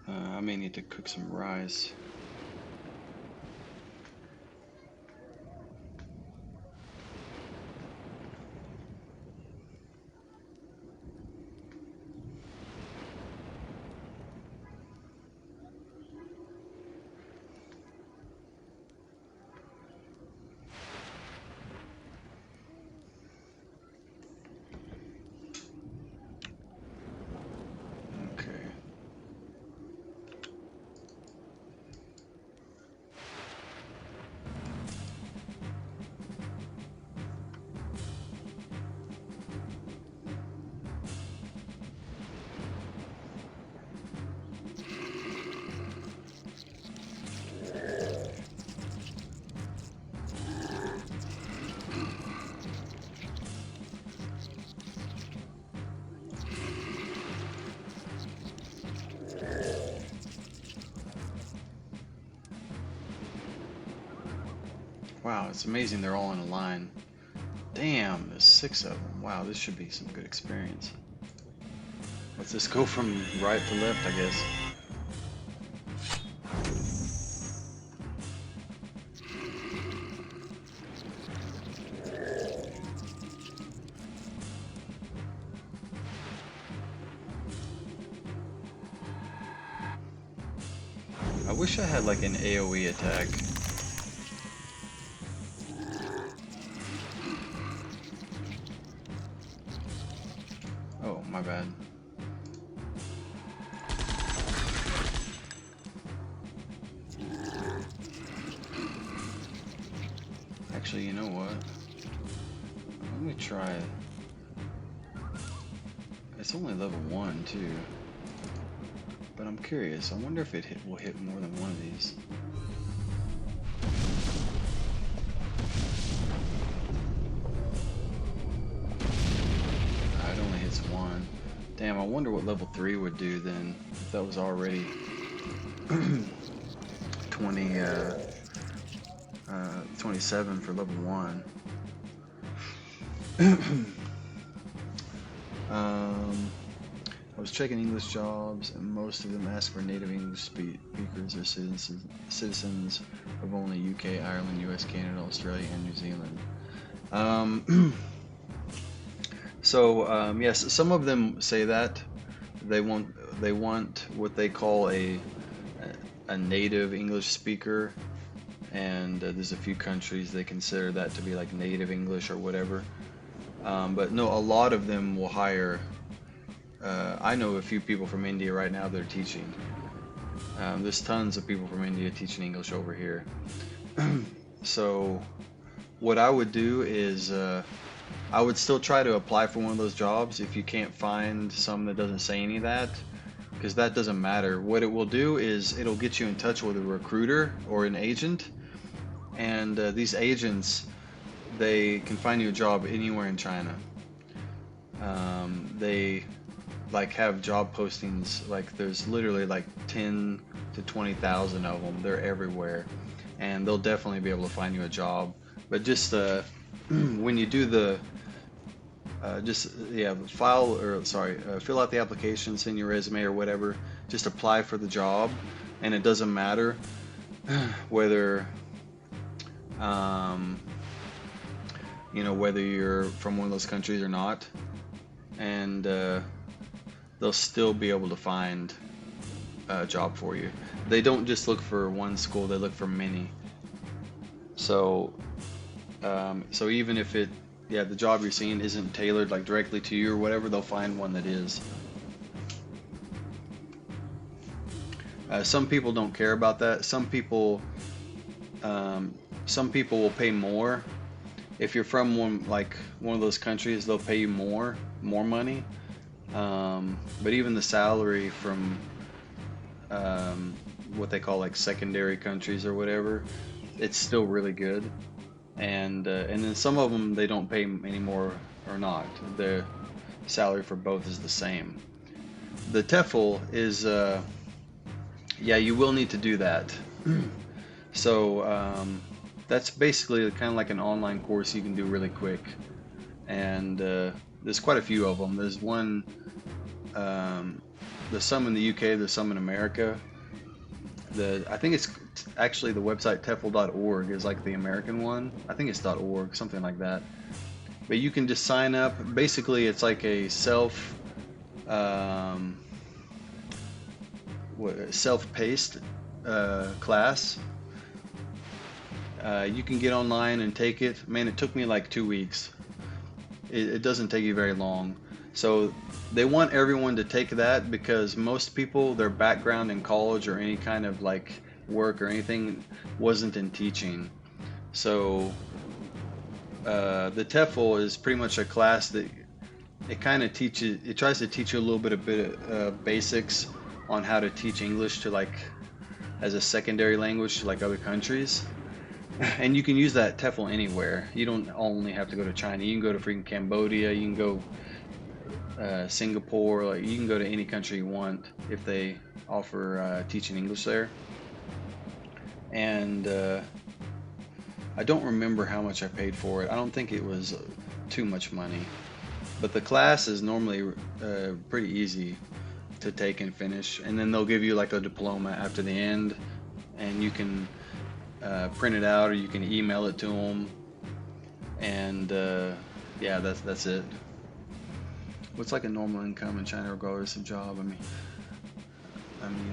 I may need to cook some rice. Okay. Wow, it's amazing they're all in a line. Damn, there's 6 of them. Wow, this should be some good experience. Let's just go from right to left, I guess. I wish I had like an AoE attack. Oh, my bad. Actually, you know what? Let me try it. It's only level 1 too. But I'm I'm curious. I wonder if it will hit more than one of these. It only hits one. Damn, I wonder what level 3 would do then, if that was already 27 for level 1. I was checking English jobs, and most of them ask for native English speakers or citizens of only UK, Ireland, US, Canada, Australia, and New Zealand. Yes, some of them say that they want what they call a native English speaker, and there's a few countries they consider that to be like native English or whatever. But no, a lot of them will hire. I know a few people from India right now that are teaching. There's tons of people from India teaching English over here. So what I would do is I would still try to apply for one of those jobs if you can't find some that doesn't say any of that, because that doesn't matter. What it will do is it'll get you in touch with a recruiter or an agent, and these agents, they can find you a job anywhere in China. They like have job postings, like there's literally like 10 to 20,000 of them. They're everywhere, and they'll definitely be able to find you a job. But just when you do the fill out the application, send your resume or whatever, just apply for the job, and it doesn't matter whether whether you're from one of those countries or not, and they'll still be able to find a job for you. They don't just look for one school, they look for many. So even if the job you're seeing isn't tailored like directly to you or whatever, they'll find one that is. Some people don't care about that. Some people will pay more. If you're from one of those countries, they'll pay you more money. But even the salary from what they call like secondary countries or whatever, it's still really good. And then some of them, they don't pay any more or not. The salary for both is the same. The TEFL is you will need to do that. So that's basically kind of like an online course you can do really quick, and there's quite a few of them. There's one, there's some in the UK, there's some in America. I think it's actually the website tefl.org is like the American one. I think it's .org, something like that. But you can just sign up. Basically, it's like a self-paced class. You can get online and take it. Man, it took me like 2 weeks. It doesn't take you very long. So they want everyone to take that because most people, their background in college or any kind of like work or anything wasn't in teaching. So the TEFL is pretty much a class that it tries to teach you a little bit of basics on how to teach English to like as a secondary language to like other countries. And you can use that TEFL anywhere. You don't only have to go to China. You can go to freaking Cambodia. You can go Singapore. Like you can go to any country you want if they offer teaching English there. And I don't remember how much I paid for it. I don't think it was too much money. But the class is normally pretty easy to take and finish. And then they'll give you like a diploma after the end, and you can print it out or you can email it to them. And that's it. What's like a normal income in China regardless of job? I mean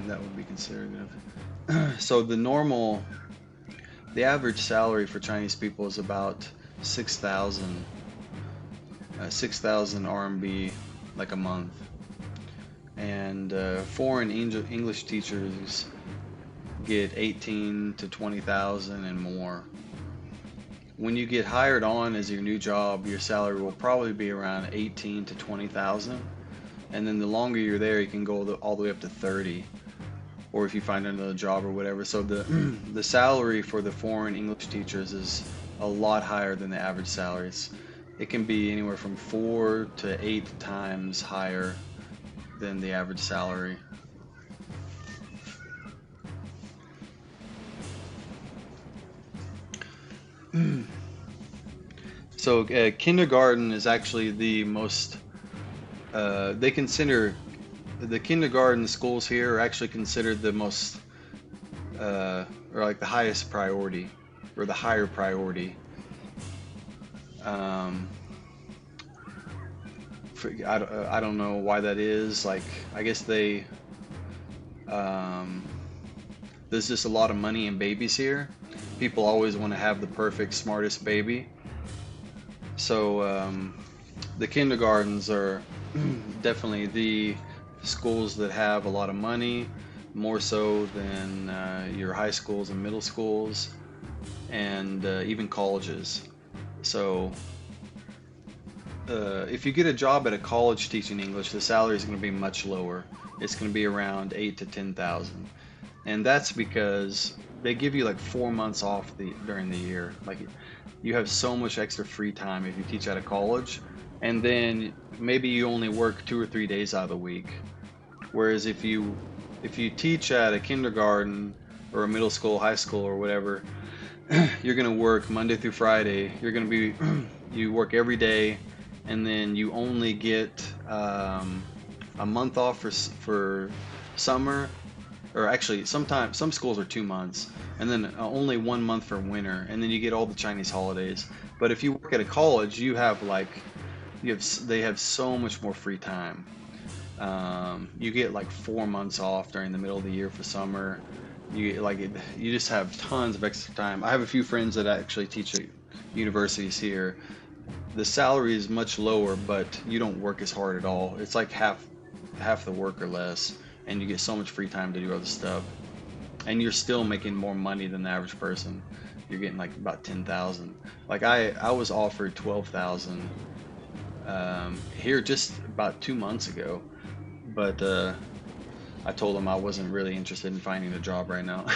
that would be considered. So the average salary for Chinese people is about 6,000 RMB like a month. And foreign English teachers get 18 to 20,000 and more. When you get hired on as your new job, your salary will probably be around 18 to 20,000, and then the longer you're there, you can go all the way up to 30. or if you find another job or whatever. So the the salary for the foreign English teachers is a lot higher than the average salaries. It can be anywhere from 4 to 8 times higher than the average salary. So kindergarten is actually the most, they consider, the kindergarten schools here are actually considered the most, or like the highest priority, or the higher priority. I don't know why that is. Like, I guess they, there's just a lot of money in babies here. People always want to have the perfect, smartest baby. So the kindergartens are definitely the schools that have a lot of money, more so than your high schools and middle schools, and even colleges. So if you get a job at a college teaching English, the salary is going to be much lower. It's going to be around 8 to 10,000, and that's because they give you like 4 months off during the year. Like, you have so much extra free time if you teach at a college, and then maybe you only work 2 or 3 days out of the week. Whereas if you teach at a kindergarten or a middle school, high school, or whatever, you're gonna work Monday through Friday. You're gonna be you work every day, and then you only get a month off for summer, or actually sometimes some schools are 2 months, and then only 1 month for winter, and then you get all the Chinese holidays. But if you work at a college, you have they have so much more free time. You get like 4 months off during the middle of the year for summer. You just have tons of extra time. I have a few friends that actually teach at universities here. The salary is much lower, but you don't work as hard at all. It's like half the work or less, and you get so much free time to do other stuff. And you're still making more money than the average person. You're getting like about 10,000. Like I was offered 12,000 here just about 2 months ago, but I told them I wasn't really interested in finding a job right now.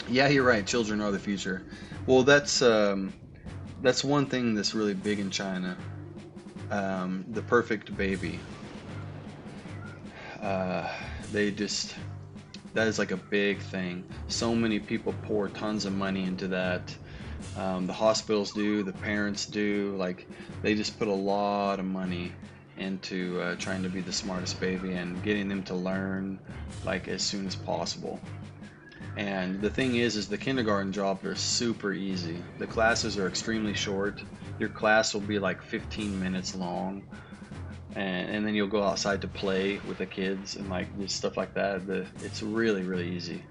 Yeah, you're right. Children are the future. Well, that's one thing that's really big in China. The perfect baby. That is like a big thing. So many people pour tons of money into that. The hospitals do, the parents do. Like, they just put a lot of money into trying to be the smartest baby and getting them to learn like as soon as possible. And the thing is the kindergarten jobs are super easy. The classes are extremely short. Your class will be like 15 minutes long, and then you'll go outside to play with the kids and like just stuff like that. It's really, really easy.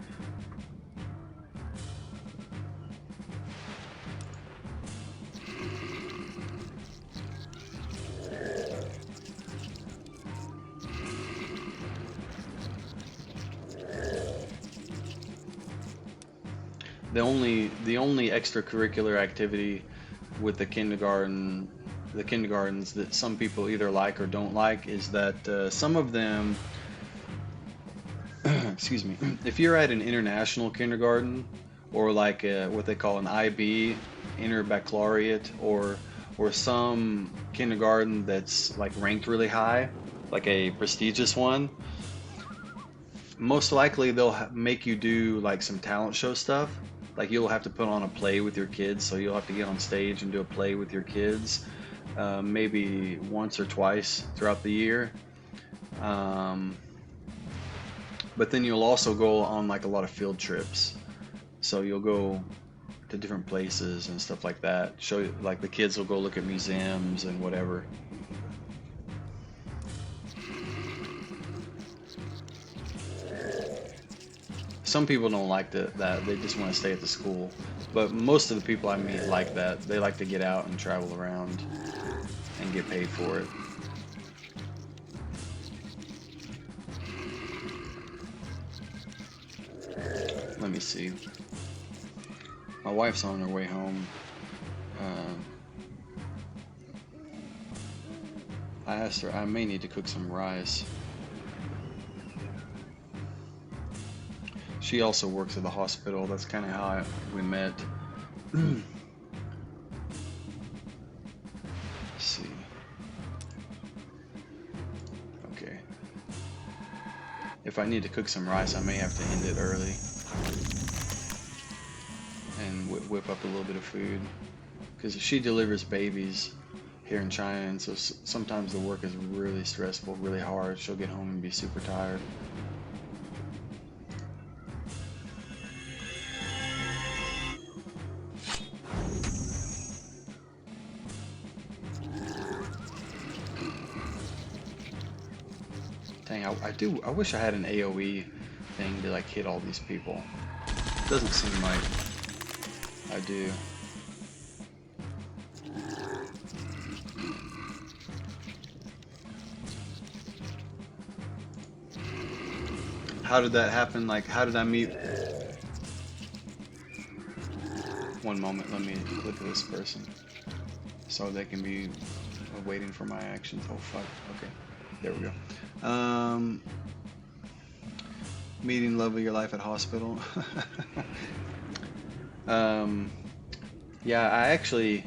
The only extracurricular activity with the kindergartens that some people either like or don't like is that some of them excuse me, if you're at an international kindergarten, or like what they call an IB, interbaccalaureate, or some kindergarten that's like ranked really high, like a prestigious one, most likely they'll make you do like some talent show stuff. Like, you'll have to put on a play with your kids, so you'll have to get on stage and do a play with your kids, maybe once or twice throughout the year. But then you'll also go on like a lot of field trips. So you'll go to different places and stuff like that. Like, the kids will go look at museums and whatever. Some people don't like that. They just want to stay at the school. But most of the people I meet like that. They like to get out and travel around and get paid for it. Let me see. My wife's on her way home. I asked her, I may need to cook some rice. She also works at the hospital. That's kind of how we met. Let's see. Okay. If I need to cook some rice, I may have to end it early and whip up a little bit of food, because she delivers babies here in China, and so sometimes the work is really stressful, really hard. She'll get home and be super tired. Dang, I wish I had an AoE thing to like hit all these people. Doesn't seem like I do. How did that happen? Like, how did I meet? One moment, let me look at this person so they can be waiting for my actions. Oh fuck. Okay, there we go. Meeting love of your life at hospital. Yeah, I actually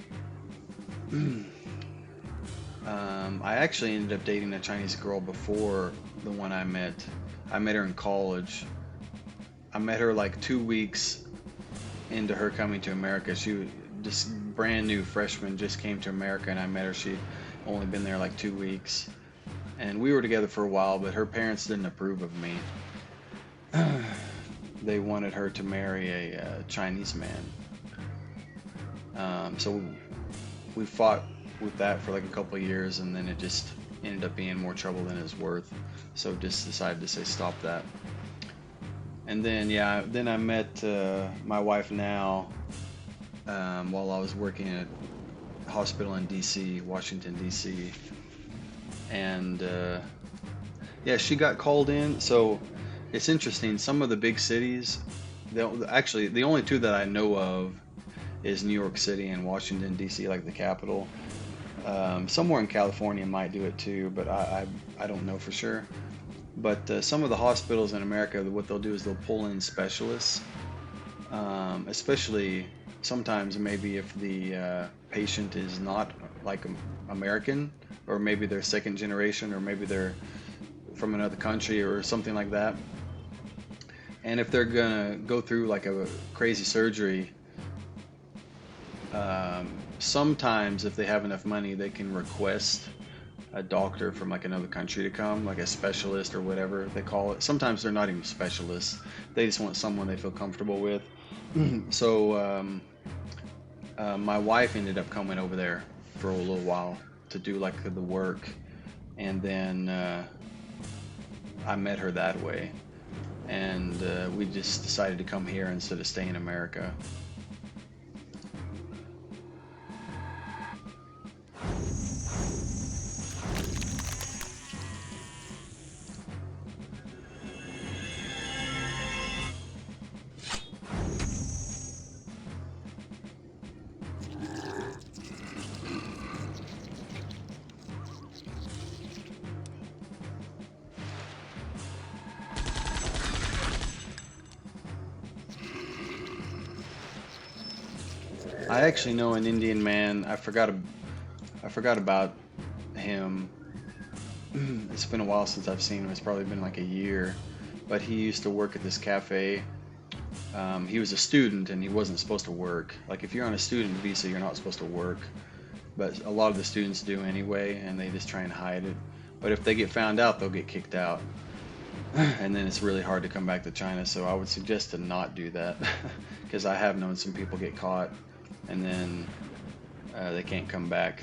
ended up dating a Chinese girl before the one I met. I met her in college. I met her like 2 weeks into her coming to America. She was just brand new freshman, just came to America, and I met her. She'd only been there like 2 weeks. And we were together for a while, but her parents didn't approve of me. They wanted her to marry a Chinese man. So we fought with that for like a couple of years, and then it just ended up being more trouble than it's worth. So just decided to say stop that. And then then I met my wife now while I was working at a hospital in DC, Washington DC, and yeah, she got called in. So it's interesting. Some of the big cities, actually the only two that I know of is New York City and Washington DC, like the capital. Somewhere in California might do it too, but I don't know for sure. But some of the hospitals in America, what they'll do is they'll pull in specialists, especially sometimes maybe if the patient is not like American, or maybe they're second generation, or maybe they're from another country or something like that. And if they're gonna go through like a crazy surgery, sometimes if they have enough money, they can request a doctor from like another country to come, like a specialist or whatever they call it. Sometimes they're not even specialists. They just want someone they feel comfortable with. So my wife ended up coming over there for a little while to do like the work, and then I met her that way, and we just decided to come here instead of stay in America. I actually know an Indian man. I forgot about him. It's been a while since I've seen him. It's probably been like a year. But he used to work at this cafe. He was a student and he wasn't supposed to work. Like if you're on a student visa, you're not supposed to work. But a lot of the students do anyway, and they just try and hide it. But if they get found out, they'll get kicked out. And then it's really hard to come back to China. So I would suggest to not do that, because I have known some people get caught and then they can't come back.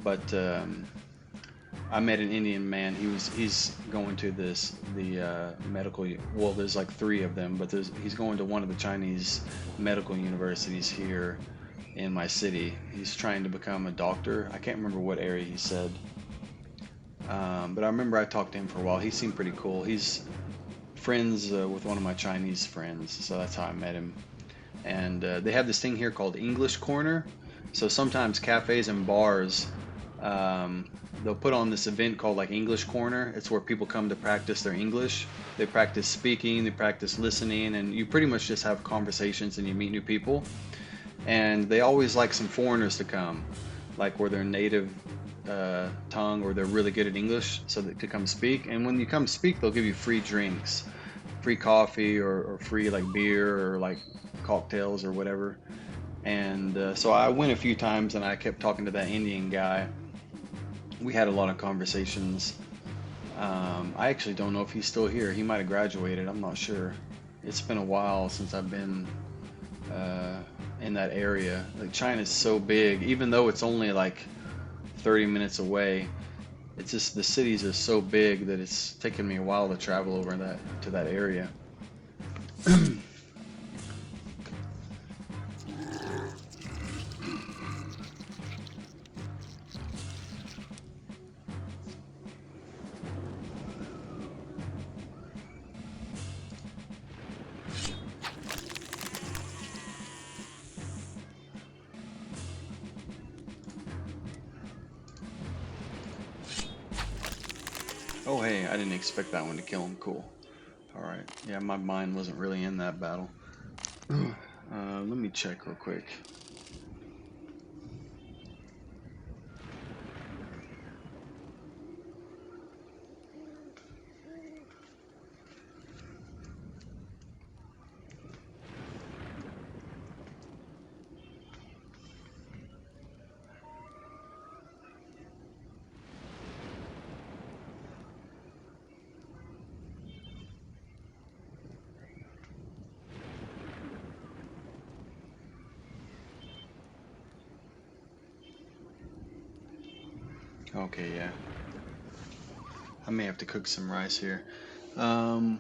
But I met an Indian man. He's going to the medical. Well, there's like 3 of them, but he's going to one of the Chinese medical universities here in my city. He's trying to become a doctor. I can't remember what area he said, but I remember I talked to him for a while. He seemed pretty cool. He's friends with one of my Chinese friends, so that's how I met him. And they have this thing here called English Corner. So sometimes cafes and bars they'll put on this event called like English Corner. It's where people come to practice their English. They practice speaking, they practice listening, and you pretty much just have conversations and you meet new people. And they always like some foreigners to come, like where their native tongue or they're really good at English, so that to come speak. And when you come speak, they'll give you free drinks, free coffee or free like beer or like cocktails or whatever. And so I went a few times and I kept talking to that Indian guy. We had a lot of conversations. I actually don't know if he's still here. He might have graduated. I'm not sure. It's been a while since I've been in that area. Like China's so big, even though it's only like 30 minutes away. It's just the cities are so big that it's taken me a while to travel over to that area. Oh hey, I didn't expect that one to kill him. Cool. Alright. Yeah, my mind wasn't really in that battle. Let me check real quick. Okay, yeah. I may have to cook some rice here. I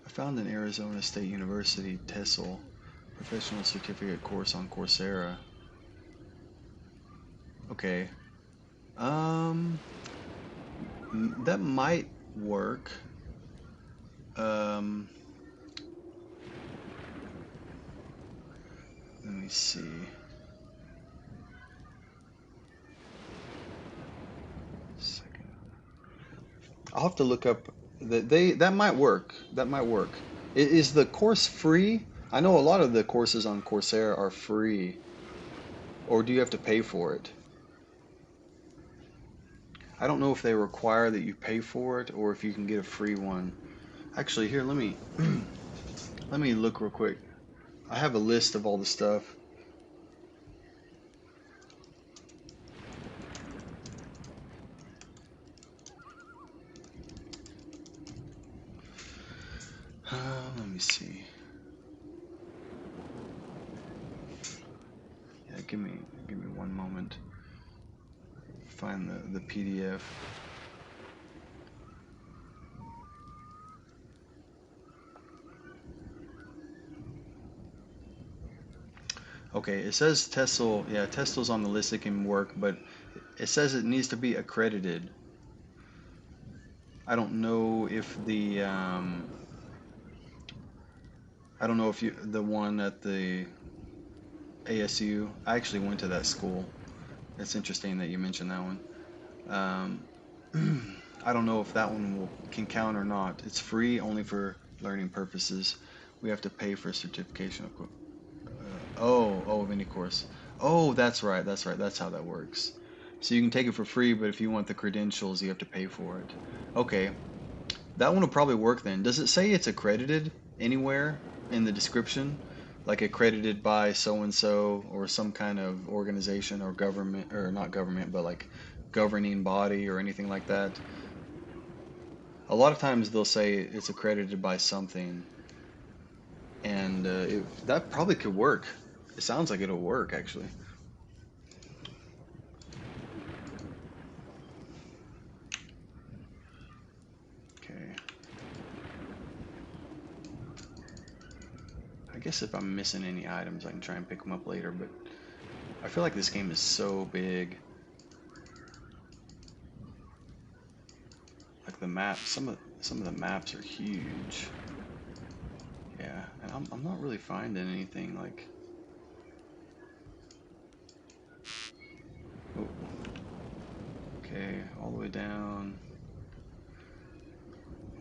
found an Arizona State University TESOL professional certificate course on Coursera. Okay. That might work. Let me see. I'll have to look up that might work. That might work. Is the course free? I know a lot of the courses on Coursera are free. Or do you have to pay for it? I don't know if they require that you pay for it or if you can get a free one. Actually, here, let me let me look real quick. I have a list of all the stuff. Let me see. Yeah, give me one moment. Find the PDF. Okay, it says TESOL. Yeah, TESOL's on the list. It can work, but it says it needs to be accredited. I don't know if the I don't know if the one at the ASU. I actually went to that school. It's interesting that you mentioned that one. I don't know if that one can count or not. It's free only for learning purposes. We have to pay for certification of of any course. Oh, that's right. That's right. That's how that works. So you can take it for free, but if you want the credentials, you have to pay for it. Okay, that one will probably work then. Does it say it's accredited anywhere in the description? Like accredited by so-and-so or some kind of organization or government, or not government, but like governing body or anything like that? A lot of times they'll say it's accredited by something, and that probably could work. It sounds like it'll work, actually. Okay. I guess if I'm missing any items, I can try and pick them up later, but I feel like this game is so big. Like the map, some of the maps are huge. Yeah, and I'm not really finding anything like. Oh, all the way down.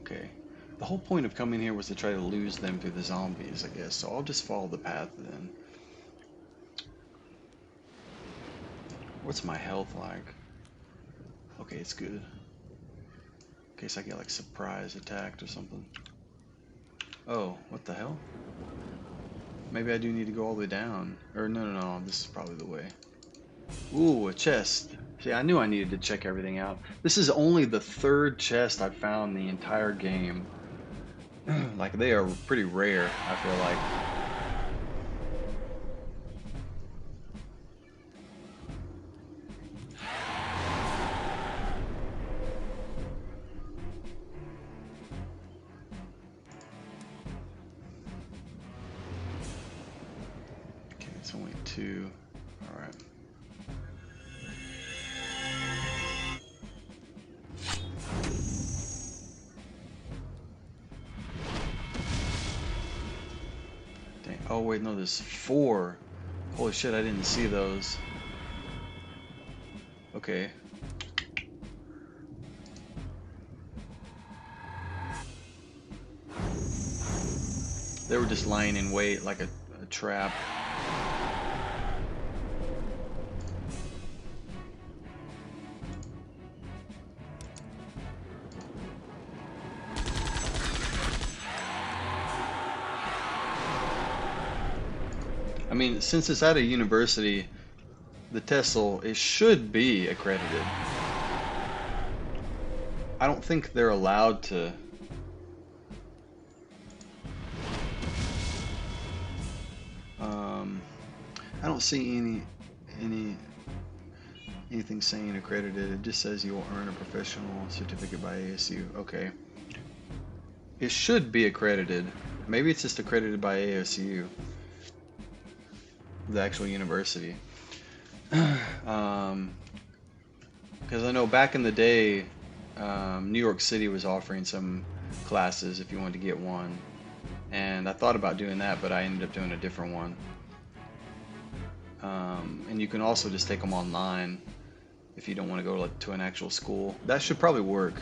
Okay. The whole point of coming here was to try to lose them through the zombies, I guess. So I'll just follow the path then. What's my health like? Okay, it's good. In case I get like surprise attacked or something. Oh, what the hell? Maybe I do need to go all the way down. Or no, this is probably the way. Ooh, a chest. See, I knew I needed to check everything out. This is only the third chest I've found the entire game. Like, they are pretty rare, I feel like. Okay, it's only 2. Alright. Oh wait, no, there's 4. Holy shit, I didn't see those. Okay. They were just lying in wait like a trap. I mean, since it's at a university, the TESOL, it should be accredited. I don't think they're allowed to. I don't see anything saying accredited. It just says you will earn a professional certificate by ASU. Okay. It should be accredited. Maybe it's just accredited by ASU, the actual university. Because I know back in the day, New York City was offering some classes if you wanted to get one, and I thought about doing that, but I ended up doing a different one. And you can also just take them online if you don't want to go to an actual school. That should probably work.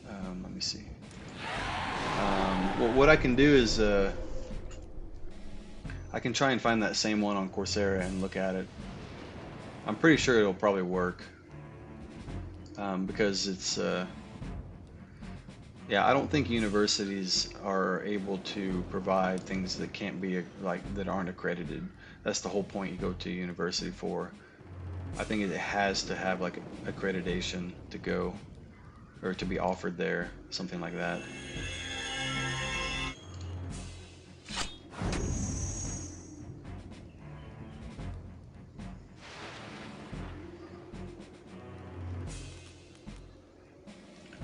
Let me see. Well, what I can do is I can try and find that same one on Coursera and look at it. I'm pretty sure it'll probably work because it's yeah, I don't think universities are able to provide things that can't be that aren't accredited. That's the whole point you go to university for. I think it has to have like accreditation to go or to be offered there, something like that.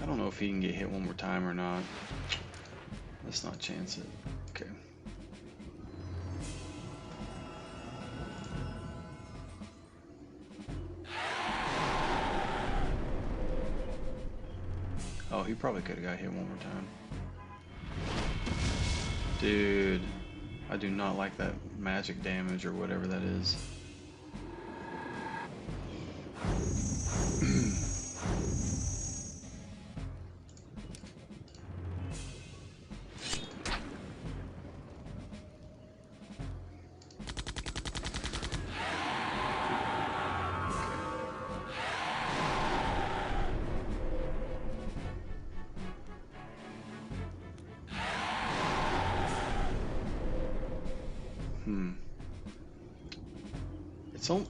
I don't know if he can get hit one more time or not. Let's not chance it. Okay. Oh, he probably could have got hit one more time. Dude, I do not like that magic damage or whatever that is.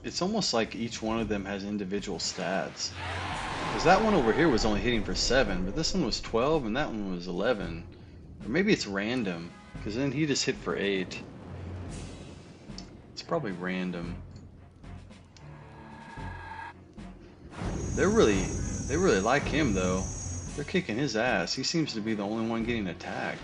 It's almost like each one of them has individual stats. Because that one over here was only hitting for 7, but this one was 12 and that one was 11. Or maybe it's random, because then he just hit for 8. It's probably random. They really like him though. They're kicking his ass. He seems to be the only one getting attacked.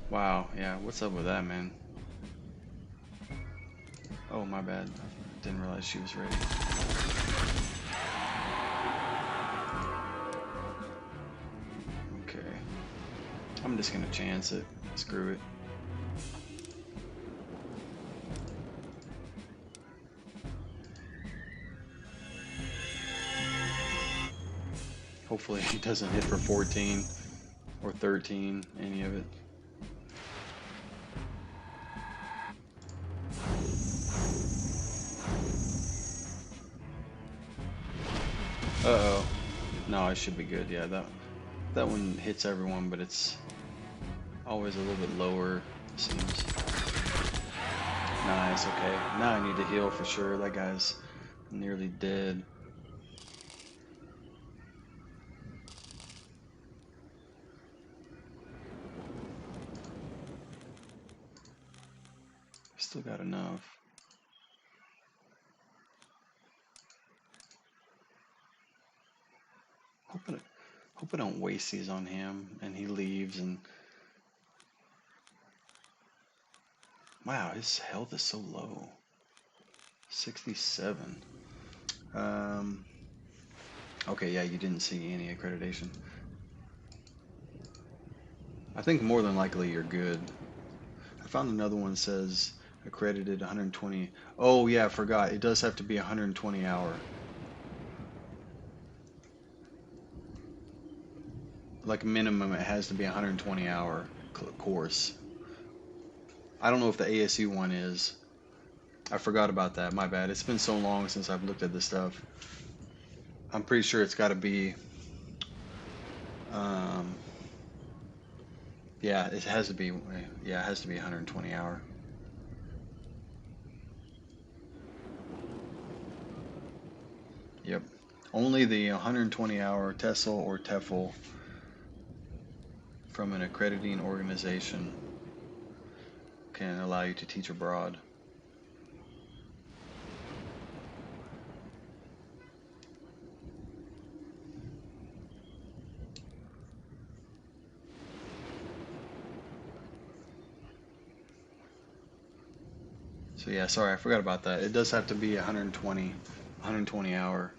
Wow, yeah, what's up with that, man? Oh, my bad. Didn't realize she was ready. Okay. I'm just gonna chance it. Screw it. Hopefully he doesn't hit for 14 or 13, any of it. Uh-oh. No, it should be good. Yeah, that one hits everyone, but it's always a little bit lower, it seems. Nice, okay. Now I need to heal for sure. That guy's nearly dead. Still got enough. Hope I don't waste these on him and he leaves and... Wow, his health is so low. 67. Okay, yeah, you didn't see any accreditation. I think more than likely you're good. I found another one that says accredited 120. Oh yeah, I forgot. It does have to be 120 hour. Like minimum, it has to be 120 hour course. I don't know if the ASU one is. I forgot about that. My bad. It's been so long since I've looked at this stuff. I'm pretty sure it's got to be. Yeah, it has to be. Yeah, it has to be 120 hour. Yep. Only the 120 hour TESOL or TEFL from an accrediting organization can allow you to teach abroad. So yeah, sorry, I forgot about that. It does have to be 120 hour.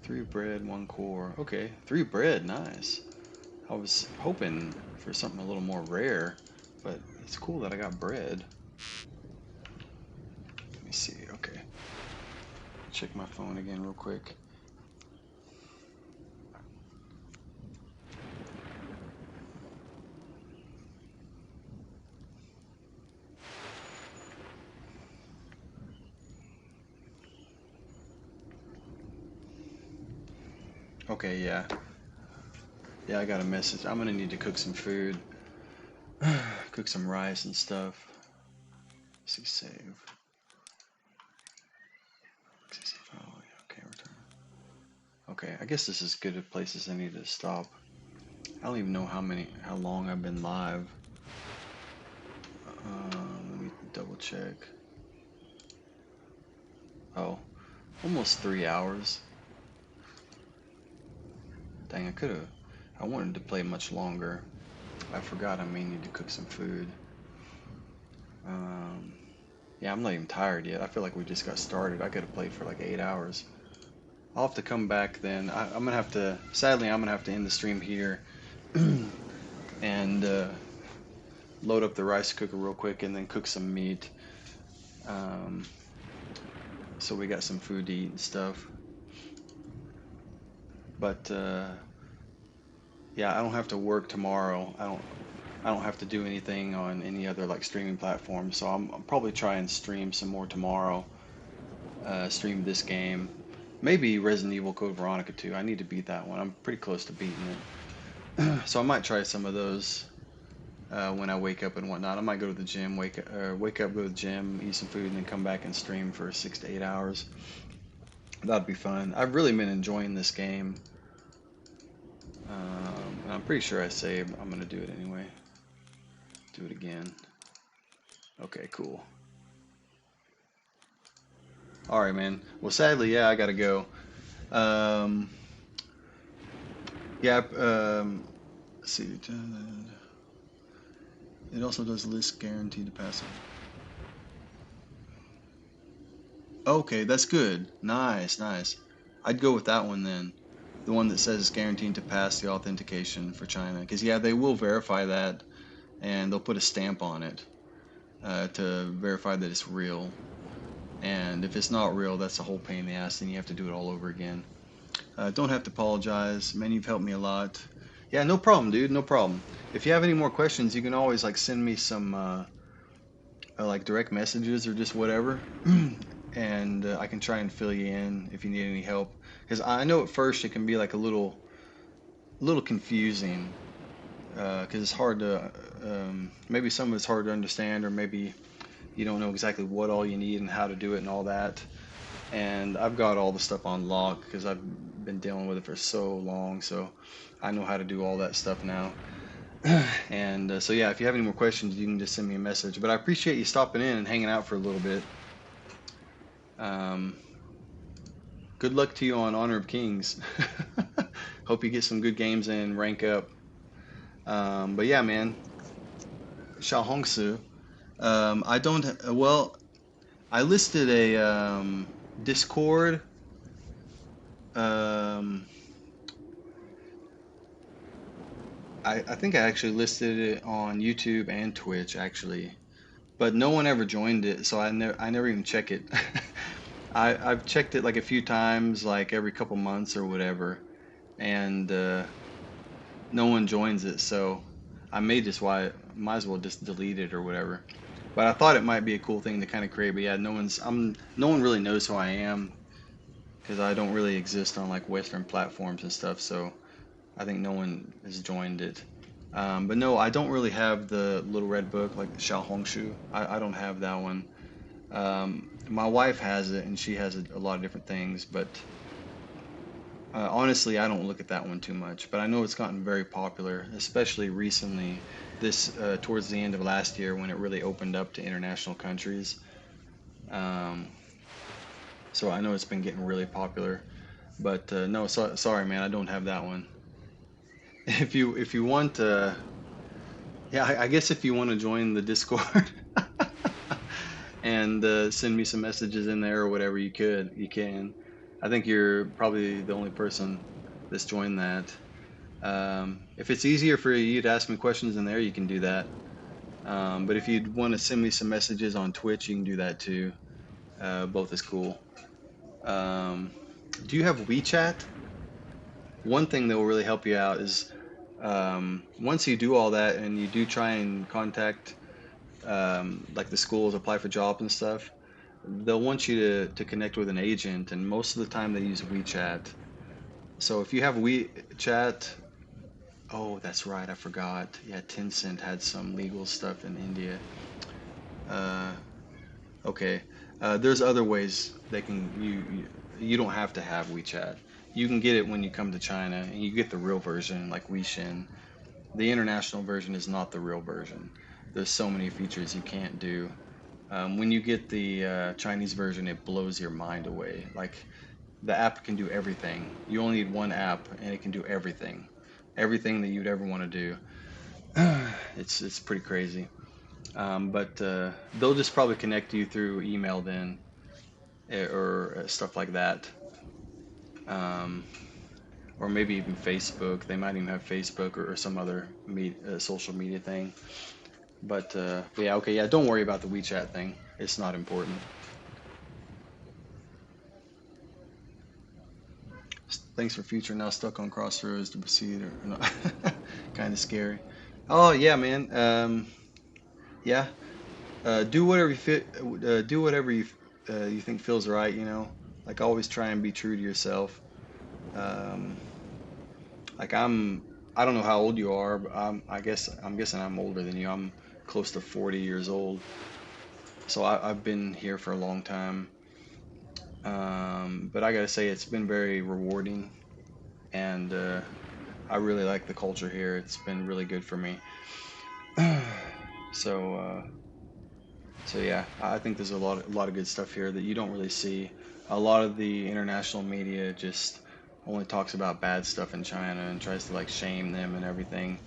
Three bread, one core. Okay, 3 bread, nice. I was hoping for something a little more rare, but it's cool that I got bread. Let me see, okay. Check my phone again real quick. Okay, yeah. Yeah, I got a message. I'm gonna need to cook some food. Cook some rice and stuff. Let's see, save. Oh, yeah, okay, return. Okay, I guess this is good at places I need to stop. I don't even know how long I've been live. Let me double check. Oh, almost 3 hours. Dang, I wanted to play much longer. I forgot I may need to cook some food. Yeah, I'm not even tired yet. I feel like we just got started. I could have played for like 8 hours. I'll have to come back then. I'm gonna have to, sadly, I'm gonna have to end the stream here and load up the rice cooker real quick and then cook some meat. So we got some food to eat and stuff. But yeah, I don't have to work tomorrow. I don't have to do anything on any other like streaming platform. So I'll probably try and stream some more tomorrow. Stream this game. Maybe Resident Evil Code Veronica 2. I need to beat that one. I'm pretty close to beating it. So I might try some of those when I wake up and whatnot. I might go to the gym, wake up, go to the gym, eat some food, and then come back and stream for 6 to 8 hours. That'd be fun. I've really been enjoying this game. And I'm pretty sure I saved. I'm gonna do it anyway. Do it again. Okay, cool. Alright, man. Well, sadly, yeah, I gotta go. Yeah, let's see. It also does list guaranteed to pass it. Okay, that's good. Nice, nice. I'd go with that one then. The one that says it's guaranteed to pass the authentication for China. Because, yeah, they will verify that, and they'll put a stamp on it to verify that it's real. And if it's not real, that's a whole pain in the ass, and you have to do it all over again. Don't have to apologize. Man, you've helped me a lot. Yeah, no problem, dude. No problem. If you have any more questions, you can always like send me some like direct messages or just whatever, and I can try and fill you in if you need any help. Because I know at first it can be like a little confusing, because it's hard to maybe some of it's hard to understand, or maybe you don't know exactly what all you need and how to do it and all that. And I've got all the stuff on lock because I've been dealing with it for so long, so I know how to do all that stuff now. And so yeah, if you have any more questions, you can just send me a message. But I appreciate you stopping in and hanging out for a little bit. Good luck to you on Honor of Kings. Hope you get some good games and rank up. But yeah, man, Xiao Hongsu. I don't. Well, I listed a Discord. I think I actually listed it on YouTube and Twitch actually, but no one ever joined it, so I never even check it. I've checked it like a few times, like every couple months or whatever, and no one joins it, so I might as well just delete it or whatever. But I thought it might be a cool thing to kind of create. But yeah, no one really knows who I am because I don't really exist on like Western platforms and stuff. So I think no one has joined it. But no, I don't really have the little red book like Xiao Hongshu. I don't have that one. My wife has it, and she has a lot of different things. But honestly, I don't look at that one too much. But I know it's gotten very popular, especially recently. This towards the end of last year when it really opened up to international countries. So I know it's been getting really popular. But no, sorry, man, I don't have that one. If you want, yeah, I guess if you want to join the Discord and send me some messages in there or whatever, you can. I think you're probably the only person that's joined that. If it's easier for you to ask me questions in there, you can do that. But if you'd want to send me some messages on Twitch, you can do that too. Both is cool. Do you have WeChat? One thing that will really help you out is once you do all that and you do try and contact like the schools, apply for jobs and stuff, they'll want you to connect with an agent, and most of the time they use WeChat. So if you have WeChat, oh, that's right, I forgot. Yeah, Tencent had some legal stuff in India. Okay, there's other ways they can you don't have to have WeChat. You can get it when you come to China, and you get the real version like WeChat. The international version is not the real version. There's so many features you can't do. When you get the Chinese version, it blows your mind away. Like the app can do everything. You only need one app, and it can do everything, everything that you'd ever want to do. It's pretty crazy. But they'll just probably connect you through email then, or stuff like that. Or maybe even Facebook. They might even have Facebook or some other social media thing. But yeah, okay, yeah, don't worry about the WeChat thing. It's not important. Thanks for future. Now stuck on crossroads to proceed or not. Kind of scary. Oh yeah, man. Yeah. Do whatever you fit. Do whatever you think feels right. You know, like always try and be true to yourself. Like I don't know how old you are, but I'm guessing I'm older than you. I'm close to 40 years old. So I've been here for a long time. But I gotta say it's been very rewarding, and I really like the culture here. It's been really good for me. So so yeah, I think there's a lot of good stuff here that you don't really see. A lot of the international media just only talks about bad stuff in China and tries to like shame them and everything.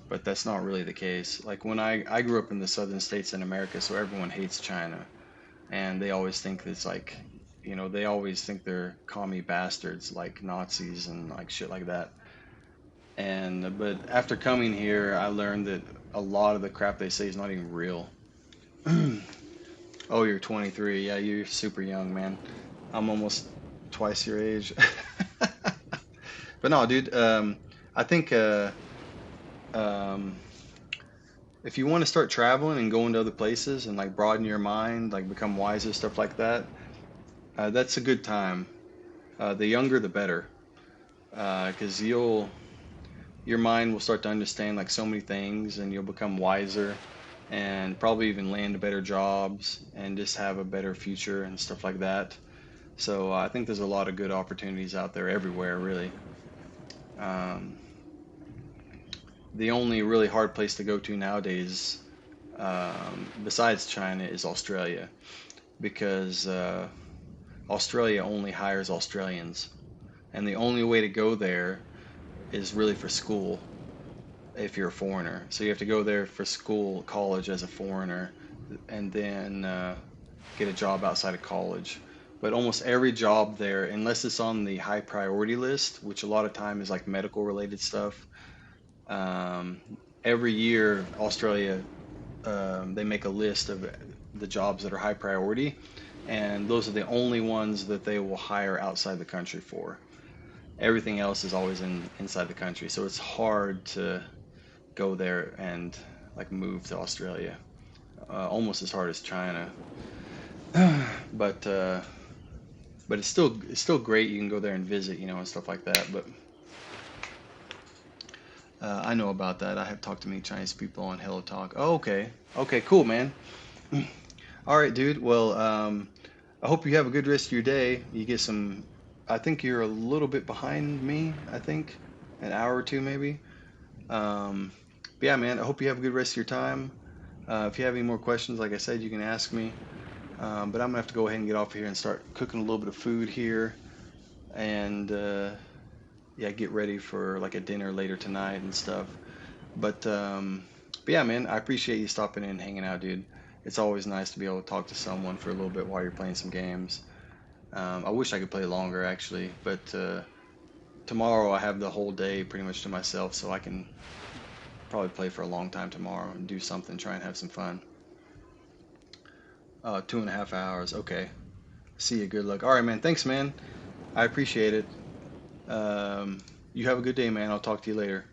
but that's not really the case. Like when I grew up in the southern states in America, so everyone hates China, and they always think it's like, they always think they're commie bastards like Nazis and like shit like that. And but after coming here, I learned that a lot of the crap they say is not even real. Oh, you're 23. Yeah, you're super young, man. I'm almost twice your age. But no, dude, I think um, if you want to start traveling and going to other places and like broaden your mind, like become wiser, stuff like that, that's a good time. The younger, the better, because your mind will start to understand like so many things, and you'll become wiser, and probably even land better jobs and just have a better future and stuff like that. So I think there's a lot of good opportunities out there everywhere, really. Um, the only really hard place to go to nowadays, besides China, is Australia, because Australia only hires Australians, and the only way to go there is really for school if you're a foreigner. So you have to go there for school, college as a foreigner, and then get a job outside of college. But almost every job there, unless it's on the high priority list, which a lot of time is like medical related stuff, um, every year Australia, they make a list of the jobs that are high priority, and those are the only ones that they will hire outside the country for. Everything else is always inside the country, so it's hard to go there and like move to Australia. Almost as hard as China, but it's still great. You can go there and visit, and stuff like that. But I know about that. I have talked to many Chinese people on Hello Talk. Oh, okay, cool, man. All right, dude. Well, I hope you have a good rest of your day. You get some. I think you're a little bit behind me. I think an hour or two maybe. But yeah, man. I hope you have a good rest of your time. If you have any more questions, like I said, you can ask me. But I'm gonna have to go ahead and get off here and start cooking a little bit of food here, and yeah, get ready for like a dinner later tonight and stuff. But yeah, man, I appreciate you stopping in and hanging out, dude. It's always nice to be able to talk to someone for a little bit while you're playing some games. I wish I could play longer actually, but tomorrow I have the whole day pretty much to myself, so I can probably play for a long time tomorrow and do something, try and have some fun. 2.5 hours. Okay. See you. Good luck. All right, man. Thanks, man. I appreciate it. You have a good day, man. I'll talk to you later.